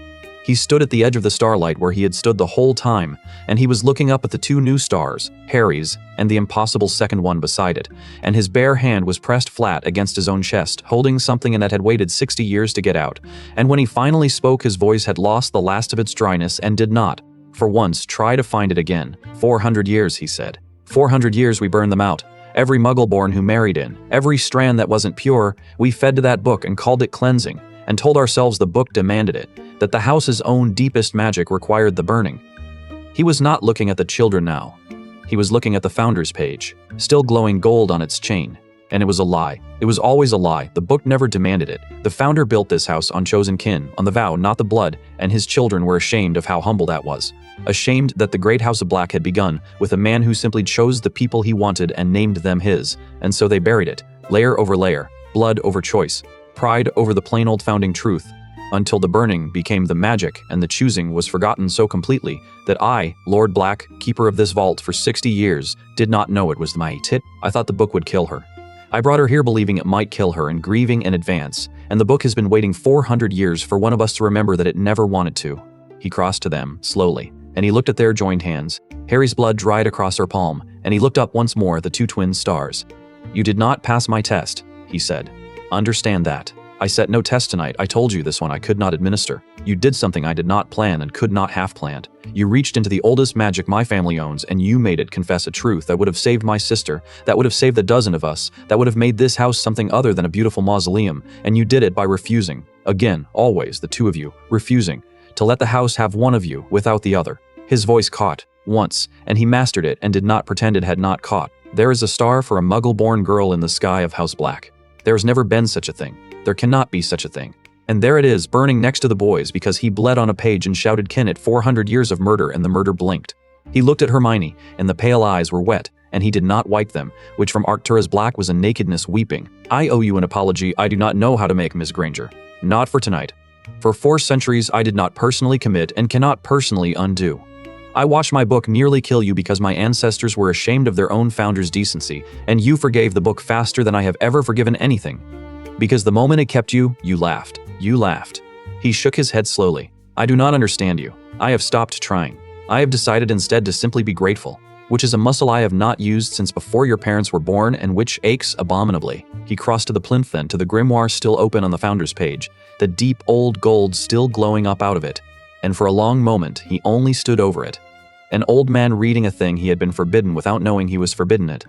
He stood at the edge of the starlight where he had stood the whole time, and he was looking up at the 2 new stars, Harry's, and the impossible second one beside it, and his bare hand was pressed flat against his own chest, holding something that had waited 60 years to get out, and when he finally spoke his voice had lost the last of its dryness and did not, for once, try to find it again. 400 years, he said. 400 years we burned them out. Every Muggle-born who married in, every strand that wasn't pure, we fed to that book and called it cleansing, and told ourselves the book demanded it, that the house's own deepest magic required the burning. He was not looking at the children now. He was looking at the Founder's page, still glowing gold on its chain. And it was a lie. It was always a lie. The book never demanded it. The Founder built this house on chosen kin, on the vow, not the blood, and his children were ashamed of how humble that was. Ashamed that the great House of Black had begun with a man who simply chose the people he wanted and named them his, and so they buried it, layer over layer, blood over choice, pride over the plain old founding truth, until the burning became the magic and the choosing was forgotten so completely that I, Lord Black, keeper of this vault for 60 years, did not know it was my tit. I thought the book would kill her. I brought her here believing it might kill her and grieving in advance, and the book has been waiting 400 years for one of us to remember that it never wanted to. He crossed to them, slowly, and he looked at their joined hands. Harry's blood dried across her palm, and he looked up once more at the 2 twin stars. You did not pass my test, he said. Understand that. I set no test tonight. I told you this one I could not administer. You did something I did not plan and could not have planned. You reached into the oldest magic my family owns and you made it confess a truth that would have saved my sister, that would have saved a dozen of us, that would have made this house something other than a beautiful mausoleum, and you did it by refusing. Again, always, the 2 of you, refusing to let the house have one of you without the other. His voice caught, once, and he mastered it and did not pretend it had not caught. There is a star for a Muggle-born girl in the sky of House Black. There has never been such a thing. There cannot be such a thing. And there it is, burning next to the boys because he bled on a page and shouted kin at 400 years of murder, and the murder blinked. He looked at Hermione, and the pale eyes were wet, and he did not wipe them, which from Arcturus Black was a nakedness weeping. I owe you an apology I do not know how to make, Miss Granger. Not for tonight. For 4 centuries I did not personally commit and cannot personally undo. I watched my book nearly kill you because my ancestors were ashamed of their own founder's decency, and you forgave the book faster than I have ever forgiven anything. Because the moment it kept you, you laughed. You laughed. He shook his head slowly. I do not understand you. I have stopped trying. I have decided instead to simply be grateful, which is a muscle I have not used since before your parents were born and which aches abominably. He crossed to the plinth then, to the grimoire still open on the Founder's page, the deep old gold still glowing up out of it, and for a long moment he only stood over it. An old man reading a thing he had been forbidden without knowing he was forbidden it.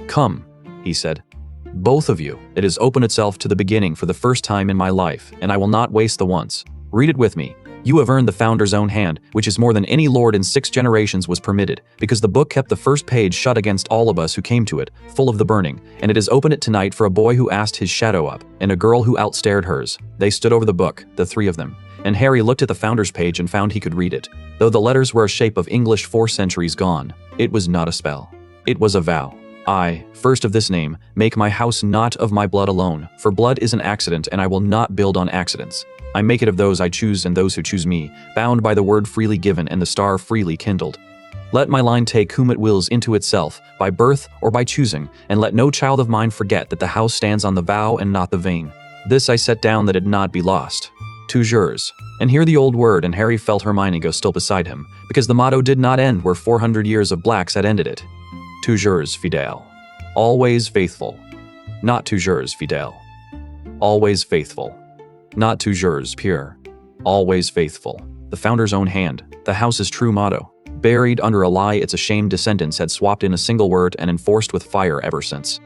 Come, he said. Both of you, it has opened itself to the beginning for the first time in my life, and I will not waste the once. Read it with me. You have earned the founder's own hand, which is more than any lord in 6 generations was permitted, because the book kept the first page shut against all of us who came to it, full of the burning, and it is open at tonight for a boy who asked his shadow up, and a girl who outstared hers. They stood over the book, the 3 of them, and Harry looked at the founder's page and found he could read it. Though the letters were a shape of English 4 centuries gone, it was not a spell. It was a vow. I, first of this name, make my house not of my blood alone, for blood is an accident, and I will not build on accidents. I make it of those I choose and those who choose me, bound by the word freely given and the star freely kindled. Let my line take whom it wills into itself, by birth or by choosing, and let no child of mine forget that the house stands on the vow and not the vein. This I set down that it not be lost. Toujours. And hear the old word, and Harry felt Hermione go still beside him, because the motto did not end where 400 years of blacks had ended it. Toujours fidèle. Always faithful. Not toujours fidèle. Always faithful. Not toujours pure. Always faithful. The founder's own hand, the house's true motto. Buried under a lie its ashamed descendants had swapped in a single word and enforced with fire ever since.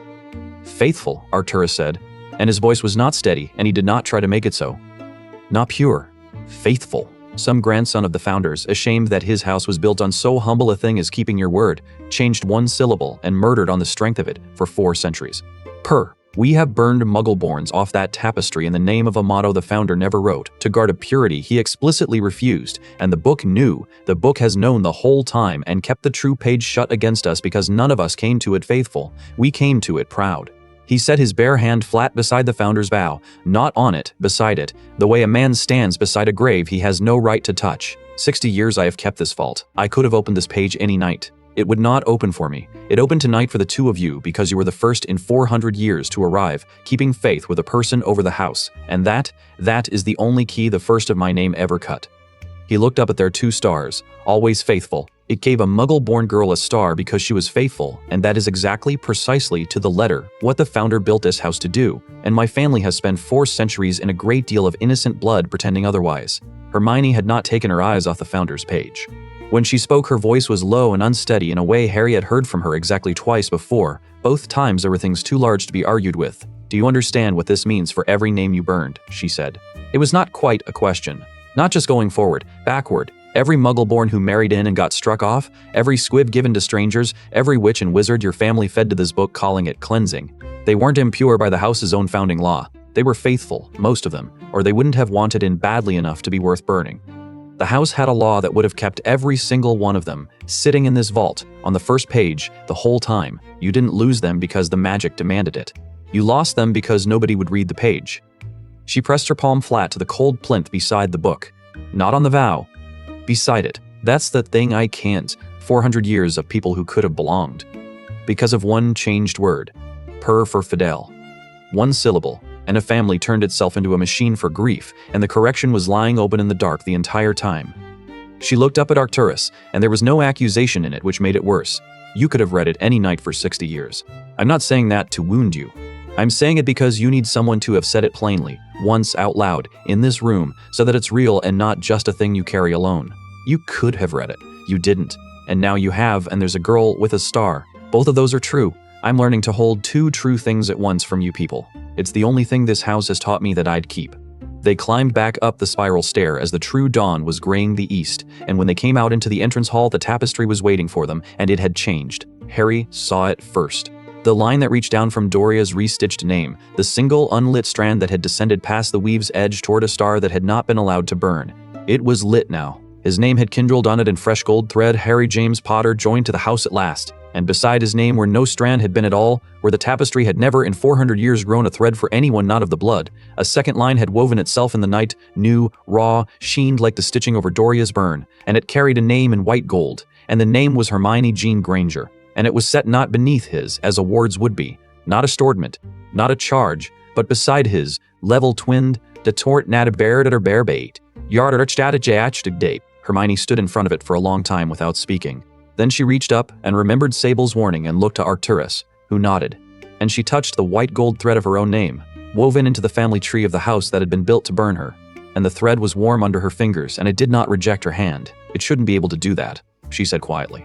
Faithful, Arcturus said, and his voice was not steady, and he did not try to make it so. Not pure. Faithful. Some grandson of the founders, ashamed that his house was built on so humble a thing as keeping your word, changed one syllable and murdered on the strength of it for 4 centuries. We have burned Muggleborns off that tapestry in the name of a motto the founder never wrote. To guard a purity he explicitly refused, and the book knew, the book has known the whole time and kept the true page shut against us because none of us came to it faithful. We came to it proud. He set his bare hand flat beside the founder's vow, not on it, beside it, the way a man stands beside a grave he has no right to touch. 60 years I have kept this vault. I could have opened this page any night. It would not open for me. It opened tonight for the 2 of you because you were the first in 400 years to arrive, keeping faith with a person over the house, and that is the only key the first of my name ever cut. He looked up at their 2 stars, always faithful. It gave a Muggle-born girl a star because she was faithful, and that is exactly, precisely, to the letter, what the founder built this house to do, and my family has spent 4 centuries in a great deal of innocent blood pretending otherwise. Hermione had not taken her eyes off the founder's page. When she spoke, her voice was low and unsteady in a way Harry had heard from her exactly twice before. Both times there were things too large to be argued with. Do you understand what this means for every name you burned? She said. It was not quite a question. Not just going forward, backward. Every Muggle-born who married in and got struck off, every squib given to strangers, every witch and wizard your family fed to this book calling it cleansing. They weren't impure by the house's own founding law. They were faithful, most of them, or they wouldn't have wanted in badly enough to be worth burning. The house had a law that would have kept every single one of them sitting in this vault, on the first page, the whole time. You didn't lose them because the magic demanded it. You lost them because nobody would read the page. She pressed her palm flat to the cold plinth beside the book. Not on the vow. Beside it. That's the thing I can't. 400 years of people who could have belonged. Because of one changed word. Per for fidèle. One syllable. And a family turned itself into a machine for grief, and the correction was lying open in the dark the entire time. She looked up at Arcturus, and there was no accusation in it which made it worse. You could have read it any night for 60 years. I'm not saying that to wound you. I'm saying it because you need someone to have said it plainly, once out loud, in this room, so that it's real and not just a thing you carry alone. You could have read it. You didn't. And now you have, and there's a girl with a star. Both of those are true. I'm learning to hold 2 true things at once from you people. It's the only thing this house has taught me that I'd keep. They climbed back up the spiral stair as the true dawn was graying the east, and when they came out into the entrance hall, the tapestry was waiting for them, and it had changed. Harry saw it first. The line that reached down from Doria's restitched name, the single unlit strand that had descended past the weave's edge toward a star that had not been allowed to burn. It was lit now. His name had kindled on it in fresh gold thread. Harry James Potter joined to the house at last. And beside his name, where no strand had been at all, where the tapestry had never in 400 years grown a thread for anyone not of the blood, a second line had woven itself in the night, new, raw, sheened like the stitching over Doria's burn, and it carried a name in white gold, and the name was Hermione Jean Granger, and it was set not beneath his, as a ward's would be, not a stordment, not a charge, but beside his, level twinned, de tort nat a baird at her bear bait, yard at date. Hermione stood in front of it for a long time without speaking. Then she reached up and remembered Sable's warning and looked to Arcturus, who nodded. And she touched the white gold thread of her own name, woven into the family tree of the house that had been built to burn her. And the thread was warm under her fingers, and it did not reject her hand. It shouldn't be able to do that, she said quietly.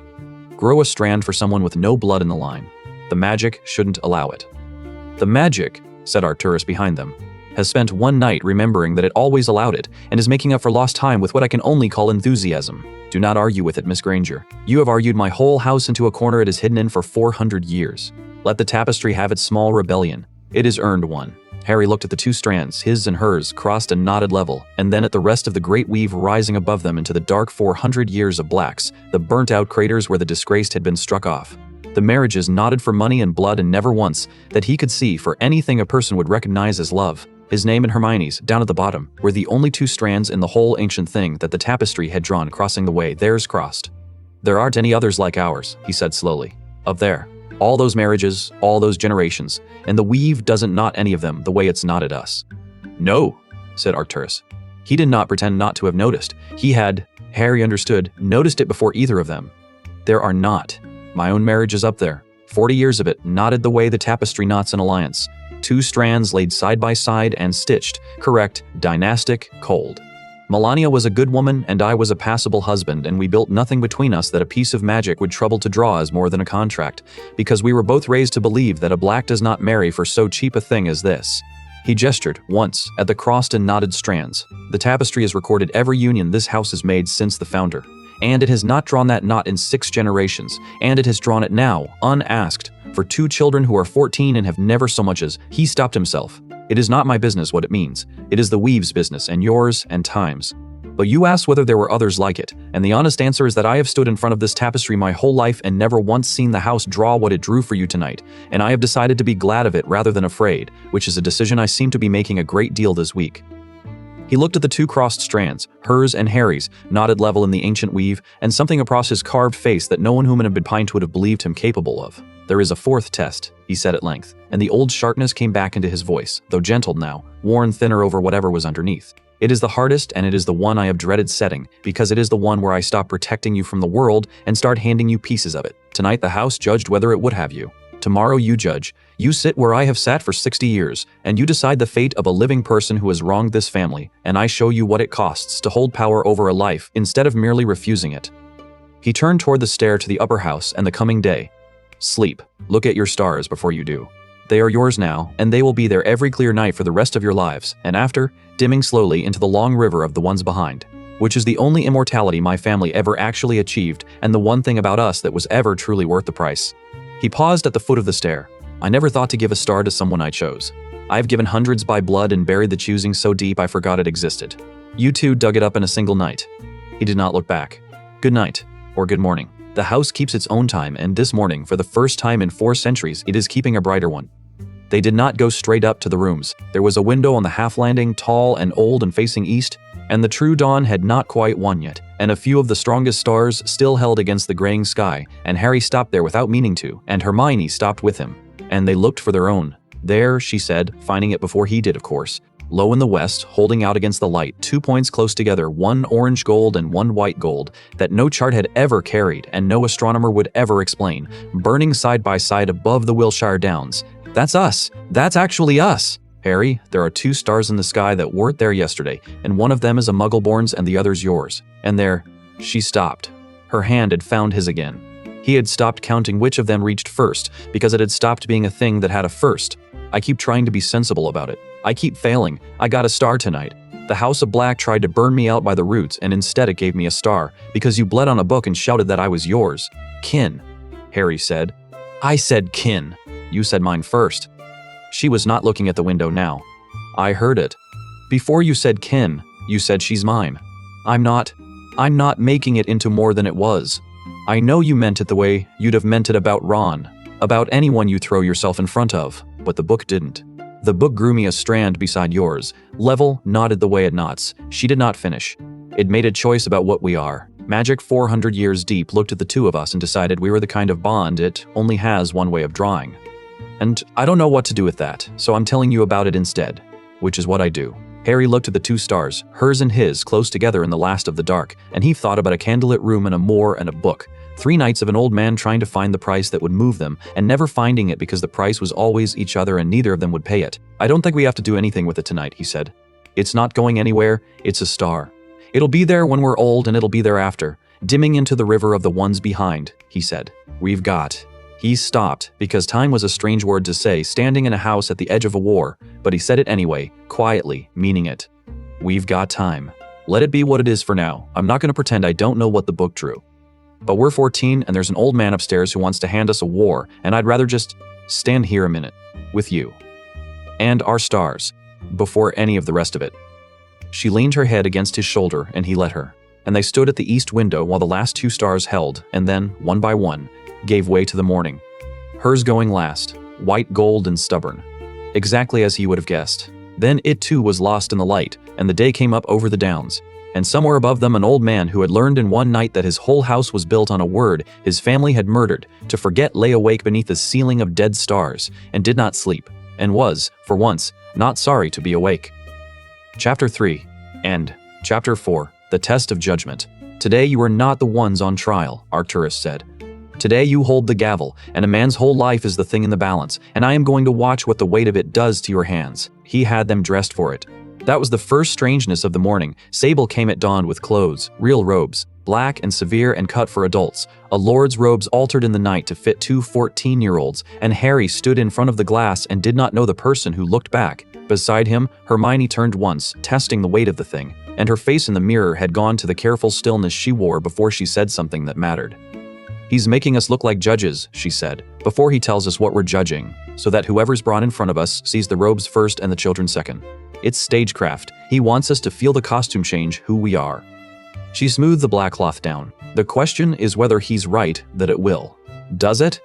Grow a strand for someone with no blood in the line. The magic shouldn't allow it. The magic, said Arcturus behind them, has spent one night remembering that it always allowed it, and is making up for lost time with what I can only call enthusiasm. Do not argue with it, Miss Granger. You have argued my whole house into a corner it is hidden in for 400 years. Let the tapestry have its small rebellion. It has earned one. Harry looked at the two strands, his and hers, crossed and knotted level, and then at the rest of the great weave rising above them into the dark 400 years of blacks, the burnt-out craters where the disgraced had been struck off. The marriages knotted for money and blood, and never once, that he could see, for anything a person would recognize as love. His name and Hermione's, down at the bottom, were the only two strands in the whole ancient thing that the tapestry had drawn crossing the way theirs crossed. There aren't any others like ours, he said slowly. Up there. All those marriages, all those generations, and the weave doesn't knot any of them the way it's knotted us. No, said Arcturus. He did not pretend not to have noticed. He had, Harry understood, noticed it before either of them. There are not. My own marriage is up there. 40 years of it, knotted the way the tapestry knots an alliance. Two strands laid side by side and stitched, correct, dynastic, cold. Melania was a good woman and I was a passable husband, and we built nothing between us that a piece of magic would trouble to draw as more than a contract, because we were both raised to believe that a black does not marry for so cheap a thing as this. He gestured, once, at the crossed and knotted strands. The tapestry has recorded every union this house has made since the founder, and it has not drawn that knot in 6 generations, and it has drawn it now, unasked, for 2 children who are 14 and have never so much as, he stopped himself. It is not my business what it means. It is the weave's business, and yours, and time's. But you asked whether there were others like it, and the honest answer is that I have stood in front of this tapestry my whole life and never once seen the house draw what it drew for you tonight, and I have decided to be glad of it rather than afraid, which is a decision I seem to be making a great deal this week. He looked at the 2 crossed strands, hers and Harry's, knotted level in the ancient weave, and something across his carved face that no one whom it had been pined would have believed him capable of. There is a 4th test, he said at length, and the old sharpness came back into his voice, though gentled now, worn thinner over whatever was underneath. It is the hardest, and it is the one I have dreaded setting, because it is the one where I stop protecting you from the world and start handing you pieces of it. Tonight the house judged whether it would have you. Tomorrow you judge. You sit where I have sat for 60 years, and you decide the fate of a living person who has wronged this family, and I show you what it costs to hold power over a life instead of merely refusing it. He turned toward the stair to the upper house and the coming day. Sleep. Look at your stars before you do. They are yours now, and they will be there every clear night for the rest of your lives, and after, dimming slowly into the long river of the ones behind, which is the only immortality my family ever actually achieved, and the one thing about us that was ever truly worth the price. He paused at the foot of the stair. I never thought to give a star to someone I chose. I have given hundreds by blood and buried the choosing so deep I forgot it existed. You two dug it up in a single night. He did not look back. Good night, or good morning. The house keeps its own time, and this morning, for the first time in 4 centuries, it is keeping a brighter one. They did not go straight up to the rooms. There was a window on the half-landing, tall and old and facing east, and the true dawn had not quite won yet, and a few of the strongest stars still held against the graying sky, and Harry stopped there without meaning to, and Hermione stopped with him, and they looked for their own. There, she said, finding it before he did, of course, low in the west, holding out against the light, 2 points close together, one orange gold and one white gold, that no chart had ever carried and no astronomer would ever explain, burning side by side above the Wiltshire Downs. That's us. That's actually us. Harry, there are 2 stars in the sky that weren't there yesterday, and one of them is a Muggleborn's and the other's yours. And there, she stopped. Her hand had found his again. He had stopped counting which of them reached first, because it had stopped being a thing that had a first. I keep trying to be sensible about it. I keep failing. I got a star tonight. The House of Black tried to burn me out by the roots, and instead it gave me a star, because you bled on a book and shouted that I was yours. Kin, Harry said. I said kin. You said mine first. She was not looking at the window now. I heard it. Before you said kin, you said she's mine. I'm not making it into more than it was. I know you meant it the way you'd have meant it about Ron, about anyone you throw yourself in front of, but the book didn't. The book grew me a strand beside yours, level, knotted the way it knots. She did not finish. It made a choice about what we are. Magic 400 years deep looked at the 2 of us and decided we were the kind of bond it only has one way of drawing. And I don't know what to do with that, so I'm telling you about it instead, which is what I do. Harry looked at the 2 stars, hers and his, close together in the last of the dark, and he thought about a candlelit room and a moor and a book. 3 nights of an old man trying to find the price that would move them, and never finding it because the price was always each other and neither of them would pay it. I don't think we have to do anything with it tonight, he said. It's not going anywhere, it's a star. It'll be there when we're old and it'll be there after, dimming into the river of the ones behind, he said. We've got. He stopped, because time was a strange word to say standing in a house at the edge of a war, but he said it anyway, quietly, meaning it. We've got time. Let it be what it is for now. I'm not going to pretend I don't know what the book drew. But we're 14 and there's an old man upstairs who wants to hand us a war, and I'd rather just stand here a minute with you. And our stars, before any of the rest of it. She leaned her head against his shoulder and he let her. And they stood at the east window while the last 2 stars held, and then, one by one, gave way to the morning. Hers going last, white gold and stubborn. Exactly as he would have guessed. Then it too was lost in the light, and the day came up over the downs. And somewhere above them an old man who had learned in one night that his whole house was built on a word his family had murdered, to forget lay awake beneath a ceiling of dead stars, and did not sleep, and was, for once, not sorry to be awake. Chapter 3. End. Chapter 4. The Test of Judgment. Today you are not the ones on trial, Arcturus said. Today you hold the gavel, and a man's whole life is the thing in the balance, and I am going to watch what the weight of it does to your hands. He had them dressed for it. That was the first strangeness of the morning. Sable came at dawn with clothes, real robes, black and severe and cut for adults. A lord's robes altered in the night to fit 2 14-year-olds, and Harry stood in front of the glass and did not know the person who looked back. Beside him, Hermione turned once, testing the weight of the thing, and her face in the mirror had gone to the careful stillness she wore before she said something that mattered. He's making us look like judges, she said, before he tells us what we're judging, so that whoever's brought in front of us sees the robes first and the children second. It's stagecraft. He wants us to feel the costume change who we are. She smoothed the black cloth down. The question is whether he's right that it will. Does it?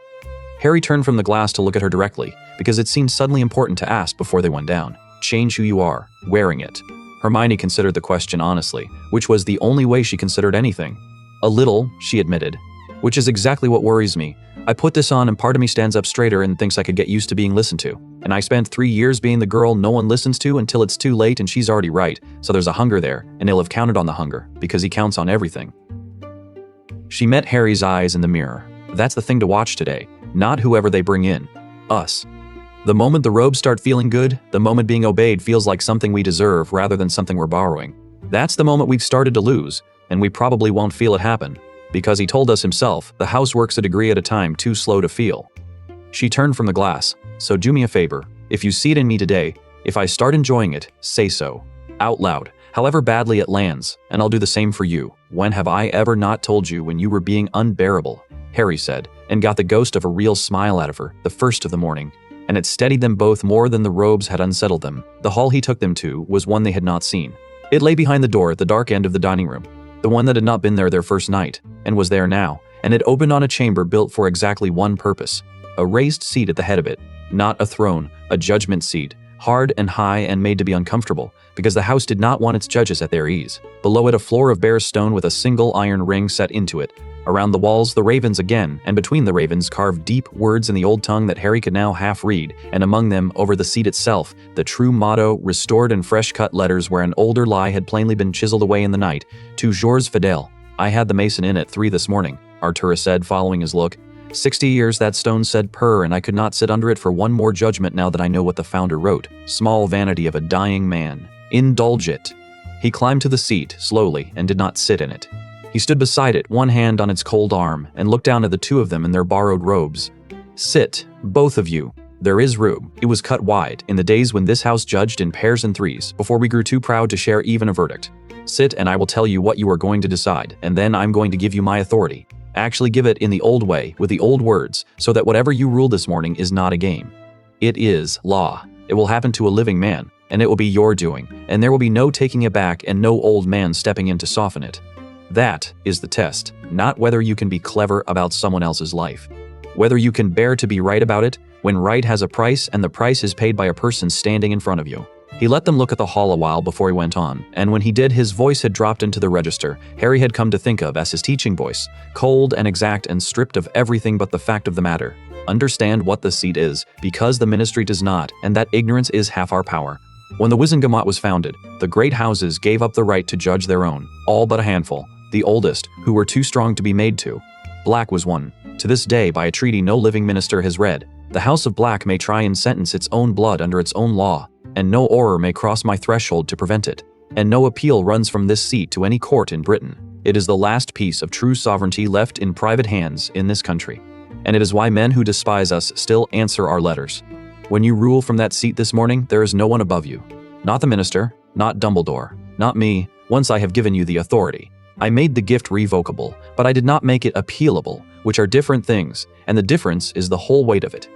Harry turned from the glass to look at her directly, because it seemed suddenly important to ask before they went down. Change who you are, wearing it. Hermione considered the question honestly, which was the only way she considered anything. A little, she admitted. Which is exactly what worries me. I put this on and part of me stands up straighter and thinks I could get used to being listened to. And I spent 3 years being the girl no one listens to until it's too late and she's already right. So there's a hunger there, and he'll have counted on the hunger, because he counts on everything. She met Harry's eyes in the mirror. That's the thing to watch today, not whoever they bring in. Us. The moment the robes start feeling good, the moment being obeyed feels like something we deserve rather than something we're borrowing. That's the moment we've started to lose, and we probably won't feel it happen. Because he told us himself, the house works a degree at a time too slow to feel. She turned from the glass. So do me a favor. If you see it in me today, if I start enjoying it, say so. Out loud, however badly it lands, and I'll do the same for you. When have I ever not told you when you were being unbearable? Harry said, and got the ghost of a real smile out of her, the first of the morning. And it steadied them both more than the robes had unsettled them. The hall he took them to was one they had not seen. It lay behind the door at the dark end of the dining room. The one that had not been there their first night, and was there now, and it opened on a chamber built for exactly one purpose. A raised seat at the head of it. Not a throne, a judgment seat, hard and high and made to be uncomfortable, because the house did not want its judges at their ease. Below it a floor of bare stone with a single iron ring set into it. Around the walls the ravens again, and between the ravens carved deep words in the old tongue that Harry could now half read, and among them, over the seat itself, the true motto, restored in fresh-cut letters where an older lie had plainly been chiseled away in the night. Toujours fidèle. I had the mason in at 3 this morning, Arcturus said, following his look. 60 years that stone said purr, and I could not sit under it for one more judgment now that I know what the founder wrote. Small vanity of a dying man. Indulge it. He climbed to the seat, slowly, and did not sit in it. He stood beside it, one hand on its cold arm, and looked down at the two of them in their borrowed robes. Sit, both of you. There is room. It was cut wide, in the days when this house judged in pairs and threes, before we grew too proud to share even a verdict. Sit, and I will tell you what you are going to decide, and then I'm going to give you my authority. Actually give it in the old way, with the old words, so that whatever you rule this morning is not a game. It is law. It will happen to a living man, and it will be your doing, and there will be no taking it back and no old man stepping in to soften it. That is the test, not whether you can be clever about someone else's life. Whether you can bear to be right about it, when right has a price and the price is paid by a person standing in front of you. He let them look at the hall a while before he went on, and when he did his voice had dropped into the register Harry had come to think of as his teaching voice, cold and exact and stripped of everything but the fact of the matter. Understand what the seat is, because the ministry does not, and that ignorance is half our power. When the Wizengamot was founded, the great houses gave up the right to judge their own, all but a handful. The oldest, who were too strong to be made to. Black was one. To this day, by a treaty no living minister has read, the House of Black may try and sentence its own blood under its own law, and no Auror may cross my threshold to prevent it, and no appeal runs from this seat to any court in Britain. It is the last piece of true sovereignty left in private hands in this country. and it is why men who despise us still answer our letters. When you rule from that seat this morning, there is no one above you. Not the minister, not Dumbledore, not me. Once I have given you the authority. I made the gift revocable, but I did not make it appealable, which are different things, and the difference is the whole weight of it."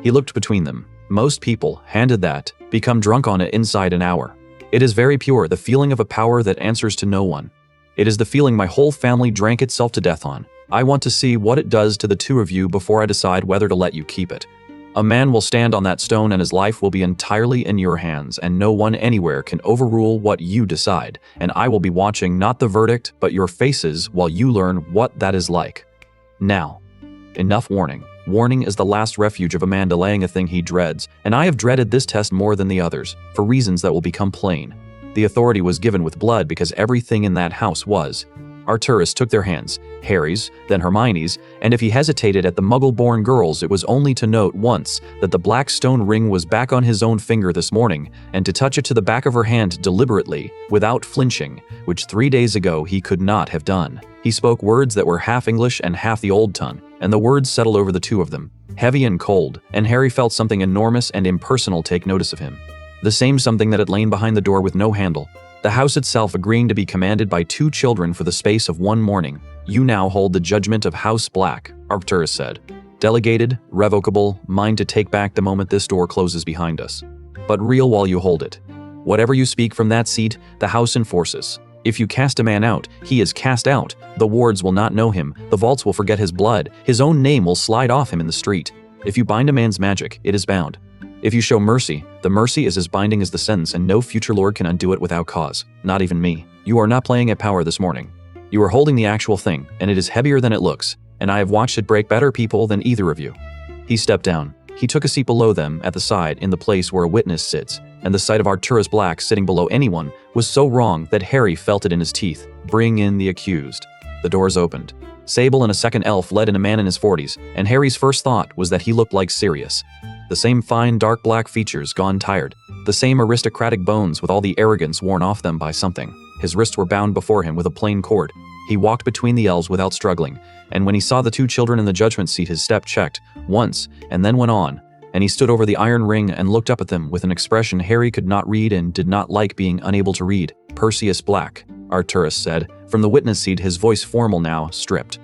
He looked between them. Most people, handed that, become drunk on it inside an hour. It is very pure, the feeling of a power that answers to no one. It is the feeling my whole family drank itself to death on. I want to see what it does to the two of you before I decide whether to let you keep it. A man will stand on that stone and his life will be entirely in your hands, and no one anywhere can overrule what you decide, and I will be watching not the verdict but your faces while you learn what that is like. Now, enough warning. Warning is the last refuge of a man delaying a thing he dreads, and I have dreaded this test more than the others, for reasons that will become plain. The authority was given with blood because everything in that house was. Arcturus took their hands, Harry's, then Hermione's, and if he hesitated at the Muggle-born girls, it was only to note once that the black stone ring was back on his own finger this morning, and to touch it to the back of her hand deliberately, without flinching, which 3 days ago he could not have done. He spoke words that were half English and half the old tongue, and the words settled over the two of them, heavy and cold, and Harry felt something enormous and impersonal take notice of him. The same something that had lain behind the door with no handle. The house itself agreeing to be commanded by 2 children for the space of 1 morning. "You now hold the judgment of House Black," Arcturus said. "Delegated, revocable, mine to take back the moment this door closes behind us. But real while you hold it. Whatever you speak from that seat, the house enforces. If you cast a man out, he is cast out. The wards will not know him, the vaults will forget his blood, his own name will slide off him in the street. If you bind a man's magic, it is bound. If you show mercy, the mercy is as binding as the sentence, and no future lord can undo it without cause, not even me. You are not playing at power this morning. You are holding the actual thing, and it is heavier than it looks, and I have watched it break better people than either of you." He stepped down. He took a seat below them at the side in the place where a witness sits, and the sight of Arcturus Black sitting below anyone was so wrong that Harry felt it in his teeth. Bring in the accused. The doors opened. Sable and a second elf led in a man in his 40s, and Harry's first thought was that he looked like Sirius. The same fine dark black features gone tired, the same aristocratic bones with all the arrogance worn off them by something. His wrists were bound before him with a plain cord. He walked between the elves without struggling, and when he saw the 2 children in the judgment seat his step checked, once, and then went on, and he stood over the iron ring and looked up at them with an expression Harry could not read and did not like being unable to read. "Perseus Black," Arcturus said, from the witness seat, his voice formal now, stripped.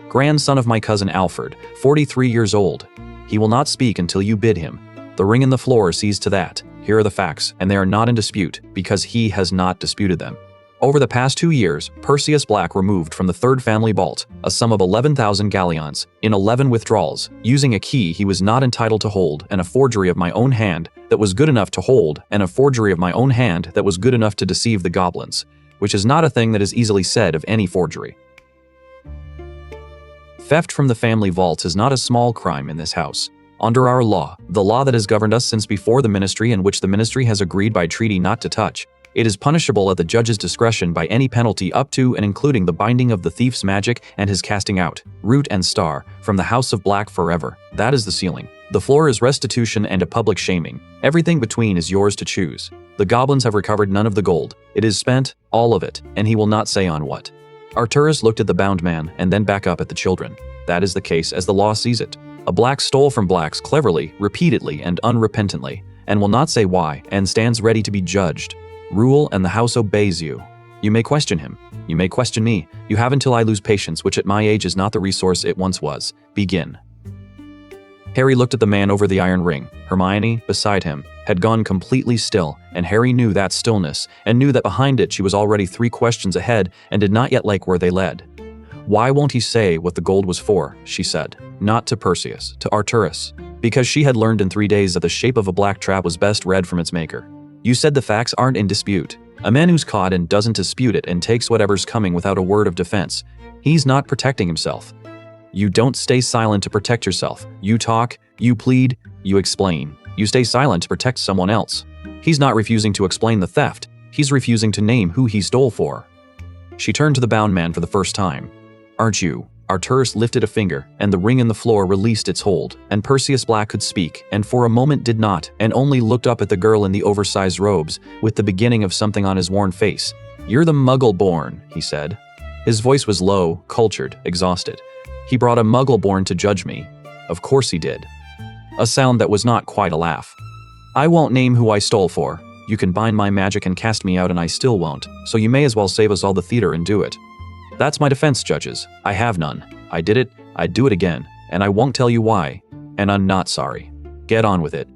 "Grandson of my cousin Alfred, 43 years old. He will not speak until you bid him. The ring in the floor sees to that. Here are the facts, and they are not in dispute, because he has not disputed them. Over the past 2 years, Perseus Black removed from the 3rd family vault a sum of 11,000 galleons, in 11 withdrawals, using a key he was not entitled to hold, and a forgery of my own hand that was good enough to hold, and a forgery of my own hand that was good enough to deceive the goblins, which is not a thing that is easily said of any forgery. Theft from the family vaults is not a small crime in this house. Under our law, the law that has governed us since before the ministry and which the ministry has agreed by treaty not to touch, it is punishable at the judge's discretion by any penalty up to and including the binding of the thief's magic and his casting out, root and star, from the House of Black forever. That is the ceiling. The floor is restitution and a public shaming. Everything between is yours to choose. The goblins have recovered none of the gold. It is spent, all of it, and he will not say on what. Arcturus looked at the bound man and then back up at the children. That is the case as the law sees it. A black stole from blacks cleverly, repeatedly, and unrepentantly, and will not say why, and stands ready to be judged. Rule and the house obeys you. You may question him. You may question me. You have until I lose patience, which at my age is not the resource it once was. Begin." Harry looked at the man over the iron ring. Hermione, beside him, had gone completely still, and Harry knew that stillness, and knew that behind it she was already 3 questions ahead and did not yet like where they led. "Why won't he say what the gold was for?" she said. Not to Perseus, to Arcturus. Because she had learned in 3 days that the shape of a black trap was best read from its maker. "You said the facts aren't in dispute. A man who's caught and doesn't dispute it and takes whatever's coming without a word of defense, he's not protecting himself. You don't stay silent to protect yourself. You talk, you plead, you explain. You stay silent to protect someone else. He's not refusing to explain the theft. He's refusing to name who he stole for." She turned to the bound man for the first time. "Aren't you?" Arcturus lifted a finger, and the ring in the floor released its hold, and Perseus Black could speak, and for a moment did not, and only looked up at the girl in the oversized robes, with the beginning of something on his worn face. "You're the Muggle-born," he said. His voice was low, cultured, exhausted. He brought a muggle born to judge me. Of course he did. A sound that was not quite a laugh. I won't name who I stole for. You can bind my magic and cast me out and I still won't, so you may as well save us all the theater and do it. That's my defense, judges. I have none. I did it, I'd do it again, and I won't tell you why. And I'm not sorry. Get on with it.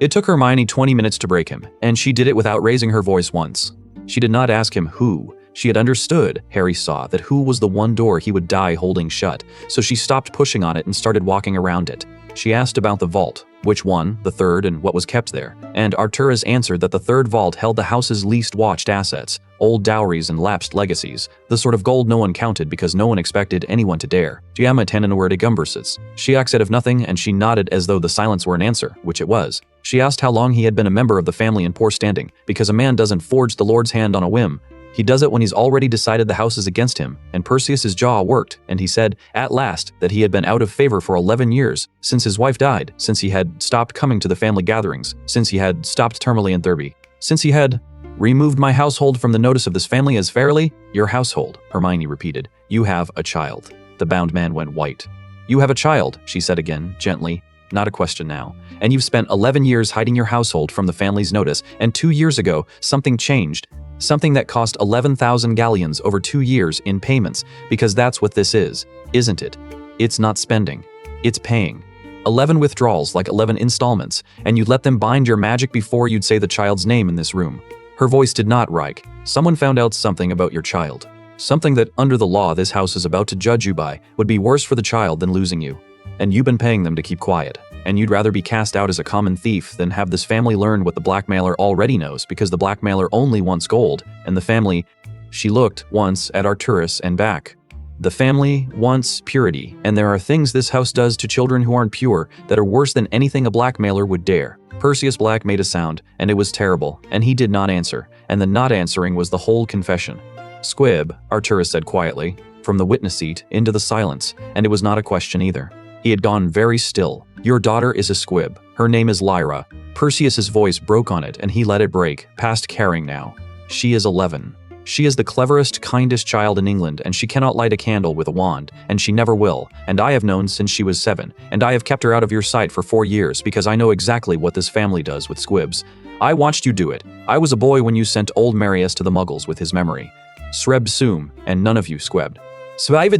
It took Hermione 20 minutes to break him, and she did it without raising her voice once. She did not ask him who. She had understood, Harry saw, that who was the one door he would die holding shut, so she stopped pushing on it and started walking around it. She asked about the vault, which one, the third, and what was kept there, and Arcturus answered that the third vault held the house's least watched assets, old dowries and lapsed legacies, the sort of gold no one counted because no one expected anyone to dare. She said of nothing, and she nodded as though the silence were an answer, which it was. She asked how long he had been a member of the family in poor standing, because a man doesn't forge the Lord's hand on a whim. He does it when he's already decided the house is against him, and Perseus's jaw worked, and he said, at last, that he had been out of favor for 11 years, since his wife died, since he had stopped coming to the family gatherings, since he had stopped Termally and Thurby, since he had removed my household from the notice of this family as fairly. Your household, Hermione repeated. You have a child. The bound man went white. You have a child, she said again, gently. Not a question now. And you've spent 11 years hiding your household from the family's notice, and 2 years ago, something changed. Something that cost 11,000 galleons over 2 years in payments, because that's what this is, isn't it? It's not spending. It's paying. 11 withdrawals like 11 installments, and you'd let them bind your magic before you'd say the child's name in this room. Her voice did not rike. Someone found out something about your child. Something that, under the law this house is about to judge you by, would be worse for the child than losing you. And you've been paying them to keep quiet. And you'd rather be cast out as a common thief than have this family learn what the blackmailer already knows, because the blackmailer only wants gold, and the family— She looked once at Arcturus and back. The family wants purity, and there are things this house does to children who aren't pure that are worse than anything a blackmailer would dare. Perseus Black made a sound, and it was terrible, and he did not answer, and the not answering was the whole confession. Squib, Arcturus said quietly, from the witness seat into the silence, and it was not a question either. He had gone very still. Your daughter is a squib. Her name is Lyra. Perseus's voice broke on it, and he let it break, past caring now. She is 11. She is the cleverest, kindest child in England, and she cannot light a candle with a wand, and she never will, and I have known since she was 7, and I have kept her out of your sight for 4 years because I know exactly what this family does with squibs. I watched you do it. I was a boy when you sent old Marius to the Muggles with his memory. Sreb Sum, and none of you squebbed. Why do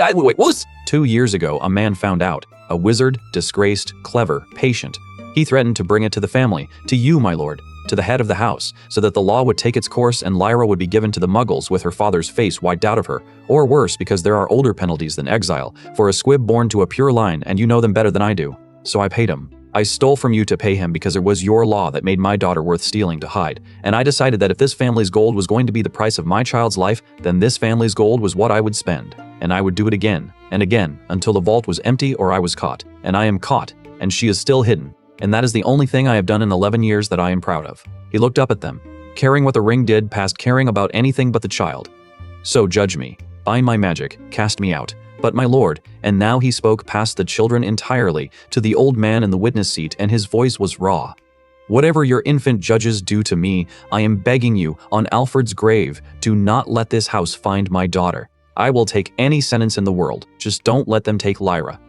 I wait? 2 years ago, a man found out. A wizard, disgraced, clever, patient. He threatened to bring it to the family, to you, my lord, to the head of the house, so that the law would take its course and Lyra would be given to the Muggles with her father's face wiped out of her, or worse, because there are older penalties than exile, for a squib born to a pure line, and you know them better than I do. So I paid him. I stole from you to pay him because it was your law that made my daughter worth stealing to hide, and I decided that if this family's gold was going to be the price of my child's life, then this family's gold was what I would spend, and I would do it again, and again, until the vault was empty or I was caught, and I am caught, and she is still hidden, and that is the only thing I have done in 11 years that I am proud of. He looked up at them, caring what the ring did past caring about anything but the child. So judge me, bind my magic, cast me out. But my lord, and now he spoke past the children entirely, to the old man in the witness seat, and his voice was raw. Whatever your infant judges do to me, I am begging you, on Alfred's grave, do not let this house find my daughter. I will take any sentence in the world, just don't let them take Lyra.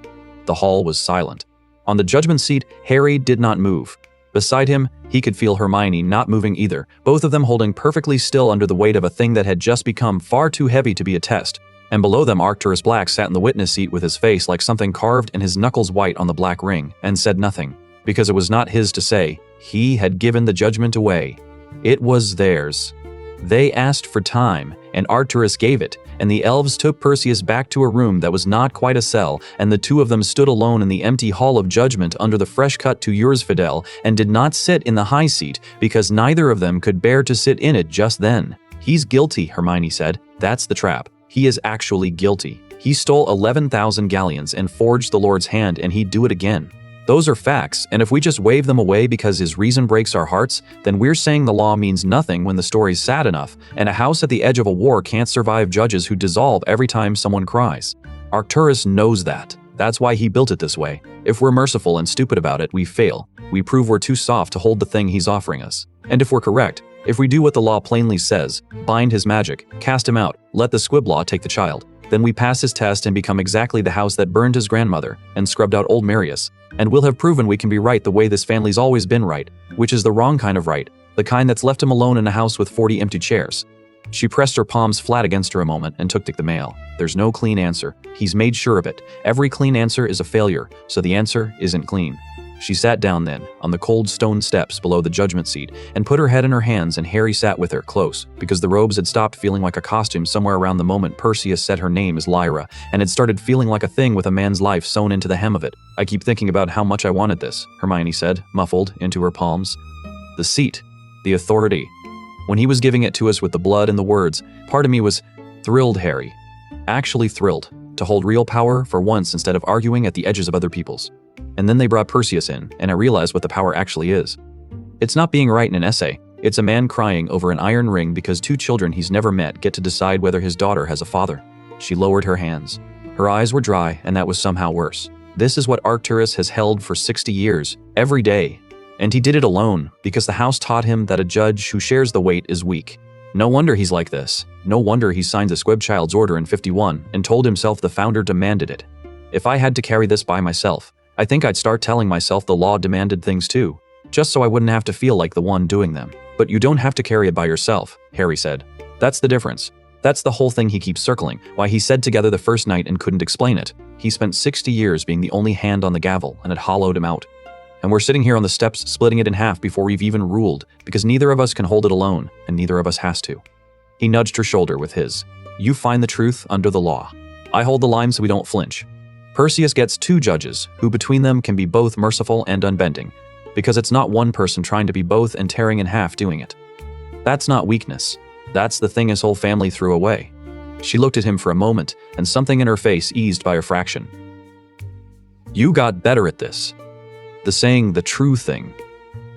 The hall was silent. On the judgment seat, Harry did not move. Beside him, he could feel Hermione not moving either, both of them holding perfectly still under the weight of a thing that had just become far too heavy to be a test. And below them, Arcturus Black sat in the witness seat with his face like something carved and his knuckles white on the black ring, and said nothing, because it was not his to say. He had given the judgment away. It was theirs. They asked for time, and Arcturus gave it, and the elves took Perseus back to a room that was not quite a cell, and the two of them stood alone in the empty hall of judgment under the fresh-cut 2 years Fidel, and did not sit in the high seat, because neither of them could bear to sit in it just then. He's guilty, Hermione said. That's the trap. He is actually guilty. He stole 11,000 galleons and forged the Lord's hand, and he'd do it again. Those are facts, and if we just wave them away because his reason breaks our hearts, then we're saying the law means nothing when the story's sad enough, and a house at the edge of a war can't survive judges who dissolve every time someone cries. Arcturus knows that. That's why he built it this way. If we're merciful and stupid about it, we fail. We prove we're too soft to hold the thing he's offering us. And if we're correct, if we do what the law plainly says, bind his magic, cast him out, let the squib law take the child, Then we pass his test and become exactly the house that burned his grandmother and scrubbed out old Marius, and we'll have proven we can be right the way this family's always been right, which is the wrong kind of right, the kind that's left him alone in a house with 40 empty chairs. She pressed her palms flat against her a moment and took the mail. There's no clean answer. He's made sure of it. Every clean answer is a failure, so the answer isn't clean. She sat down then, on the cold stone steps below the judgment seat, and put her head in her hands, and Harry sat with her, close, because the robes had stopped feeling like a costume somewhere around the moment Perseus said her name is Lyra, and had started feeling like a thing with a man's life sewn into the hem of it. I keep thinking about how much I wanted this, Hermione said, muffled into her palms. The seat. The authority. When he was giving it to us with the blood and the words, part of me was thrilled, Harry. Actually thrilled, to hold real power for once instead of arguing at the edges of other people's. And then they brought Perseus in, and I realized what the power actually is. It's not being right in an essay. It's a man crying over an iron ring because two children he's never met get to decide whether his daughter has a father. She lowered her hands. Her eyes were dry, and that was somehow worse. This is what Arcturus has held for 60 years, every day. And he did it alone, because the house taught him that a judge who shares the weight is weak. No wonder he's like this. No wonder he signed the Squib Child's order in 51 and told himself the founder demanded it. If I had to carry this by myself, I think I'd start telling myself the law demanded things too, just so I wouldn't have to feel like the one doing them. But you don't have to carry it by yourself, Harry said. That's the difference. That's the whole thing he keeps circling, why he said together the first night and couldn't explain it. He spent 60 years being the only hand on the gavel, and it hollowed him out. And we're sitting here on the steps splitting it in half before we've even ruled, because neither of us can hold it alone, and neither of us has to. He nudged her shoulder with his. You find the truth under the law. I hold the line so we don't flinch. Perseus gets two judges, who between them can be both merciful and unbending, because it's not one person trying to be both and tearing in half doing it. That's not weakness. That's the thing his whole family threw away. She looked at him for a moment, and something in her face eased by a fraction. You got better at this. The saying the true thing.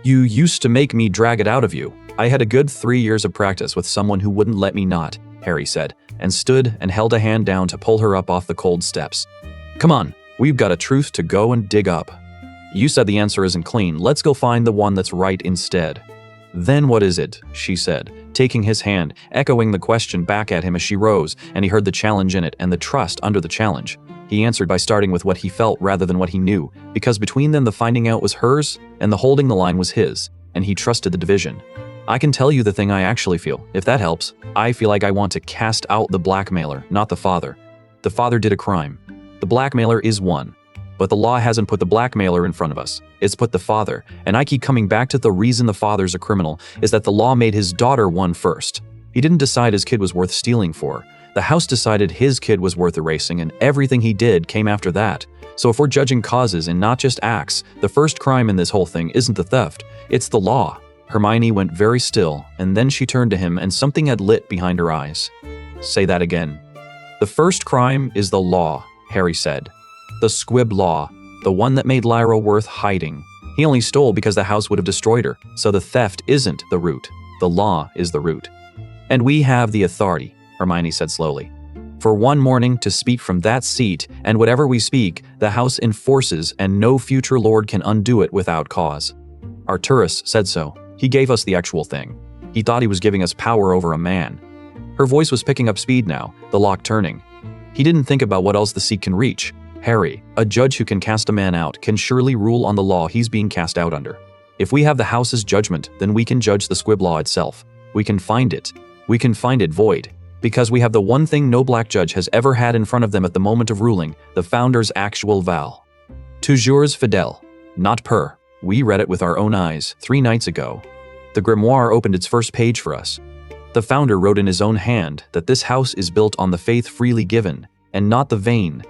You used to make me drag it out of you. I had a good 3 years of practice with someone who wouldn't let me not, Harry said, and stood and held a hand down to pull her up off the cold steps. Come on, we've got a truth to go and dig up. You said the answer isn't clean. Let's go find the one that's right instead. Then what is it? She said, taking his hand, echoing the question back at him as she rose, and he heard the challenge in it and the trust under the challenge. He answered by starting with what he felt rather than what he knew, because between them the finding out was hers and the holding the line was his, and he trusted the division. I can tell you the thing I actually feel, if that helps. I feel like I want to cast out the blackmailer, not the father. The father did a crime. The blackmailer is one. But the law hasn't put the blackmailer in front of us. It's put the father, and I keep coming back to the reason the father's a criminal is that the law made his daughter one first. He didn't decide his kid was worth stealing for. The house decided his kid was worth erasing, and everything he did came after that. So if we're judging causes and not just acts, the first crime in this whole thing isn't the theft, it's the law. Hermione went very still, and then she turned to him and something had lit behind her eyes. Say that again. The first crime is the law, Harry said. The Squib law, the one that made Lyra worth hiding. He only stole because the house would have destroyed her, so the theft isn't the root. The law is the root. And we have the authority, Hermione said slowly. For one morning to speak from that seat, and whatever we speak, the house enforces, and no future lord can undo it without cause. Arcturus said so. He gave us the actual thing. He thought he was giving us power over a man. Her voice was picking up speed now, the lock turning. He didn't think about what else the seat can reach. Harry, a judge who can cast a man out, can surely rule on the law he's being cast out under. If we have the house's judgment, then we can judge the Squib law itself. We can find it. We can find it void. Because we have the one thing no black judge has ever had in front of them at the moment of ruling, the founder's actual vow. Toujours fidèle, not per. We read it with our own eyes 3 nights ago. The grimoire opened its first page for us. The founder wrote in his own hand that this house is built on the faith freely given, and not the vain,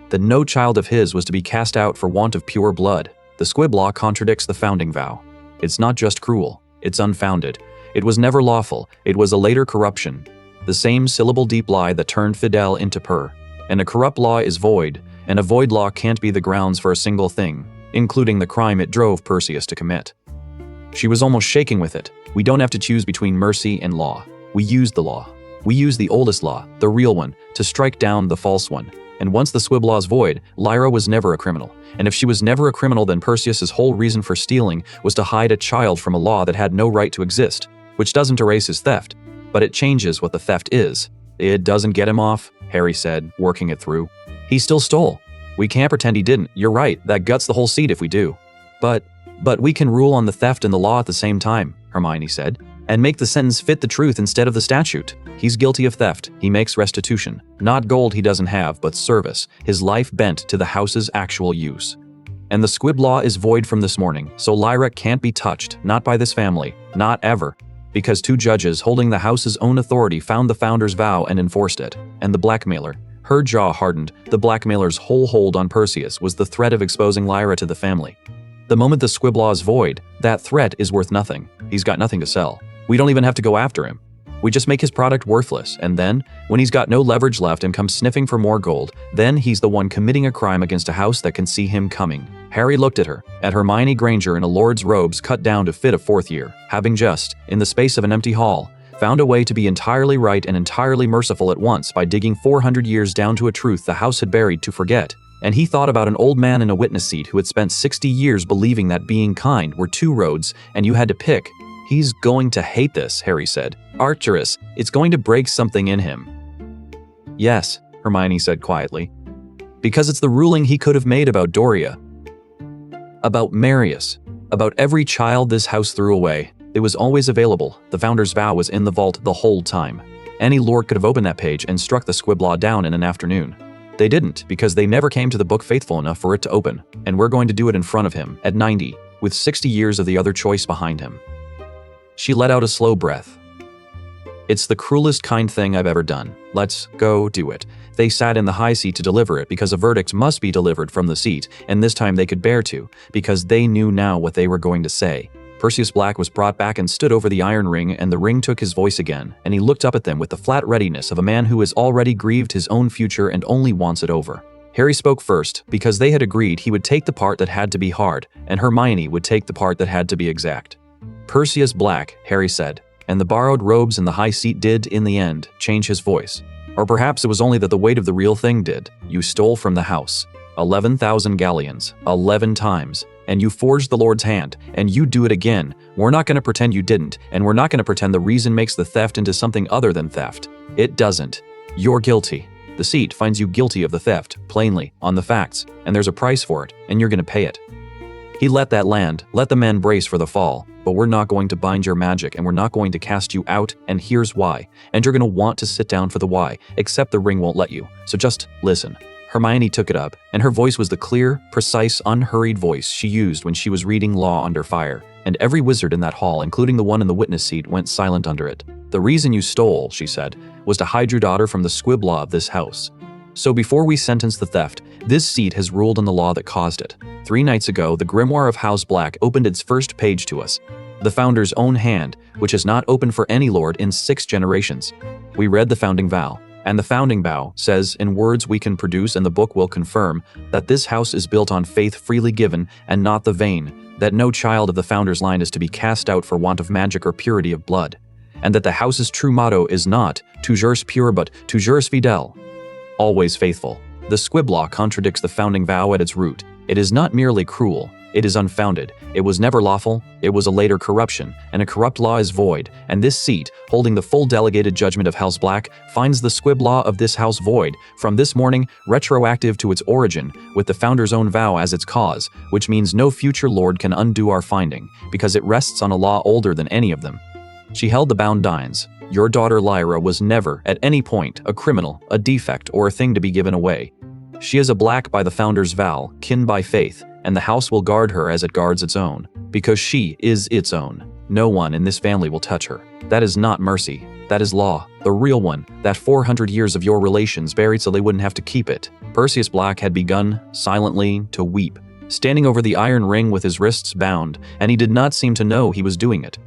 that no child of his was to be cast out for want of pure blood. The Squib law contradicts the founding vow. It's not just cruel, it's unfounded. It was never lawful, it was a later corruption. The same syllable deep lie that turned fidèle into per. And a corrupt law is void, and a void law can't be the grounds for a single thing, including the crime it drove Perseus to commit. She was almost shaking with it. We don't have to choose between mercy and law. We use the law. We use the oldest law, the real one, to strike down the false one. And once the Squib law's void, Lyra was never a criminal. And if she was never a criminal, then Perseus's whole reason for stealing was to hide a child from a law that had no right to exist, which doesn't erase his theft, but it changes what the theft is. It doesn't get him off, Harry said, working it through. He still stole. We can't pretend he didn't. You're right, that guts the whole seat if we do. But we can rule on the theft and the law at the same time, Hermione said, and make the sentence fit the truth instead of the statute. He's guilty of theft. He makes restitution. Not gold he doesn't have, but service, his life bent to the house's actual use. And the squib law is void from this morning, so Lyra can't be touched, not by this family, not ever, because 2 judges holding the house's own authority found the founder's vow and enforced it. And the blackmailer, her jaw hardened, the blackmailer's whole hold on Perseus was the threat of exposing Lyra to the family. The moment the squib law is void, that threat is worth nothing. He's got nothing to sell. We don't even have to go after him. We just make his product worthless, and then, when he's got no leverage left and comes sniffing for more gold, then he's the one committing a crime against a house that can see him coming. Harry looked at her, at Hermione Granger in a lord's robes cut down to fit a 4th year, having just, in the space of an empty hall, found a way to be entirely right and entirely merciful at once by digging 400 years down to a truth the house had buried to forget. And he thought about an old man in a witness seat who had spent 60 years believing that being kind were 2 roads and you had to pick. He's going to hate this, Harry said. Arcturus, it's going to break something in him. Yes, Hermione said quietly. Because it's the ruling he could have made about Doria. About Marius. About every child this house threw away. It was always available. The founder's vow was in the vault the whole time. Any lord could have opened that page and struck the squib law down in an afternoon. They didn't, because they never came to the book faithful enough for it to open, and we're going to do it in front of him, at 90, with 60 years of the other choice behind him. She let out a slow breath. It's the cruelest kind thing I've ever done. Let's go do it. They sat in the high seat to deliver it because a verdict must be delivered from the seat, and this time they could bear to, because they knew now what they were going to say. Perseus Black was brought back and stood over the iron ring, and the ring took his voice again, and he looked up at them with the flat readiness of a man who has already grieved his own future and only wants it over. Harry spoke first, because they had agreed he would take the part that had to be hard, and Hermione would take the part that had to be exact. Perseus Black, Harry said, and the borrowed robes in the high seat did, in the end, change his voice. Or perhaps it was only that the weight of the real thing did. You stole from the house. 11,000 galleons, 11 times. And you forged the Lord's hand, and you do it again. We're not going to pretend you didn't, and we're not going to pretend the reason makes the theft into something other than theft. It doesn't. You're guilty. The seat finds you guilty of the theft, plainly, on the facts, and there's a price for it, and you're going to pay it. He let that land, let the men brace for the fall, but we're not going to bind your magic, and we're not going to cast you out, and here's why. And you're going to want to sit down for the why, except the ring won't let you, so just listen. Hermione took it up, and her voice was the clear, precise, unhurried voice she used when she was reading Law Under Fire, and every wizard in that hall, including the one in the witness seat, went silent under it. The reason you stole, she said, was to hide your daughter from the squib law of this house. So before we sentence the theft, this seat has ruled on the law that caused it. 3 nights ago, the Grimoire of House Black opened its first page to us, the founder's own hand, which has not opened for any lord in 6 generations. We read the founding vow. And the founding vow says, in words we can produce and the book will confirm, that this house is built on faith freely given and not the vain, that no child of the founder's line is to be cast out for want of magic or purity of blood, and that the house's true motto is not toujours pure but toujours fidèle, always faithful. The squib law contradicts the founding vow at its root. It is not merely cruel, it is unfounded. It was never lawful, it was a later corruption, and a corrupt law is void, and this seat, holding the full delegated judgment of House Black, finds the squib law of this house void, from this morning, retroactive to its origin, with the founder's own vow as its cause, which means no future lord can undo our finding, because it rests on a law older than any of them. She held the bound dines. Your daughter Lyra was never, at any point, a criminal, a defect, or a thing to be given away. She is a Black by the founder's vow, kin by faith, and the house will guard her as it guards its own, because she is its own. No one in this family will touch her. That is not mercy. That is law, the real one, that 400 years of your relations buried so they wouldn't have to keep it. Perseus Black had begun, silently, to weep, standing over the iron ring with his wrists bound, and he did not seem to know he was doing it.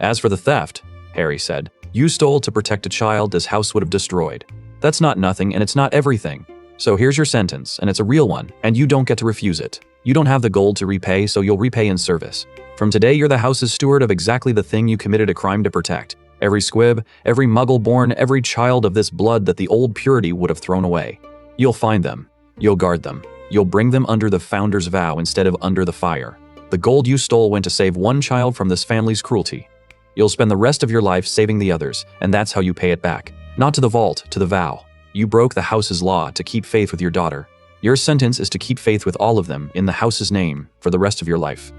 As for the theft, Harry said, you stole to protect a child this house would have destroyed. That's not nothing, and it's not everything. So here's your sentence, and it's a real one, and you don't get to refuse it. You don't have the gold to repay, so you'll repay in service. From today, you're the house's steward of exactly the thing you committed a crime to protect. Every squib, every muggle born, every child of this blood that the old purity would have thrown away. You'll find them. You'll guard them. You'll bring them under the founder's vow instead of under the fire. The gold you stole went to save one child from this family's cruelty. You'll spend the rest of your life saving the others, and that's how you pay it back. Not to the vault, to the vow. You broke the house's law to keep faith with your daughter. Your sentence is to keep faith with all of them in the house's name for the rest of your life."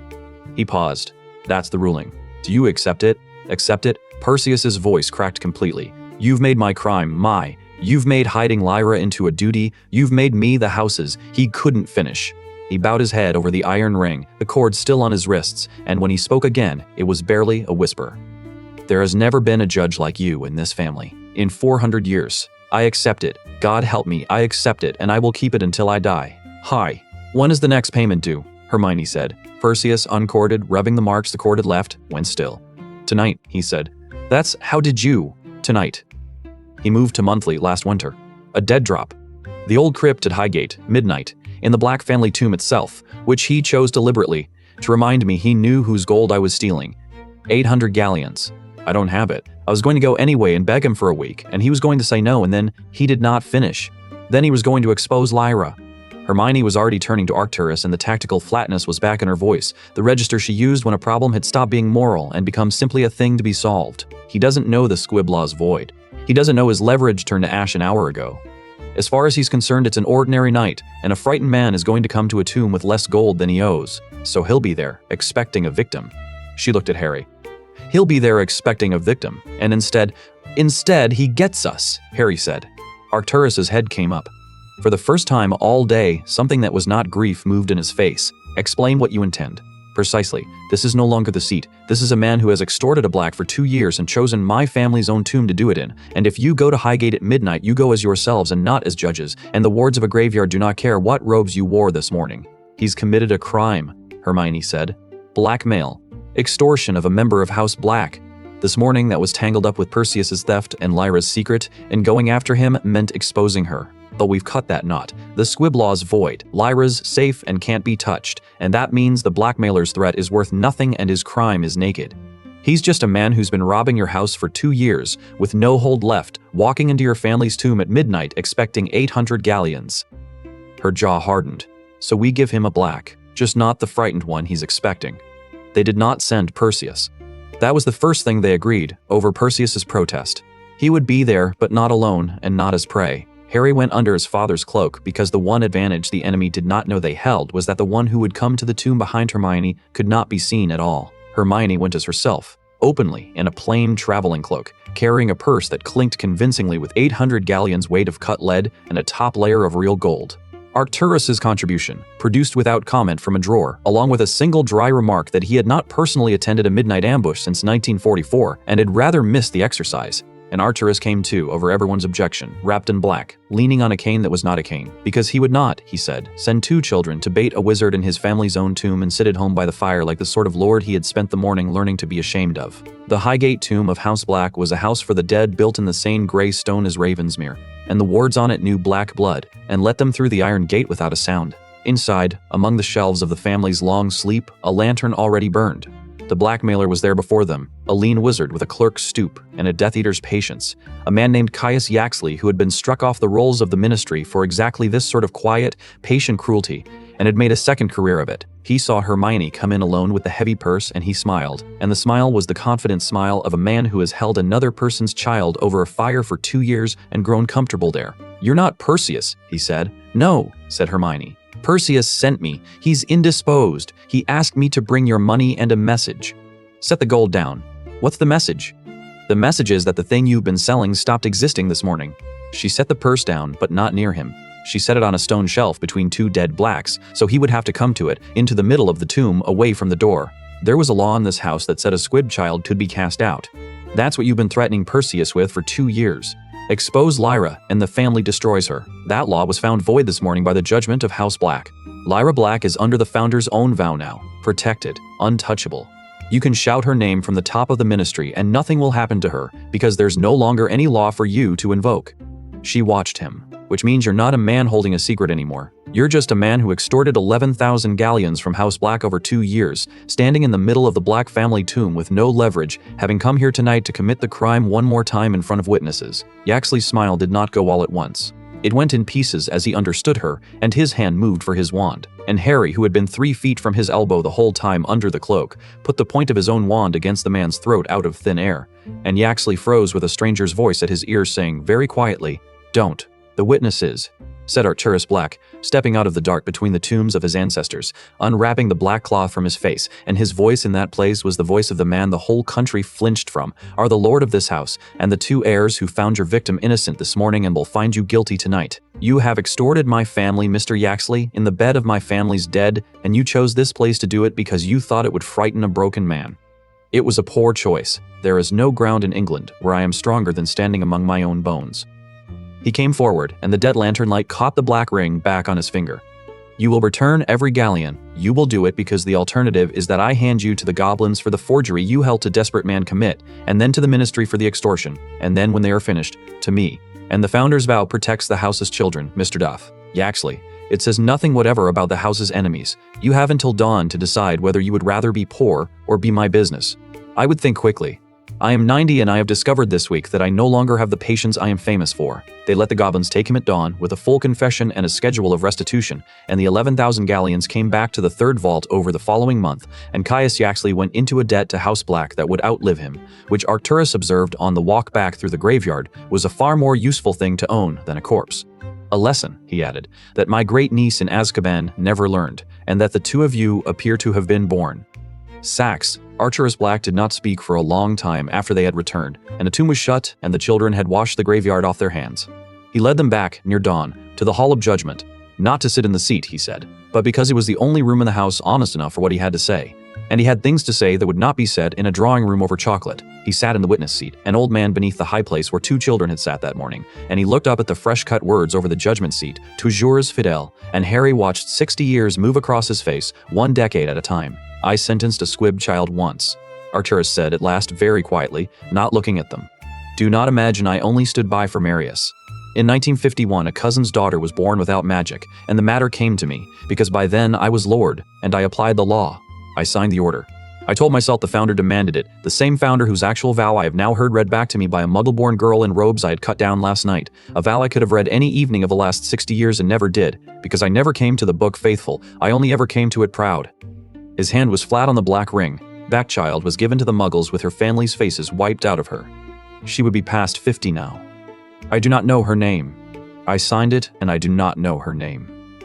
He paused. "That's the ruling. Do you accept it?" "Accept it?" Perseus's voice cracked completely. "You've made my crime my. You've made hiding Lyra into a duty. You've made me the house's." He couldn't finish. He bowed his head over the iron ring, the cord still on his wrists, and when he spoke again, it was barely a whisper. "There has never been a judge like you in this family. In 400 years. I accept it. God help me, I accept it, and I will keep it until I die. Hi. When is the next payment due?" Hermione said. Perseus uncorded, rubbing the marks the cord had left, went still. "Tonight," he said. "That's how did you? Tonight." He moved to monthly last winter. A dead drop. The old crypt at Highgate, midnight, in the Black family tomb itself, which he chose deliberately, to remind me he knew whose gold I was stealing. 800 galleons. I don't have it. I was going to go anyway and beg him for a week, and he was going to say no, and then he did not finish. Then he was going to expose Lyra. Hermione was already turning to Arcturus, and the tactical flatness was back in her voice, the register she used when a problem had stopped being moral and become simply a thing to be solved. He doesn't know the squib law's void. He doesn't know his leverage turned to ash an hour ago. As far as he's concerned, it's an ordinary night, and a frightened man is going to come to a tomb with less gold than he owes. So he'll be there, expecting a victim. She looked at Harry. "He'll be there expecting a victim, and instead he gets us," Harry said. Arcturus's head came up. For the first time all day, something that was not grief moved in his face. "Explain what you intend." "Precisely. This is no longer the seat. This is a man who has extorted a Black for 2 years and chosen my family's own tomb to do it in. And if you go to Highgate at midnight, you go as yourselves and not as judges, and the wards of a graveyard do not care what robes you wore this morning." "He's committed a crime," Hermione said. "Blackmail. Extortion of a member of House Black. This morning that was tangled up with Perseus's theft and Lyra's secret, and going after him meant exposing her. But we've cut that knot. The squib law's void. Lyra's safe and can't be touched, and that means the blackmailer's threat is worth nothing and his crime is naked. He's just a man who's been robbing your house for 2 years, with no hold left, walking into your family's tomb at midnight expecting 800 galleons." Her jaw hardened. "So we give him a Black, just not the frightened one he's expecting." They did not send Perseus. That was the first thing they agreed, over Perseus's protest. He would be there, but not alone, and not as prey. Harry went under his father's cloak because the one advantage the enemy did not know they held was that the one who would come to the tomb behind Hermione could not be seen at all. Hermione went as herself, openly, in a plain traveling cloak, carrying a purse that clinked convincingly with 800 galleons weight of cut lead and a top layer of real gold. Arcturus's contribution, produced without comment from a drawer, along with a single dry remark that he had not personally attended a midnight ambush since 1944 and had rather missed the exercise. And Arcturus came too, over everyone's objection, wrapped in black, leaning on a cane that was not a cane, because he would not, he said, send 2 children to bait a wizard in his family's own tomb and sit at home by the fire like the sort of lord he had spent the morning learning to be ashamed of. The Highgate tomb of House Black was a house for the dead built in the same gray stone as Ravensmere, and the wards on it knew black blood, and let them through the iron gate without a sound. Inside, among the shelves of the family's long sleep, a lantern already burned. The blackmailer was there before them, a lean wizard with a clerk's stoop and a Death Eater's patience, a man named Caius Yaxley who had been struck off the rolls of the ministry for exactly this sort of quiet, patient cruelty, and had made a second career of it. He saw Hermione come in alone with the heavy purse and he smiled, and the smile was the confident smile of a man who has held another person's child over a fire for 2 years and grown comfortable there. "You're not Perseus," he said. "No," said Hermione. "Perseus sent me. He's indisposed. He asked me to bring your money and a message." "Set the gold down." "What's the message?" "The message is that the thing you've been selling stopped existing this morning." She set the purse down, but not near him. She set it on a stone shelf between 2 dead blacks, so he would have to come to it, into the middle of the tomb, away from the door. There was a law in this house that said a squib child could be cast out. That's what you've been threatening Perseus with for 2 years. Expose Lyra, and the family destroys her. That law was found void this morning by the judgment of House Black. Lyra Black is under the founder's own vow now, protected, untouchable. You can shout her name from the top of the ministry and nothing will happen to her, because there's no longer any law for you to invoke. She watched him, which means you're not a man holding a secret anymore. You're just a man who extorted 11,000 galleons from House Black over 2 years, standing in the middle of the Black family tomb with no leverage, having come here tonight to commit the crime one more time in front of witnesses. Yaxley's smile did not go all at once. It went in pieces as he understood her, and his hand moved for his wand. And Harry, who had been 3 feet from his elbow the whole time under the cloak, put the point of his own wand against the man's throat out of thin air. And Yaxley froze with a stranger's voice at his ear saying very quietly, "Don't." The witness is, said Arcturus Black, stepping out of the dark between the tombs of his ancestors, unwrapping the black cloth from his face, and his voice in that place was the voice of the man the whole country flinched from, are the lord of this house, and the two heirs who found your victim innocent this morning and will find you guilty tonight. You have extorted my family, Mr. Yaxley, in the bed of my family's dead, and you chose this place to do it because you thought it would frighten a broken man. It was a poor choice. There is no ground in England where I am stronger than standing among my own bones. He came forward, and the dead lantern light caught the black ring back on his finger. You will return every galleon. You will do it because the alternative is that I hand you to the goblins for the forgery you helped a desperate man commit, and then to the ministry for the extortion, and then when they are finished, to me. And the founder's vow protects the house's children, Mr. Duff. Yaxley. It says nothing whatever about the house's enemies. You have until dawn to decide whether you would rather be poor or be my business. I would think quickly. I am 90 and I have discovered this week that I no longer have the patience I am famous for. They let the goblins take him at dawn with a full confession and a schedule of restitution, and the 11,000 galleons came back to the third vault over the following month, and Caius Yaxley went into a debt to House Black that would outlive him, which Arcturus observed on the walk back through the graveyard was a far more useful thing to own than a corpse. A lesson, he added, that my great niece in Azkaban never learned, and that the two of you appear to have been born. Sax, Arcturus Black did not speak for a long time after they had returned, and the tomb was shut and the children had washed the graveyard off their hands. He led them back, near dawn, to the Hall of Judgment, not to sit in the seat, he said, but because it was the only room in the house honest enough for what he had to say. And he had things to say that would not be said in a drawing room over chocolate. He sat in the witness seat, an old man beneath the high place where two children had sat that morning, and he looked up at the fresh-cut words over the judgment seat, toujours fidèle, and Harry watched 60 years move across his face, 1 decade at a time. I sentenced a squib child once, Arcturus said at last very quietly, not looking at them. Do not imagine I only stood by for Marius. In 1951, a cousin's daughter was born without magic, and the matter came to me, because by then I was Lord, and I applied the law. I signed the order. I told myself the founder demanded it, the same founder whose actual vow I have now heard read back to me by a muggle-born girl in robes I had cut down last night, a vow I could have read any evening of the last 60 years and never did, because I never came to the book faithful, I only ever came to it proud. His hand was flat on the black ring. Backchild was given to the muggles with her family's faces wiped out of her. She would be past 50 now. I do not know her name. I signed it, and I do not know her name.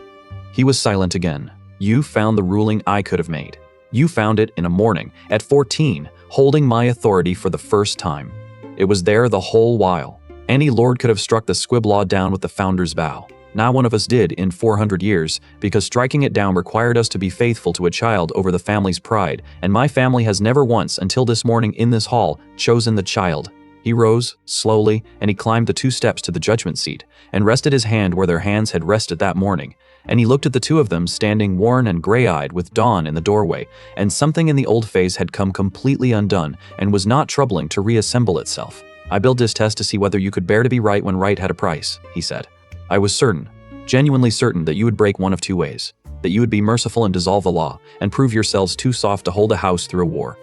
He was silent again. You found the ruling I could have made. You found it in a morning, at 14, holding my authority for the first time. It was there the whole while. Any lord could have struck the squib law down with the founder's vow. Not one of us did in 400 years, because striking it down required us to be faithful to a child over the family's pride, and my family has never once, until this morning in this hall, chosen the child. He rose, slowly, and he climbed the 2 steps to the judgment seat, and rested his hand where their hands had rested that morning, and he looked at the two of them standing worn and gray-eyed with dawn in the doorway, and something in the old face had come completely undone, and was not troubling to reassemble itself. I built this test to see whether you could bear to be right when right had a price, he said. I was certain, genuinely certain that you would break one of 2 ways, that you would be merciful and dissolve the law, and prove yourselves too soft to hold a house through a war,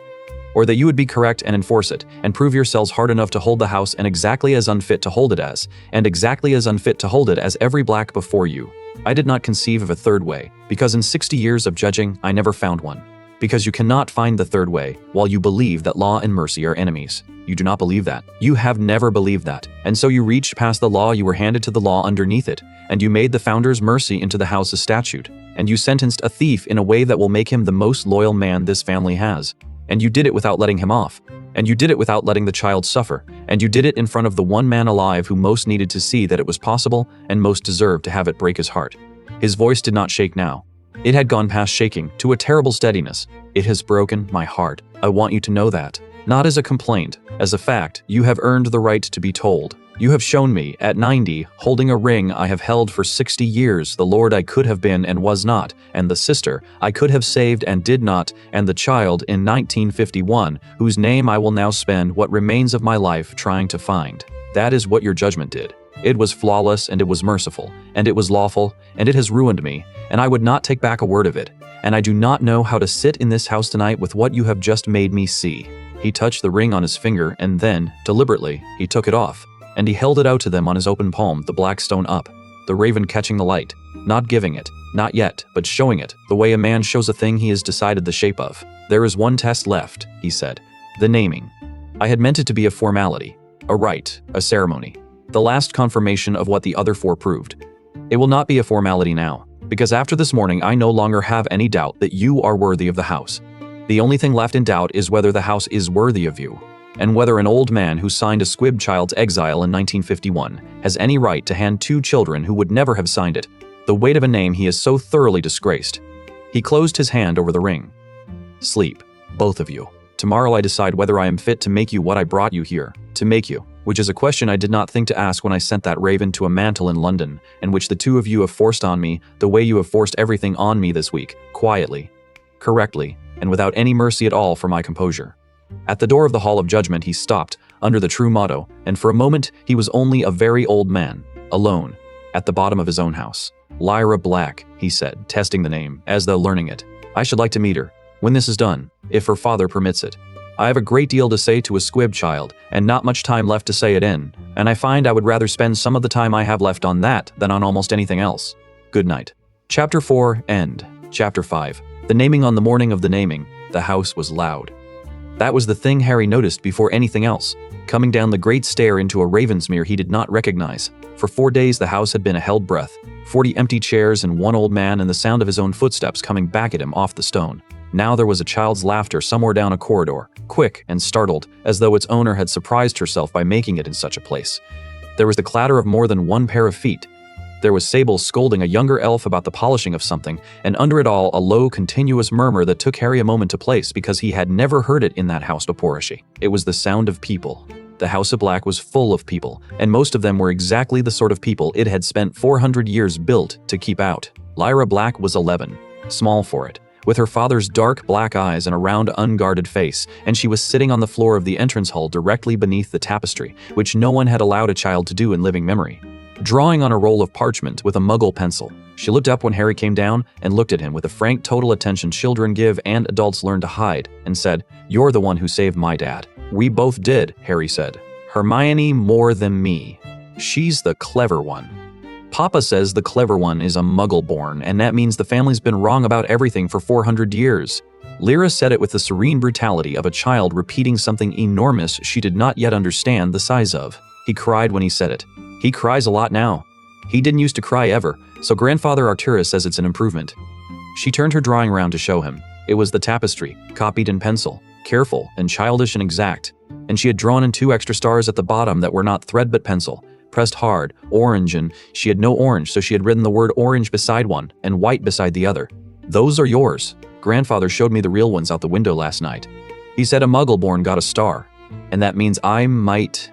or that you would be correct and enforce it, and prove yourselves hard enough to hold the house and exactly as unfit to hold it as, and exactly as unfit to hold it as every black before you. I did not conceive of a third way, because in 60 years of judging, I never found one. Because you cannot find the third way, while you believe that law and mercy are enemies. You do not believe that. You have never believed that. And so you reached past the law, you were handed to the law underneath it, and you made the founder's mercy into the house's statute, and you sentenced a thief in a way that will make him the most loyal man this family has. And you did it without letting him off. And you did it without letting the child suffer. And you did it in front of the one man alive who most needed to see that it was possible and most deserved to have it break his heart. His voice did not shake now. It had gone past shaking to a terrible steadiness. It has broken my heart. I want you to know that. Not as a complaint, as a fact. You have earned the right to be told. You have shown me, at 90, holding a ring I have held for 60 years, the lord I could have been and was not, and the sister I could have saved and did not, and the child in 1951, whose name I will now spend what remains of my life trying to find. That is what your judgment did. It was flawless, and it was merciful, and it was lawful, and it has ruined me, and I would not take back a word of it, and I do not know how to sit in this house tonight with what you have just made me see. He touched the ring on his finger, and then, deliberately, he took it off, and he held it out to them on his open palm, the black stone up, the raven catching the light, not giving it, not yet, but showing it, the way a man shows a thing he has decided the shape of. There is one test left, he said, the naming. I had meant it to be a formality, a rite, a ceremony. The last confirmation of what the other four proved. It will not be a formality now, because after this morning I no longer have any doubt that you are worthy of the house. The only thing left in doubt is whether the house is worthy of you, and whether an old man who signed a squib child to exile in 1951 has any right to hand two children who would never have signed it the weight of a name he has so thoroughly disgraced. He closed his hand over the ring. Sleep, both of you. Tomorrow I decide whether I am fit to make you what I brought you here, to make you, which is a question I did not think to ask when I sent that raven to a mantle in London, and which the two of you have forced on me the way you have forced everything on me this week, quietly, correctly, and without any mercy at all for my composure. At the door of the Hall of Judgment he stopped, under the true motto, and for a moment he was only a very old man, alone, at the bottom of his own house. Lyra Black, he said, testing the name, as though learning it. I should like to meet her, when this is done, if her father permits it. I have a great deal to say to a squib child, and not much time left to say it in, and I find I would rather spend some of the time I have left on that than on almost anything else. Good night. Chapter 4, End. Chapter 5. The naming. On the morning of the naming, the house was loud. That was the thing Harry noticed before anything else, coming down the great stair into a Ravensmere he did not recognize. For 4 days the house had been a held breath, 40 empty chairs and one old man and the sound of his own footsteps coming back at him off the stone. Now there was a child's laughter somewhere down a corridor, quick and startled, as though its owner had surprised herself by making it in such a place. There was the clatter of more than one pair of feet. There was Sable scolding a younger elf about the polishing of something, and under it all a low, continuous murmur that took Harry a moment to place because he had never heard it in that house before. It was the sound of people. The House of Black was full of people, and most of them were exactly the sort of people it had spent 400 years built to keep out. Lyra Black was 11, small for it, with her father's dark black eyes and a round, unguarded face, and she was sitting on the floor of the entrance hall directly beneath the tapestry, which no one had allowed a child to do in living memory. Drawing on a roll of parchment with a muggle pencil, she looked up when Harry came down and looked at him with the frank, total attention children give and adults learn to hide, and said, "You're the one who saved my dad." "We both did," Harry said. "Hermione more than me. She's the clever one." "Papa says the clever one is a muggle-born, and that means the family's been wrong about everything for 400 years. Lyra said it with the serene brutality of a child repeating something enormous she did not yet understand the size of. He cried when he said it. He cries a lot now. He didn't used to cry ever, so Grandfather Arcturus says it's an improvement. She turned her drawing round to show him. It was the tapestry, copied in pencil, careful and childish and exact, and she had drawn in 2 extra stars at the bottom that were not thread but pencil, pressed hard, orange, and she had no orange, so she had written the word orange beside one and white beside the other. "Those are yours. Grandfather showed me the real ones out the window last night. He said a muggle-born got a star, and that means I might..."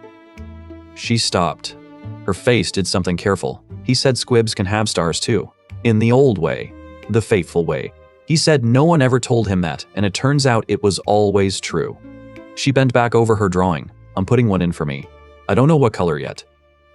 She stopped. Her face did something careful. "He said squibs can have stars too. In the old way. The faithful way. He said no one ever told him that, and it turns out it was always true." She bent back over her drawing. "I'm putting one in for me. I don't know what color yet."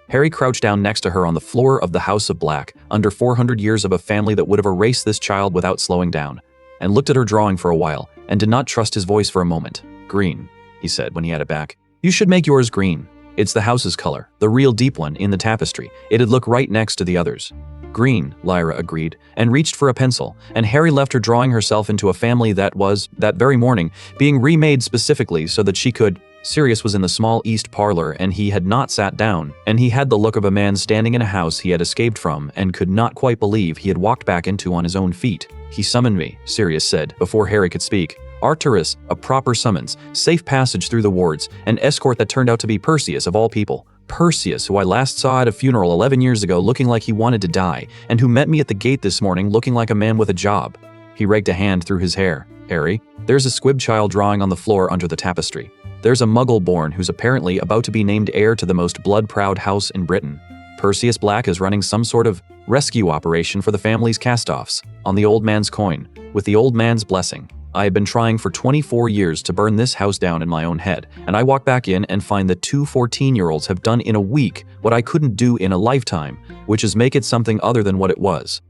Harry crouched down next to her on the floor of the House of Black, under 400 years of a family that would have erased this child without slowing down, and looked at her drawing for a while, and did not trust his voice for a moment. "Green," he said when he had it back. "You should make yours green. It's the house's color, the real deep one in the tapestry. It'd look right next to the others." "Green," Lyra agreed, and reached for a pencil, and Harry left her drawing herself into a family that was, that very morning, being remade specifically so that she could. Sirius was in the small east parlor, and he had not sat down, and he had the look of a man standing in a house he had escaped from and could not quite believe he had walked back into on his own feet. "He summoned me," Sirius said, before Harry could speak. "Arcturus, a proper summons, safe passage through the wards, an escort that turned out to be Perseus of all people. Perseus, who I last saw at a funeral 11 years ago looking like he wanted to die, and who met me at the gate this morning looking like a man with a job." He raked a hand through his hair. "Harry, there's a squib child drawing on the floor under the tapestry. There's a muggle-born who's apparently about to be named heir to the most blood-proud house in Britain. Perseus Black is running some sort of rescue operation for the family's cast-offs, on the old man's coin, with the old man's blessing. I have been trying for 24 years to burn this house down in my own head, and I walk back in and find that 2 14-year-olds have done in a week what I couldn't do in a lifetime, which is make it something other than what it was."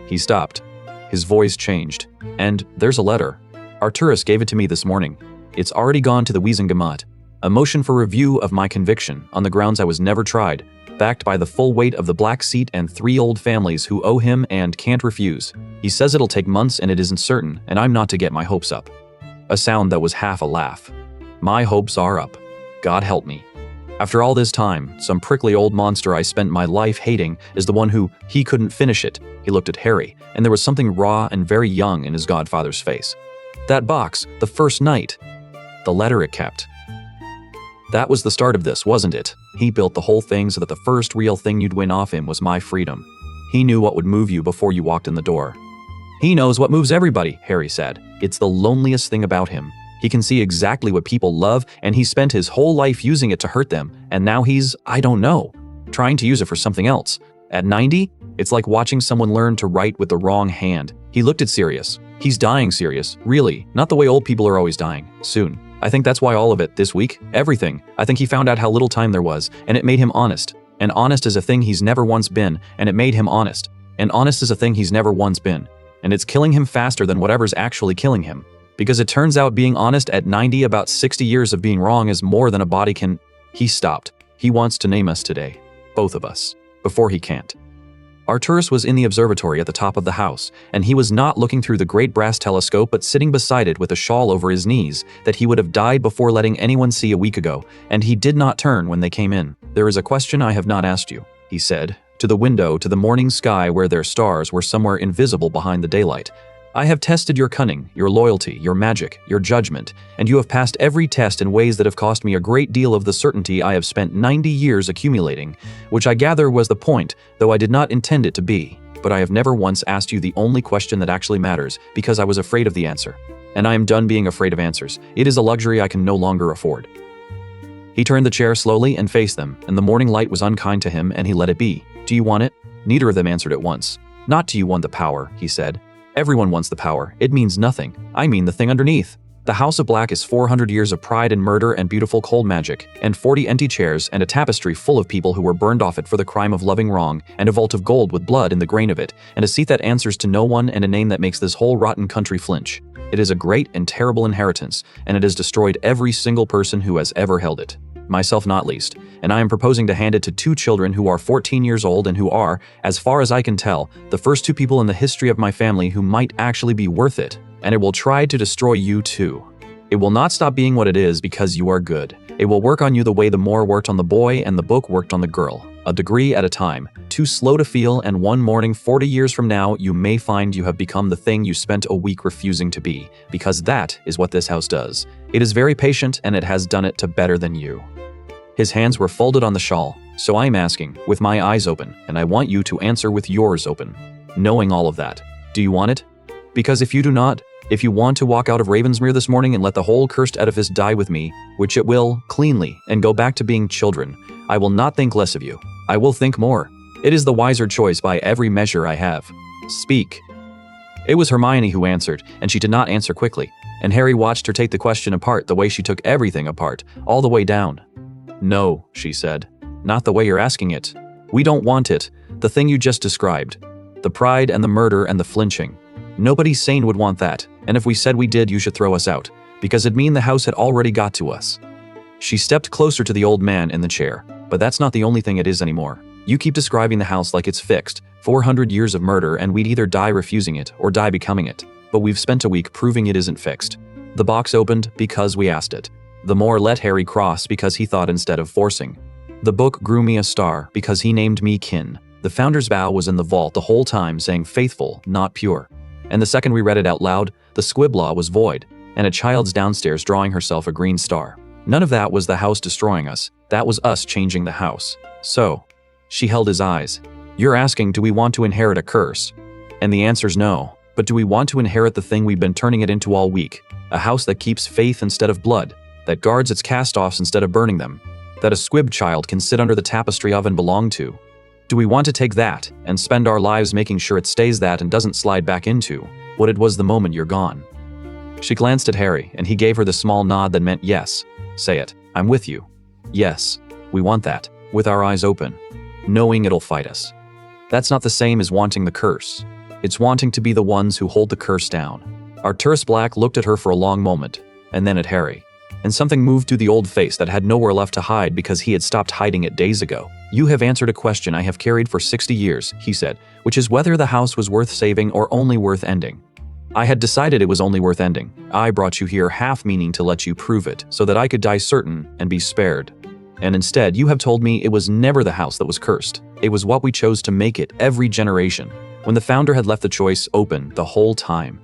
He stopped. His voice changed. "And there's a letter. Arcturus gave it to me this morning. It's already gone to the Wiesengamat. A motion for review of my conviction, on the grounds I was never tried, backed by the full weight of the Black seat and 3 old families who owe him and can't refuse. He says it'll take months and it isn't certain, and I'm not to get my hopes up." A sound that was half a laugh. "My hopes are up. God help me." After all this time, some prickly old monster I spent my life hating is the one who, he couldn't finish it. He looked at Harry, and there was something raw and very young in his godfather's face. That box, the first night. The letter it kept. That was the start of this, wasn't it? He built the whole thing so that the first real thing you'd win off him was my freedom. He knew what would move you before you walked in the door. He knows what moves everybody, Harry said. It's the loneliest thing about him. He can see exactly what people love, and he spent his whole life using it to hurt them, and now he's, I don't know, trying to use it for something else. At 90, it's like watching someone learn to write with the wrong hand. He looked at Sirius. He's dying, Sirius. Really, not the way old people are always dying. Soon. I think that's why all of it, this week, everything. I think he found out how little time there was, and it made him honest. And honest is a thing he's never once been, and it made him honest. And honest is a thing he's never once been. And it's killing him faster than whatever's actually killing him. Because it turns out being honest at 90, about 60 years of being wrong, is more than a body can. He stopped. He wants to name us today. Both of us. Before he can't. Arcturus was in the observatory at the top of the house, and he was not looking through the great brass telescope but sitting beside it with a shawl over his knees that he would have dyed before letting anyone see a week ago, and he did not turn when they came in. There is a question I have not asked you, he said, to the window to the morning sky where their stars were somewhere invisible behind the daylight. I have tested your cunning, your loyalty, your magic, your judgment, and you have passed every test in ways that have cost me a great deal of the certainty I have spent 90 years accumulating, which I gather was the point, though I did not intend it to be. But I have never once asked you the only question that actually matters, because I was afraid of the answer. And I am done being afraid of answers. It is a luxury I can no longer afford. He turned the chair slowly and faced them, and the morning light was unkind to him, and he let it be. Do you want it? Neither of them answered at once. Not do you want the power, he said. Everyone wants the power. It means nothing. I mean the thing underneath. The House of Black is 400 years of pride and murder and beautiful cold magic, and 40 empty chairs and a tapestry full of people who were burned off it for the crime of loving wrong, and a vault of gold with blood in the grain of it, and a seat that answers to no one, and a name that makes this whole rotten country flinch. It is a great and terrible inheritance, and it has destroyed every single person who has ever held it. Myself not least, and I am proposing to hand it to 2 children who are 14 years old and who are, as far as I can tell, the first 2 people in the history of my family who might actually be worth it, and it will try to destroy you too. It will not stop being what it is because you are good. It will work on you the way the Moor worked on the boy and the book worked on the girl, a degree at a time, too slow to feel, and one morning 40 years from now you may find you have become the thing you spent a week refusing to be, because that is what this house does. It is very patient, and it has done it to better than you. His hands were folded on the shawl, so I'm asking, with my eyes open, and I want you to answer with yours open. Knowing all of that, do you want it? Because if you do not, if you want to walk out of Ravensmere this morning and let the whole cursed edifice die with me, which it will, cleanly, and go back to being children, I will not think less of you. I will think more. It is the wiser choice by every measure I have. Speak. It was Hermione who answered, and she did not answer quickly, and Harry watched her take the question apart the way she took everything apart, all the way down. No, she said. Not the way you're asking it. We don't want it. The thing you just described. The pride and the murder and the flinching. Nobody sane would want that, and if we said we did, you should throw us out, because it'd mean the house had already got to us. She stepped closer to the old man in the chair, but that's not the only thing it is anymore. You keep describing the house like it's fixed, 400 years of murder, and we'd either die refusing it or die becoming it, but we've spent a week proving it isn't fixed. The box opened because we asked it. The Moor let Harry cross because he thought instead of forcing. The book grew me a star because he named me kin. The founder's vow was in the vault the whole time saying faithful, not pure. And the second we read it out loud, the squib law was void, and a child's downstairs drawing herself a green star. None of that was the house destroying us. That was us changing the house. So, she held his eyes. You're asking, do we want to inherit a curse? And the answer's no. But do we want to inherit the thing we've been turning it into all week? A house that keeps faith instead of blood, that guards its cast-offs instead of burning them, that a squib child can sit under the tapestry of and belong to. Do we want to take that and spend our lives making sure it stays that and doesn't slide back into what it was the moment you're gone? She glanced at Harry, and he gave her the small nod that meant yes. Say it. I'm with you. Yes, we want that, with our eyes open, knowing it'll fight us. That's not the same as wanting the curse. It's wanting to be the ones who hold the curse down. Arcturus Black looked at her for a long moment, and then at Harry. And something moved through the old face that had nowhere left to hide because he had stopped hiding it days ago. You have answered a question I have carried for 60 years, he said, which is whether the house was worth saving or only worth ending. I had decided it was only worth ending. I brought you here half meaning to let you prove it, so that I could die certain and be spared. And instead, you have told me it was never the house that was cursed. It was what we chose to make it every generation, when the founder had left the choice open the whole time.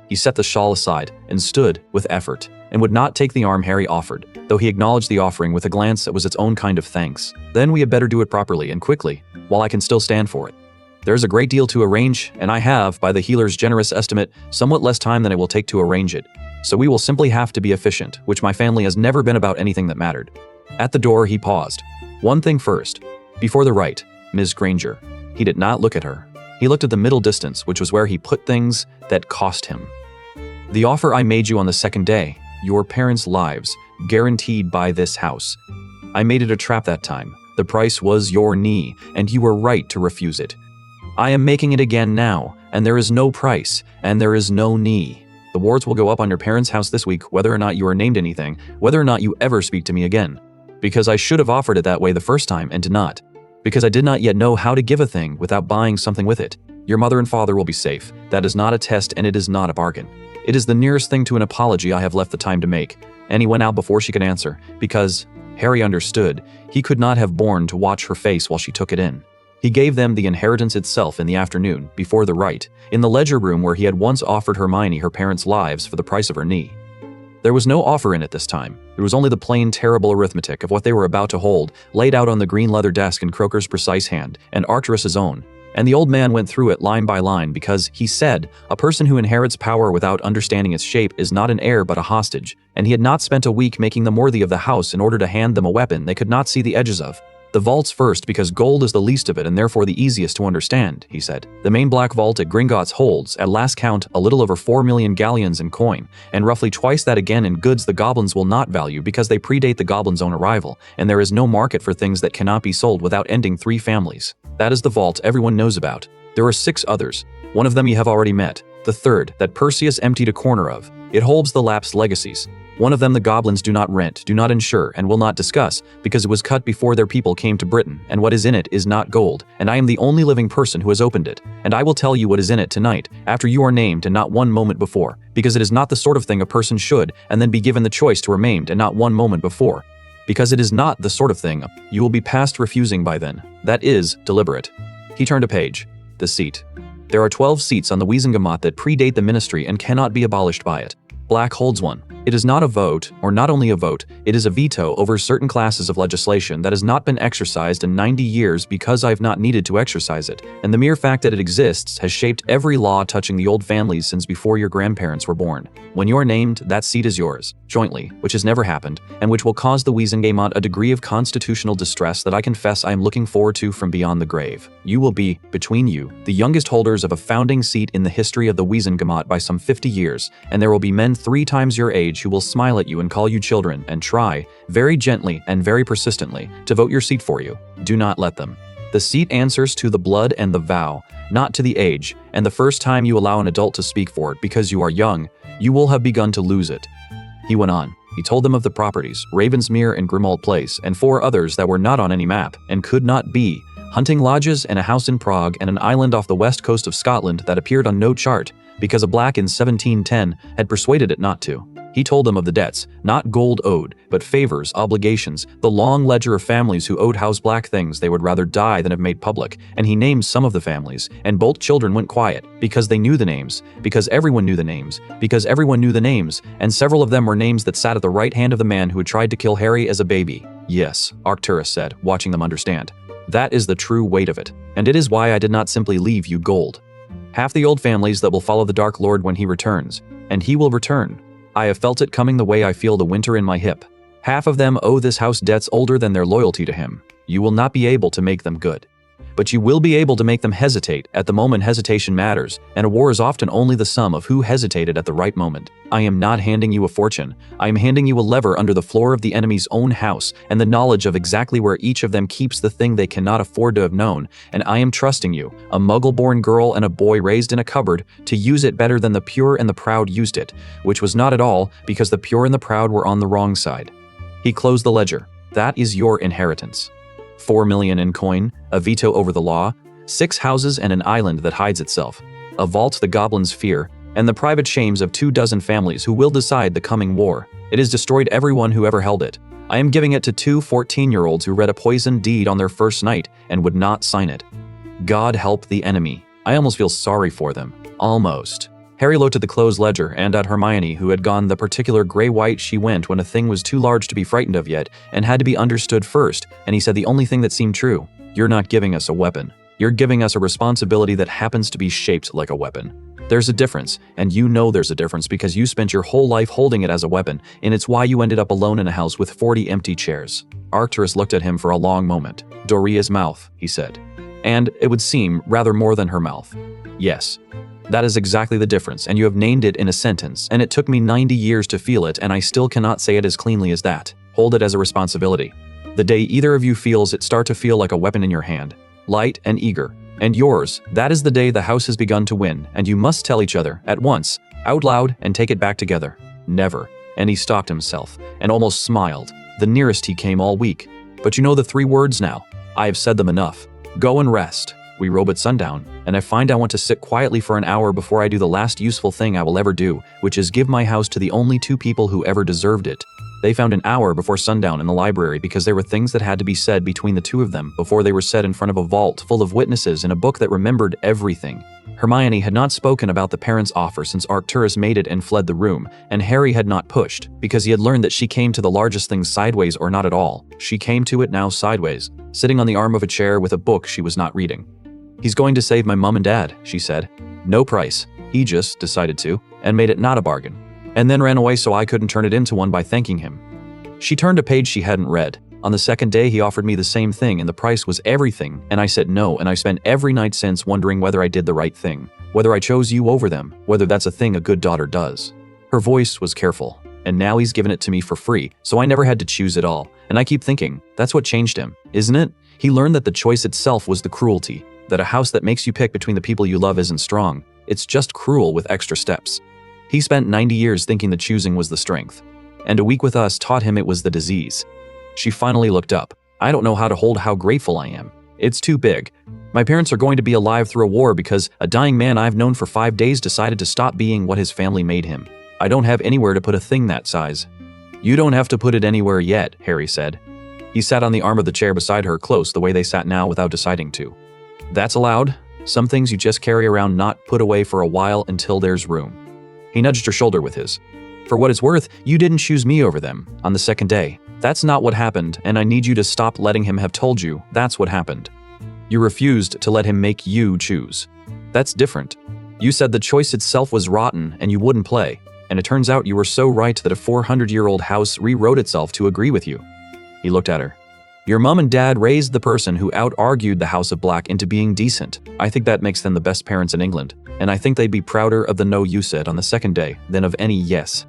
He set the shawl aside and stood with effort, and would not take the arm Harry offered, though he acknowledged the offering with a glance that was its own kind of thanks. Then we had better do it properly and quickly, while I can still stand for it. There's a great deal to arrange, and I have, by the healer's generous estimate, somewhat less time than it will take to arrange it. So we will simply have to be efficient, which my family has never been about anything that mattered. At the door, he paused. One thing first. Before the right, Ms. Granger. He did not look at her. He looked at the middle distance, which was where he put things that cost him. The offer I made you on the second day, your parents' lives, guaranteed by this house. I made it a trap that time. The price was your knee, and you were right to refuse it. I am making it again now, and there is no price, and there is no knee. The wards will go up on your parents' house this week, whether or not you are named anything, whether or not you ever speak to me again. Because I should have offered it that way the first time and did not. Because I did not yet know how to give a thing without buying something with it. Your mother and father will be safe. That is not a test, and it is not a bargain. It is the nearest thing to an apology I have left the time to make. And he went out before she could answer, because, Harry understood, he could not have borne to watch her face while she took it in. He gave them the inheritance itself in the afternoon, before the rite, in the ledger room where he had once offered Hermione her parents' lives for the price of her knee. There was no offer in it this time. There was only the plain, terrible arithmetic of what they were about to hold, laid out on the green leather desk in Croker's precise hand, and Arcturus's own. And the old man went through it line by line because, he said, a person who inherits power without understanding its shape is not an heir but a hostage, and he had not spent a week making them worthy of the house in order to hand them a weapon they could not see the edges of. The vaults first, because gold is the least of it and therefore the easiest to understand, he said. The main black vault at Gringotts holds, at last count, a little over 4 million galleons in coin, and roughly twice that again in goods the goblins will not value because they predate the goblins' own arrival, and there is no market for things that cannot be sold without ending 3 families. That is the vault everyone knows about. There are 6 others. One of them you have already met. The third, that Perseus emptied a corner of. It holds the lapsed legacies. One of them the goblins do not rent, do not insure, and will not discuss, because it was cut before their people came to Britain, and what is in it is not gold, and I am the only living person who has opened it, and I will tell you what is in it tonight, after you are named and not one moment before, because it is not the sort of thing a person should, and then be given the choice to remain and not one moment before. Because it is not the sort of thing you will be past refusing by then. That is deliberate. He turned a page. The seat. There are 12 seats on the Wiesengemot that predate the ministry and cannot be abolished by it. Black holds one. It is not a vote, or not only a vote, it is a veto over certain classes of legislation that has not been exercised in 90 years because I have not needed to exercise it, and the mere fact that it exists has shaped every law touching the old families since before your grandparents were born. When you are named, that seat is yours, jointly, which has never happened, and which will cause the Wiesengemot a degree of constitutional distress that I confess I am looking forward to from beyond the grave. You will be, between you, the youngest holders of a founding seat in the history of the Wiesengemot by some 50 years, and there will be men 3 times your age who will smile at you and call you children and try, very gently and very persistently, to vote your seat for you. Do not let them. The seat answers to the blood and the vow, not to the age, and the first time you allow an adult to speak for it because you are young, you will have begun to lose it. He went on. He told them of the properties, Ravensmere and Grimmauld Place, and 4 others that were not on any map, and could not be, hunting lodges and a house in Prague and an island off the west coast of Scotland that appeared on no chart, because a black in 1710 had persuaded it not to. He told them of the debts, not gold owed, but favors, obligations, the long ledger of families who owed House Black things they would rather die than have made public, and he named some of the families, and both children went quiet, because they knew the names, because everyone knew the names, because everyone knew the names, and several of them were names that sat at the right hand of the man who had tried to kill Harry as a baby. Yes, Arcturus said, watching them understand. That is the true weight of it, and it is why I did not simply leave you gold. Half the old families that will follow the Dark Lord when he returns, and he will return. I have felt it coming the way I feel the winter in my hip. Half of them owe this house debts older than their loyalty to him. You will not be able to make them good. But you will be able to make them hesitate at the moment hesitation matters, and a war is often only the sum of who hesitated at the right moment. I am not handing you a fortune. I am handing you a lever under the floor of the enemy's own house, and the knowledge of exactly where each of them keeps the thing they cannot afford to have known, and I am trusting you, a muggle-born girl and a boy raised in a cupboard, to use it better than the pure and the proud used it, which was not at all, because the pure and the proud were on the wrong side. He closed the ledger. That is your inheritance. 4 million in coin, a veto over the law, 6 houses and an island that hides itself, a vault the goblins fear, and the private shames of 24 families who will decide the coming war. It has destroyed everyone who ever held it. I am giving it to two 14-year-olds who read a poison deed on their first night and would not sign it. God help the enemy. I almost feel sorry for them. Almost. Harry looked at the closed ledger and at Hermione, who had gone the particular gray-white she went when a thing was too large to be frightened of yet and had to be understood first, and he said the only thing that seemed true. You're not giving us a weapon. You're giving us a responsibility that happens to be shaped like a weapon. There's a difference, and you know there's a difference because you spent your whole life holding it as a weapon, and it's why you ended up alone in a house with 40 empty chairs. Arcturus looked at him for a long moment. Doria's mouth, he said. And, it would seem, rather more than her mouth. Yes. That is exactly the difference, and you have named it in a sentence, and it took me 90 years to feel it, and I still cannot say it as cleanly as that. Hold it as a responsibility. The day either of you feels it start to feel like a weapon in your hand, light and eager, and yours, that is the day the house has begun to win, and you must tell each other, at once, out loud, and take it back together. Never. And he stopped himself, and almost smiled, the nearest he came all week. But you know the 3 words now. I have said them enough. Go and rest. We robe at sundown, and I find I want to sit quietly for an hour before I do the last useful thing I will ever do, which is give my house to the only 2 people who ever deserved it. They found an hour before sundown in the library because there were things that had to be said between the 2 of them before they were said in front of a vault full of witnesses in a book that remembered everything. Hermione had not spoken about the parents' offer since Arcturus made it and fled the room, and Harry had not pushed, because he had learned that she came to the largest thing sideways or not at all. She came to it now sideways, sitting on the arm of a chair with a book she was not reading. He's going to save my mom and dad, she said. No price. He just decided to, and made it not a bargain. And then ran away so I couldn't turn it into one by thanking him. She turned a page she hadn't read. On the second day he offered me the same thing and the price was everything, and I said no, and I spent every night since wondering whether I did the right thing, whether I chose you over them, whether that's a thing a good daughter does. Her voice was careful. And now he's given it to me for free, so I never had to choose at all. And I keep thinking, that's what changed him, isn't it? He learned that the choice itself was the cruelty. That a house that makes you pick between the people you love isn't strong. It's just cruel with extra steps. He spent 90 years thinking the choosing was the strength. And a week with us taught him it was the disease. She finally looked up. I don't know how to hold how grateful I am. It's too big. My parents are going to be alive through a war because a dying man I've known for 5 days decided to stop being what his family made him. I don't have anywhere to put a thing that size. You don't have to put it anywhere yet, Harry said. He sat on the arm of the chair beside her close the way they sat now without deciding to. That's allowed. Some things you just carry around not put away for a while until there's room. He nudged her shoulder with his. For what it's worth, you didn't choose me over them on the second day. That's not what happened, and I need you to stop letting him have told you that's what happened. You refused to let him make you choose. That's different. You said the choice itself was rotten and you wouldn't play, and it turns out you were so right that a 400-year-old house rewrote itself to agree with you. He looked at her. Your mom and dad raised the person who out-argued the House of Black into being decent. I think that makes them the best parents in England, and I think they'd be prouder of the no you said on the second day than of any yes.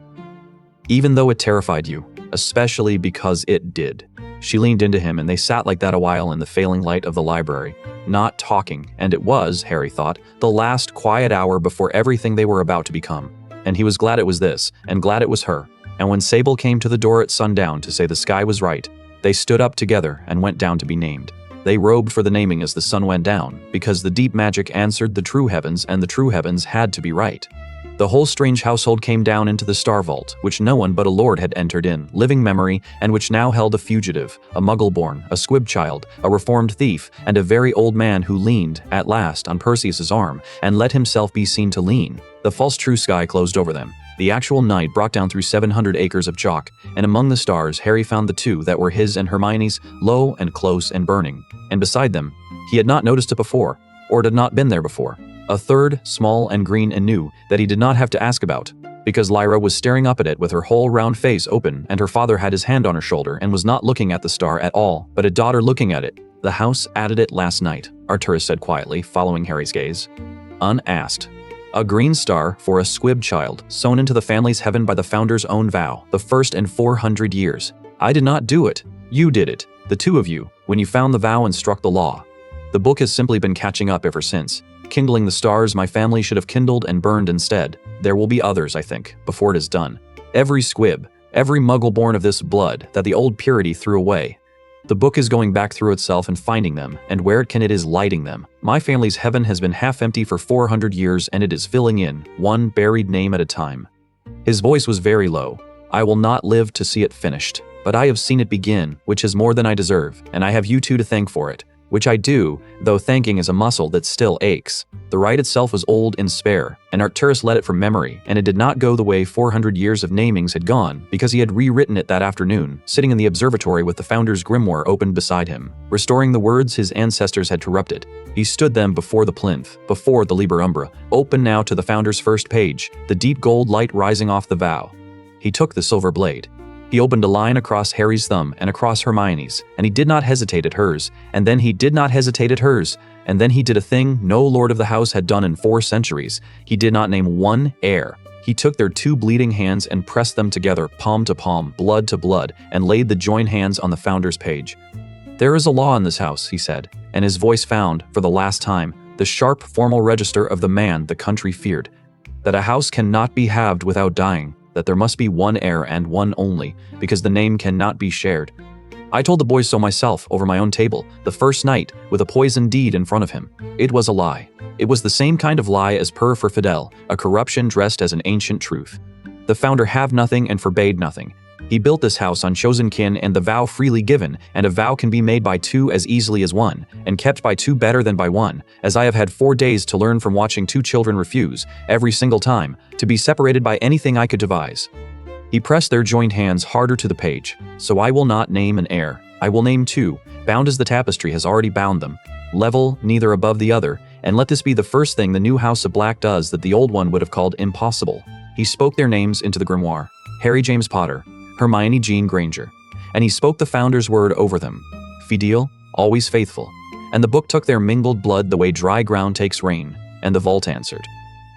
Even though it terrified you, especially because it did. She leaned into him and they sat like that a while in the failing light of the library, not talking, and it was, Harry thought, the last quiet hour before everything they were about to become. And he was glad it was this, and glad it was her. And when Sable came to the door at sundown to say the sky was right, they stood up together and went down to be named. They robed for the naming as the sun went down, because the deep magic answered the true heavens and the true heavens had to be right. The whole strange household came down into the star vault, which no one but a lord had entered in, living memory, and which now held a fugitive, a muggle-born, a squib child, a reformed thief, and a very old man who leaned, at last, on Perseus's arm, and let himself be seen to lean. The false true sky closed over them. The actual night brought down through 700 acres of chalk, and among the stars Harry found the 2 that were his and Hermione's, low and close and burning. And beside them, he had not noticed it before, or it had not been there before. A third, small and green and new, that he did not have to ask about, because Lyra was staring up at it with her whole round face open, and her father had his hand on her shoulder and was not looking at the star at all, but a daughter looking at it. The house added it last night, Arcturus said quietly, following Harry's gaze. Unasked. A green star for a squib child, sewn into the family's heaven by the founder's own vow, the first in 400 years. I did not do it. You did it. The 2 of you, when you found the vow and struck the law. The book has simply been catching up ever since. Kindling the stars my family should have kindled and burned instead. There will be others, I think, before it is done. Every squib, every muggle born of this blood that the old purity threw away. The book is going back through itself and finding them, and where it can it is lighting them. My family's heaven has been half empty for 400 years and it is filling in, one buried name at a time. His voice was very low. I will not live to see it finished. But I have seen it begin, which is more than I deserve, and I have you two to thank for it. Which I do, though thanking is a muscle that still aches. The rite itself was old and spare, and Arcturus led it from memory, and it did not go the way 400 years of namings had gone, because he had rewritten it that afternoon, sitting in the observatory with the Founder's grimoire opened beside him, restoring the words his ancestors had corrupted. He stood them before the plinth, before the Liber Umbra, open now to the Founder's first page, the deep gold light rising off the vow. He took the silver blade. He opened a line across Harry's thumb and across Hermione's, and he did not hesitate at hers, and then he did not hesitate at hers, and then he did a thing no lord of the house had done in 4 centuries. He did not name one heir. He took their 2 bleeding hands and pressed them together, palm to palm, blood to blood, and laid the joined hands on the Founder's page. "There is a law in this house," he said, and his voice found, for the last time, the sharp formal register of the man the country feared, that a house cannot be halved without dying, that there must be one heir and one only, because the name cannot be shared. I told the boys so myself, over my own table, the first night, with a poisoned deed in front of him. It was a lie. It was the same kind of lie as per for Fidel, a corruption dressed as an ancient truth. The Founder have nothing and forbade nothing. He built this house on chosen kin and the vow freely given, and a vow can be made by 2 as easily as 1, and kept by 2 better than by 1, as I have had 4 days to learn from watching 2 children refuse, every single time, to be separated by anything I could devise. He pressed their joined hands harder to the page. So I will not name an heir. I will name 2, bound as the tapestry has already bound them, level, neither above the other, and let this be the first thing the new House of Black does that the old one would have called impossible. He spoke their names into the grimoire. Harry James Potter, Hermione Jean Granger, and he spoke the Founder's word over them, fidel, always faithful, and the book took their mingled blood the way dry ground takes rain, and the vault answered.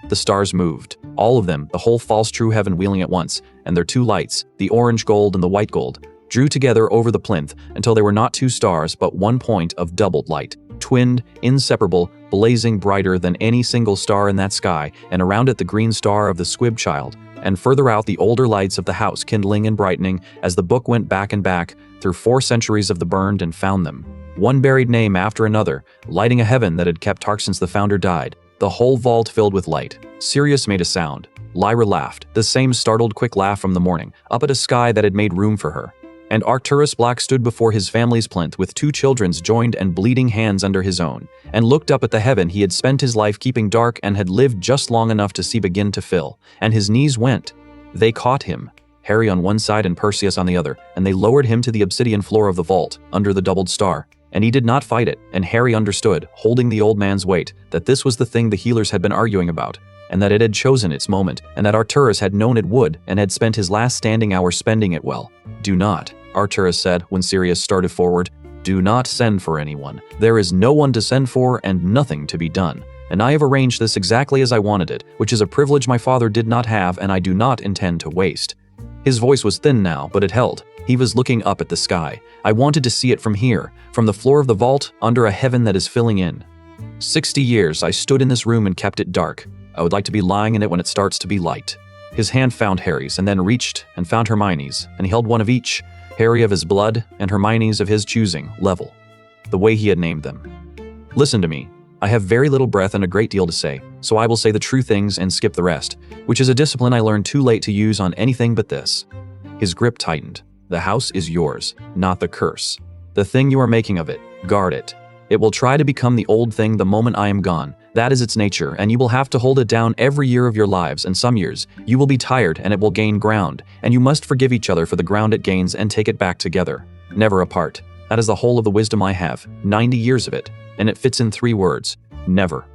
The stars moved, all of them, the whole false true heaven wheeling at once, and their 2 lights, the orange gold and the white gold, drew together over the plinth until they were not 2 stars but 1 point of doubled light, twinned, inseparable, blazing brighter than any single star in that sky, and around it the green star of the squib child, and further out the older lights of the house kindling and brightening as the book went back and back through 4 centuries of the burned and found them, one buried name after another, lighting a heaven that had kept dark since the Founder died, the whole vault filled with light. Sirius made a sound. Lyra laughed, the same startled quick laugh from the morning, up at a sky that had made room for her. And Arcturus Black stood before his family's plinth with 2 children's joined and bleeding hands under his own, and looked up at the heaven he had spent his life keeping dark and had lived just long enough to see begin to fill, and his knees went. They caught him, Harry on one side and Perseus on the other, and they lowered him to the obsidian floor of the vault, under the doubled star. And he did not fight it, and Harry understood, holding the old man's weight, that this was the thing the healers had been arguing about, and that it had chosen its moment, and that Arcturus had known it would, and had spent his last standing hour spending it well. "Do not," Arcturus said when Sirius started forward, "do not send for anyone. There is no one to send for and nothing to be done. And I have arranged this exactly as I wanted it, which is a privilege my father did not have and I do not intend to waste." His voice was thin now, but it held. He was looking up at the sky. "I wanted to see it from here, from the floor of the vault, under a heaven that is filling in. 60 years I stood in this room and kept it dark. I would like to be lying in it when it starts to be light." His hand found Harry's and then reached and found Hermione's, and he held one of each, Harry of his blood and Hermione's of his choosing, level, the way he had named them. "Listen to me. I have very little breath and a great deal to say, so I will say the true things and skip the rest, which is a discipline I learned too late to use on anything but this." His grip tightened. "The house is yours, not the curse. The thing you are making of it, guard it. It will try to become the old thing the moment I am gone. That is its nature, and you will have to hold it down every year of your lives, and some years you will be tired and it will gain ground, and you must forgive each other for the ground it gains and take it back together. Never apart. That is the whole of the wisdom I have, 90 years of it, and it fits in 3 words. Never.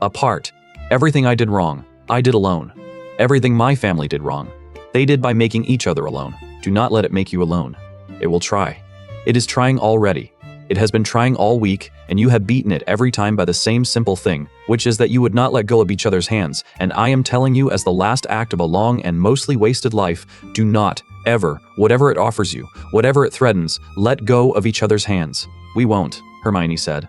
Apart. Everything I did wrong, I did alone. Everything my family did wrong, they did by making each other alone. Do not let it make you alone. It will try. It is trying already. It has been trying all week, and you have beaten it every time by the same simple thing, which is that you would not let go of each other's hands, and I am telling you as the last act of a long and mostly wasted life, do not, ever, whatever it offers you, whatever it threatens, let go of each other's hands." "We won't," Hermione said.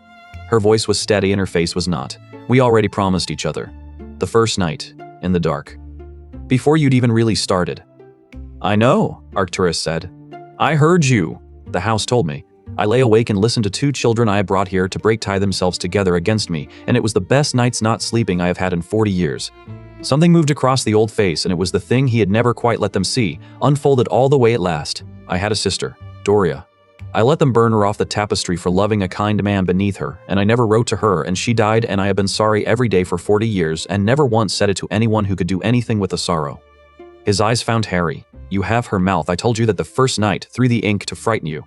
Her voice was steady and her face was not. "We already promised each other. The first night, in the dark. Before you'd even really started." "I know," Arcturus said. "I heard you. The house told me. I lay awake and listened to 2 children I had brought here to break-tie themselves together against me, and it was the best night's not sleeping I have had in 40 years. Something moved across the old face, and it was the thing he had never quite let them see, unfolded all the way at last. I had a sister, Doria. I let them burn her off the tapestry for loving a kind man beneath her, and I never wrote to her, and she died, and I have been sorry every day for 40 years and never once said it to anyone who could do anything with the sorrow." His eyes found Harry. "You have her mouth. I told you that the first night, through the ink to frighten you.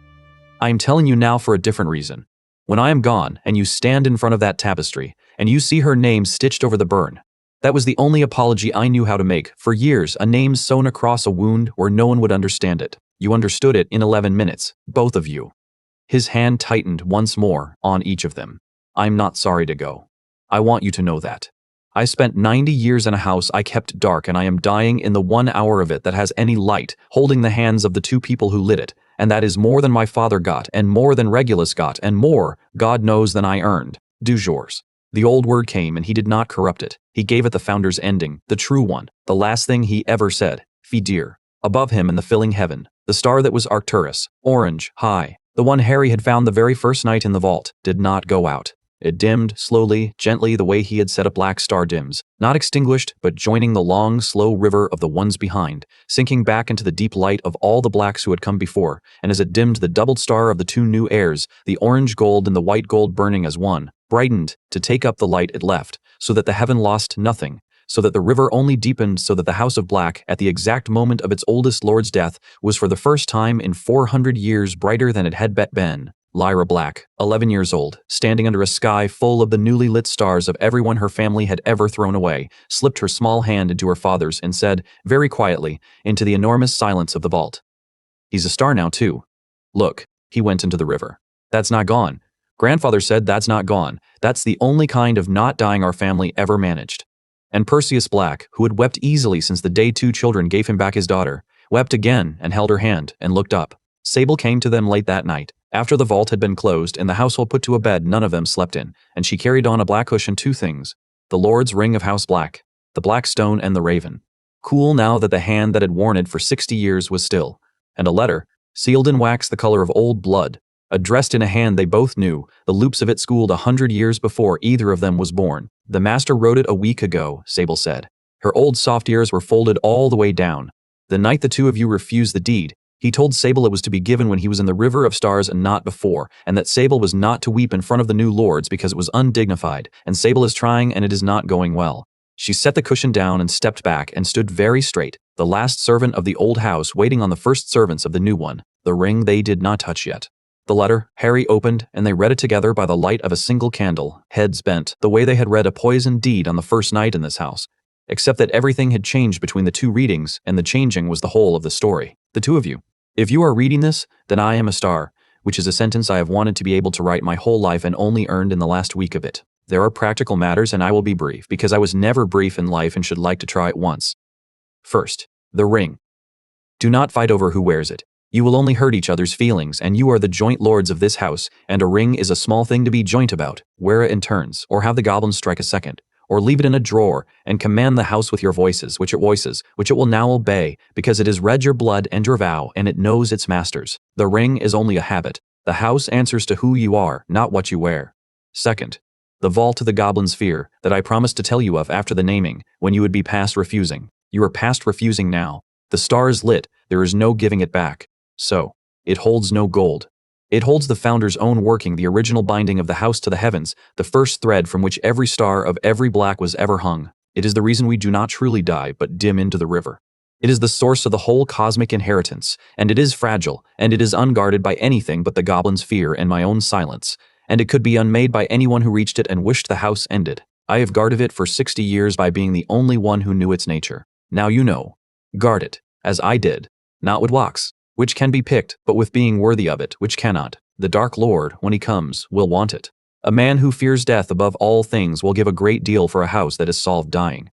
I am telling you now for a different reason. When I am gone, and you stand in front of that tapestry, and you see her name stitched over the burn, that was the only apology I knew how to make. For years, a name sewn across a wound where no one would understand it. You understood it in 11 minutes, both of you." His hand tightened once more on each of them. "I'm not sorry to go. I want you to know that. I spent 90 years in a house I kept dark, and I am dying in the 1 hour of it that has any light, holding the hands of the 2 people who lit it, and that is more than my father got, and more than Regulus got, and more, God knows, than I earned. Du jour." The old word came, and he did not corrupt it. He gave it the founder's ending, the true one, the last thing he ever said. Fidir. Above him in the filling heaven, the star that was Arcturus, orange, high, the one Harry had found the very first night in the vault, did not go out. It dimmed, slowly, gently, the way he had said a black star dims, not extinguished, but joining the long, slow river of the ones behind, sinking back into the deep light of all the blacks who had come before, and as it dimmed the doubled star of the 2 new heirs, the orange gold and the white gold burning as one, brightened to take up the light it left, so that the heaven lost nothing, so that the river only deepened, so that the House of Black, at the exact moment of its oldest lord's death, was for the first time in 400 years brighter than it had been. Lyra Black, 11 years old, standing under a sky full of the newly lit stars of everyone her family had ever thrown away, slipped her small hand into her father's and said, very quietly, into the enormous silence of the vault, "He's a star now, too. Look, he went into the river. That's not gone. Grandfather said that's not gone. That's the only kind of not dying our family ever managed." And Perseus Black, who had wept easily since the day 2 children gave him back his daughter, wept again and held her hand and looked up. Sable came to them late that night, after the vault had been closed and the household put to a bed none of them slept in, and she carried on a black cushion 2 things, the Lord's ring of House Black, the black stone and the raven, cool now that the hand that had worn it for 60 years was still, and a letter, sealed in wax the color of old blood, addressed in a hand they both knew, the loops of it schooled 100 years before either of them was born. "The master wrote it a week ago," Sable said. Her old soft ears were folded all the way down. "The night the 2 of you refused the deed, he told Sable it was to be given when he was in the River of Stars and not before, and that Sable was not to weep in front of the new lords because it was undignified, and Sable is trying and it is not going well." She set the cushion down and stepped back and stood very straight, the last servant of the old house waiting on the first servants of the new one. The ring they did not touch yet. The letter, Harry opened, and they read it together by the light of a single candle, heads bent, the way they had read a poisoned deed on the first night in this house, except that everything had changed between the 2 readings, and the changing was the whole of the story. "The 2 of you. If you are reading this, then I am a star," which is a sentence I have wanted to be able to write my whole life and only earned in the last week of it. There are practical matters, and I will be brief, because I was never brief in life and should like to try it once. First, the ring. Do not fight over who wears it. You will only hurt each other's feelings, and you are the joint lords of this house, and a ring is a small thing to be joint about. Wear it in turns, or have the goblins strike a second, or leave it in a drawer, and command the house with your voices, which it will now obey, because it has read your blood and your vow, and it knows its masters. The ring is only a habit. The house answers to who you are, not what you wear. Second, the vault to the goblin's fear, that I promised to tell you of after the naming, when you would be past refusing. You are past refusing now. The star is lit, there is no giving it back. So, it holds no gold. It holds the founder's own working, the original binding of the house to the heavens, the first thread from which every star of every black was ever hung. It is the reason we do not truly die, but dim into the river. It is the source of the whole cosmic inheritance, and it is fragile, and it is unguarded by anything but the goblin's fear and my own silence, and it could be unmade by anyone who reached it and wished the house ended. I have guarded it for 60 years by being the only one who knew its nature. Now you know. Guard it, as I did, not with wax, which can be picked, but with being worthy of it, which cannot. The Dark Lord, when he comes, will want it. A man who fears death above all things will give a great deal for a house that is solved dying.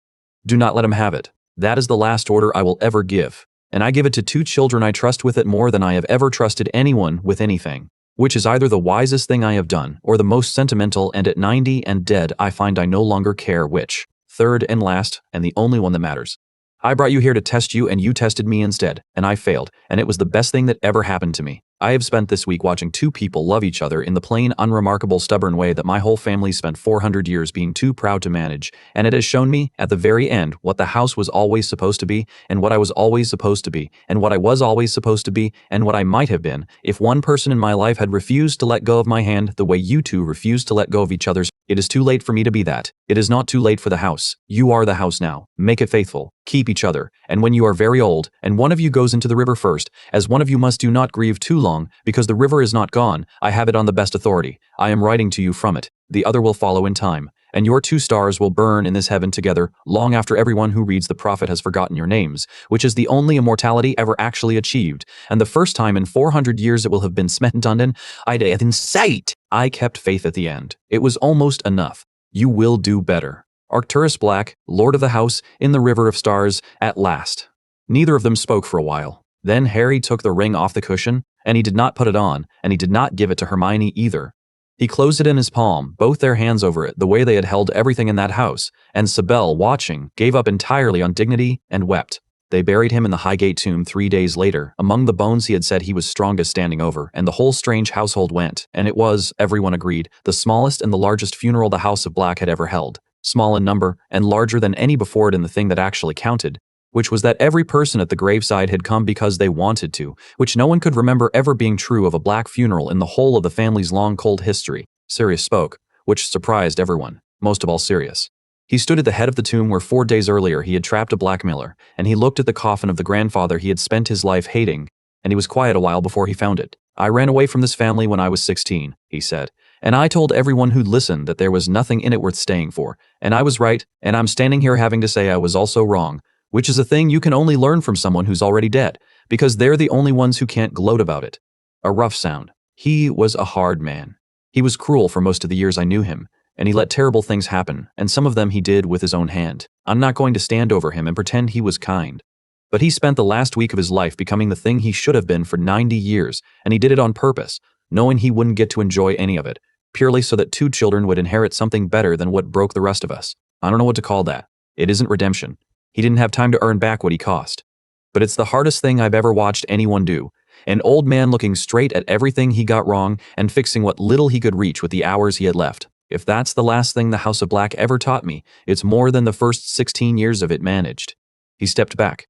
Do not let him have it. That is the last order I will ever give, and I give it to 2 children I trust with it more than I have ever trusted anyone with anything, which is either the wisest thing I have done, or the most sentimental, and at 90 and dead I find I no longer care which. Third and last, and the only one that matters. I brought you here to test you, and you tested me instead, and I failed, and it was the best thing that ever happened to me. I have spent this week watching two people love each other in the plain, unremarkable, stubborn way that my whole family spent 400 years being too proud to manage, and it has shown me, at the very end, what the house was always supposed to be, and what I was always supposed to be, and what I was always supposed to be, and what I might have been, if one person in my life had refused to let go of my hand the way you two refused to let go of each other's. It is too late for me to be that. It is not too late for the house. You are the house now. Make it faithful. Keep each other. And when you are very old, and one of you goes into the river first, as one of you must do not grieve too long, because the river is not gone, I have it on the best authority. I am writing to you from it. The other will follow in time. And your two stars will burn in this heaven together, long after everyone who reads the prophet has forgotten your names, which is the only immortality ever actually achieved, and the first time in 400 years it will have been smitten in sight. I kept faith at the end. It was almost enough. You will do better. Arcturus Black, Lord of the House, in the River of Stars, at last. Neither of them spoke for a while. Then Harry took the ring off the cushion, and he did not put it on, and he did not give it to Hermione either. He closed it in his palm, both their hands over it, the way they had held everything in that house, and Sibyl, watching, gave up entirely on dignity and wept. They buried him in the Highgate tomb 3 days later, among the bones he had said he was strongest standing over, and the whole strange household went, and it was, everyone agreed, the smallest and the largest funeral the House of Black had ever held, small in number, and larger than any before it in the thing that actually counted, which was that every person at the graveside had come because they wanted to, which no one could remember ever being true of a black funeral in the whole of the family's long cold history. Sirius spoke, which surprised everyone, most of all Sirius. He stood at the head of the tomb where 4 days earlier he had trapped a blackmailer, and he looked at the coffin of the grandfather he had spent his life hating, and he was quiet a while before he found it. I ran away from this family when I was 16, he said, and I told everyone who'd listened that there was nothing in it worth staying for, and I was right, and I'm standing here having to say I was also wrong, which is a thing you can only learn from someone who's already dead, because they're the only ones who can't gloat about it. A rough sound. He was a hard man. He was cruel for most of the years I knew him, and he let terrible things happen, and some of them he did with his own hand. I'm not going to stand over him and pretend he was kind. But he spent the last week of his life becoming the thing he should have been for 90 years, and he did it on purpose, knowing he wouldn't get to enjoy any of it, purely so that 2 children would inherit something better than what broke the rest of us. I don't know what to call that. It isn't redemption. He didn't have time to earn back what he cost. But it's the hardest thing I've ever watched anyone do. An old man looking straight at everything he got wrong and fixing what little he could reach with the hours he had left. If that's the last thing the House of Black ever taught me, it's more than the first 16 years of it managed. He stepped back.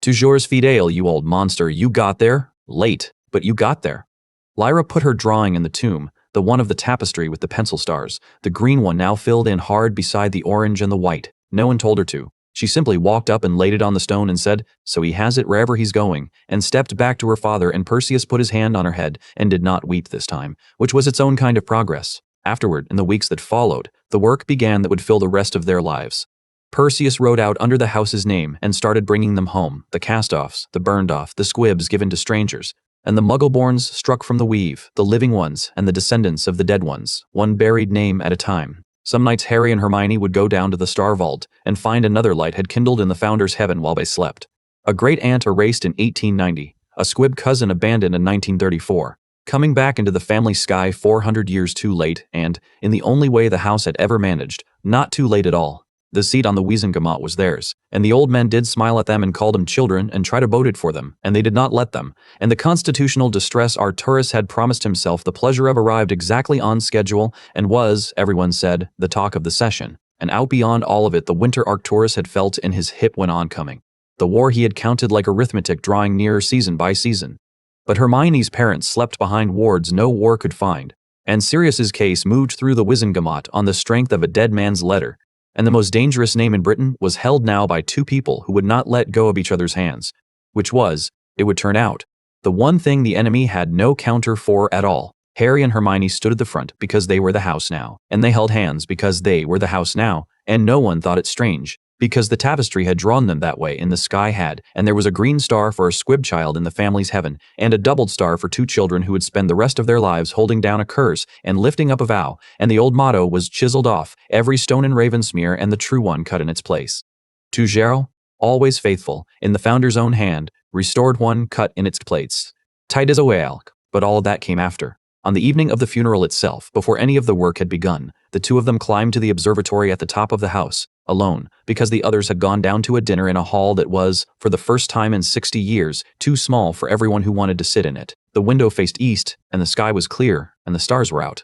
Toujours fidèle, you old monster, you got there. Late, but you got there. Lyra put her drawing in the tomb, the one of the tapestry with the pencil stars, the green one now filled in hard beside the orange and the white. No one told her to. She simply walked up and laid it on the stone and said, "So he has it wherever he's going," and stepped back to her father, and Perseus put his hand on her head and did not weep this time, which was its own kind of progress. Afterward, in the weeks that followed, the work began that would fill the rest of their lives. Perseus rode out under the house's name and started bringing them home, the cast-offs, the burned-off, the squibs given to strangers, and the Muggle-borns struck from the weave, the living ones and the descendants of the dead ones, one buried name at a time. Some nights Harry and Hermione would go down to the Star Vault and find another light had kindled in the Founder's heaven while they slept. A great aunt erased in 1890, a squib cousin abandoned in 1934, coming back into the family sky 400 years too late and, in the only way the house had ever managed, not too late at all. The seat on the Wiesengemot was theirs, and the old men did smile at them and call them children and try to vote it for them, and they did not let them, and the constitutional distress Arcturus had promised himself the pleasure of arrived exactly on schedule and was, everyone said, the talk of the session, and out beyond all of it the winter Arcturus had felt in his hip when oncoming. The war he had counted like arithmetic drawing nearer season by season. But Hermione's parents slept behind wards no war could find, and Sirius's case moved through the Wiesengemot on the strength of a dead man's letter, and the most dangerous name in Britain was held now by 2 people who would not let go of each other's hands, which was, it would turn out, the one thing the enemy had no counter for at all. Harry and Hermione stood at the front because they were the house now, and they held hands because they were the house now, and no one thought it strange, because the tapestry had drawn them that way and the sky had, and there was a green star for a squib child in the family's heaven, and a doubled star for 2 children who would spend the rest of their lives holding down a curse and lifting up a vow, and the old motto was chiseled off, every stone in Ravensmere and the true one cut in its place. Toujours, always faithful, in the Founder's own hand, restored one cut in its plates. Tight as a whale, but all of that came after. On the evening of the funeral itself, before any of the work had begun, the 2 of them climbed to the observatory at the top of the house, alone, because the others had gone down to a dinner in a hall that was, for the first time in 60 years, too small for everyone who wanted to sit in it. The window faced east, and the sky was clear, and the stars were out.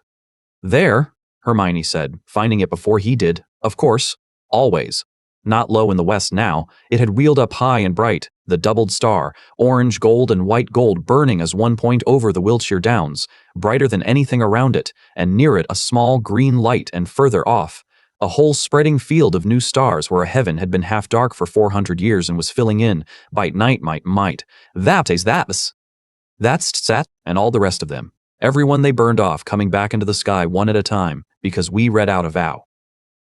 "There," Hermione said, finding it before he did. Of course. Always. Not low in the west now, it had wheeled up high and bright, the doubled star, orange gold and white gold burning as one point over the Wiltshire Downs, brighter than anything around it, and near it a small green light, and further off, a whole spreading field of new stars where a heaven had been half dark for 400 years and was filling in, by night might. That's Sat, and all the rest of them. Everyone they burned off coming back into the sky one at a time, because we read out a vow.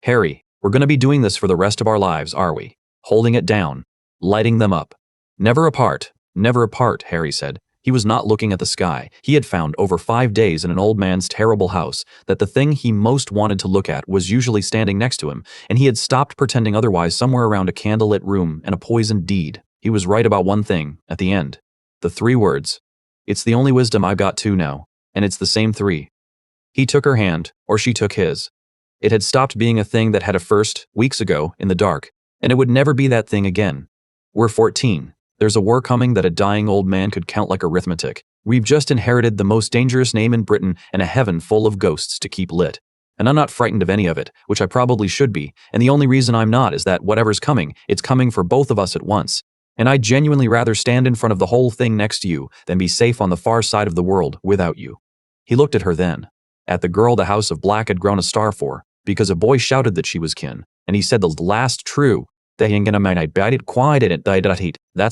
Harry, we're going to be doing this for the rest of our lives, are we? Holding it down. Lighting them up. Never apart, Harry said. He was not looking at the sky. He had found over 5 days in an old man's terrible house that the thing he most wanted to look at was usually standing next to him, and he had stopped pretending otherwise somewhere around a candlelit room and a poisoned deed. He was right about one thing, at the end. The 3 words. It's the only wisdom I've got too now, and it's the same 3. He took her hand, or she took his. It had stopped being a thing that had a first, weeks ago, in the dark, and it would never be that thing again. We're 14. There's a war coming that a dying old man could count like arithmetic. We've just inherited the most dangerous name in Britain and a heaven full of ghosts to keep lit. And I'm not frightened of any of it, which I probably should be, and the only reason I'm not is that whatever's coming, it's coming for both of us at once. And I'd genuinely rather stand in front of the whole thing next to you than be safe on the far side of the world without you. He looked at her then. At the girl the House of Black had grown a star for, because a boy shouted that she was kin, and he said the last true. That's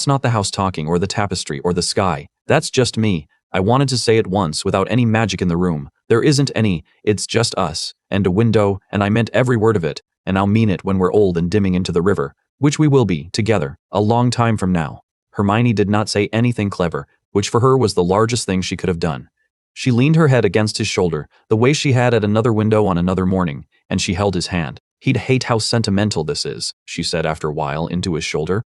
not the house talking, or the tapestry, or the sky. That's just me. I wanted to say it once without any magic in the room. There isn't any, it's just us, and a window, and I meant every word of it, and I'll mean it when we're old and dimming into the river, which we will be, together, a long time from now. Hermione did not say anything clever, which for her was the largest thing she could have done. She leaned her head against his shoulder, the way she had at another window on another morning, and she held his hand. He'd hate how sentimental this is, she said after a while into his shoulder.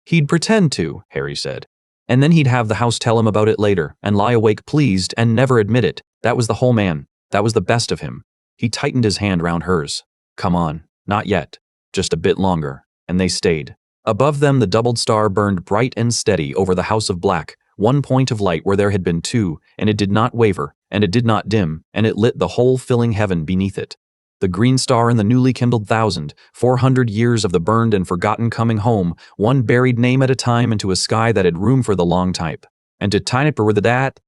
He'd pretend to, Harry said. And then he'd have the house tell him about it later, and lie awake pleased and never admit it. That was the whole man. That was the best of him. He tightened his hand round hers. Come on, not yet. Just a bit longer. And they stayed. Above them the doubled star burned bright and steady over the House of Black, one point of light where there had been 2, and it did not waver, and it did not dim, and it lit the whole filling heaven beneath it. The green star and the newly kindled 400 years of the burned and forgotten coming home, one buried name at a time into a sky that had room for the long type. And to tiny per with that,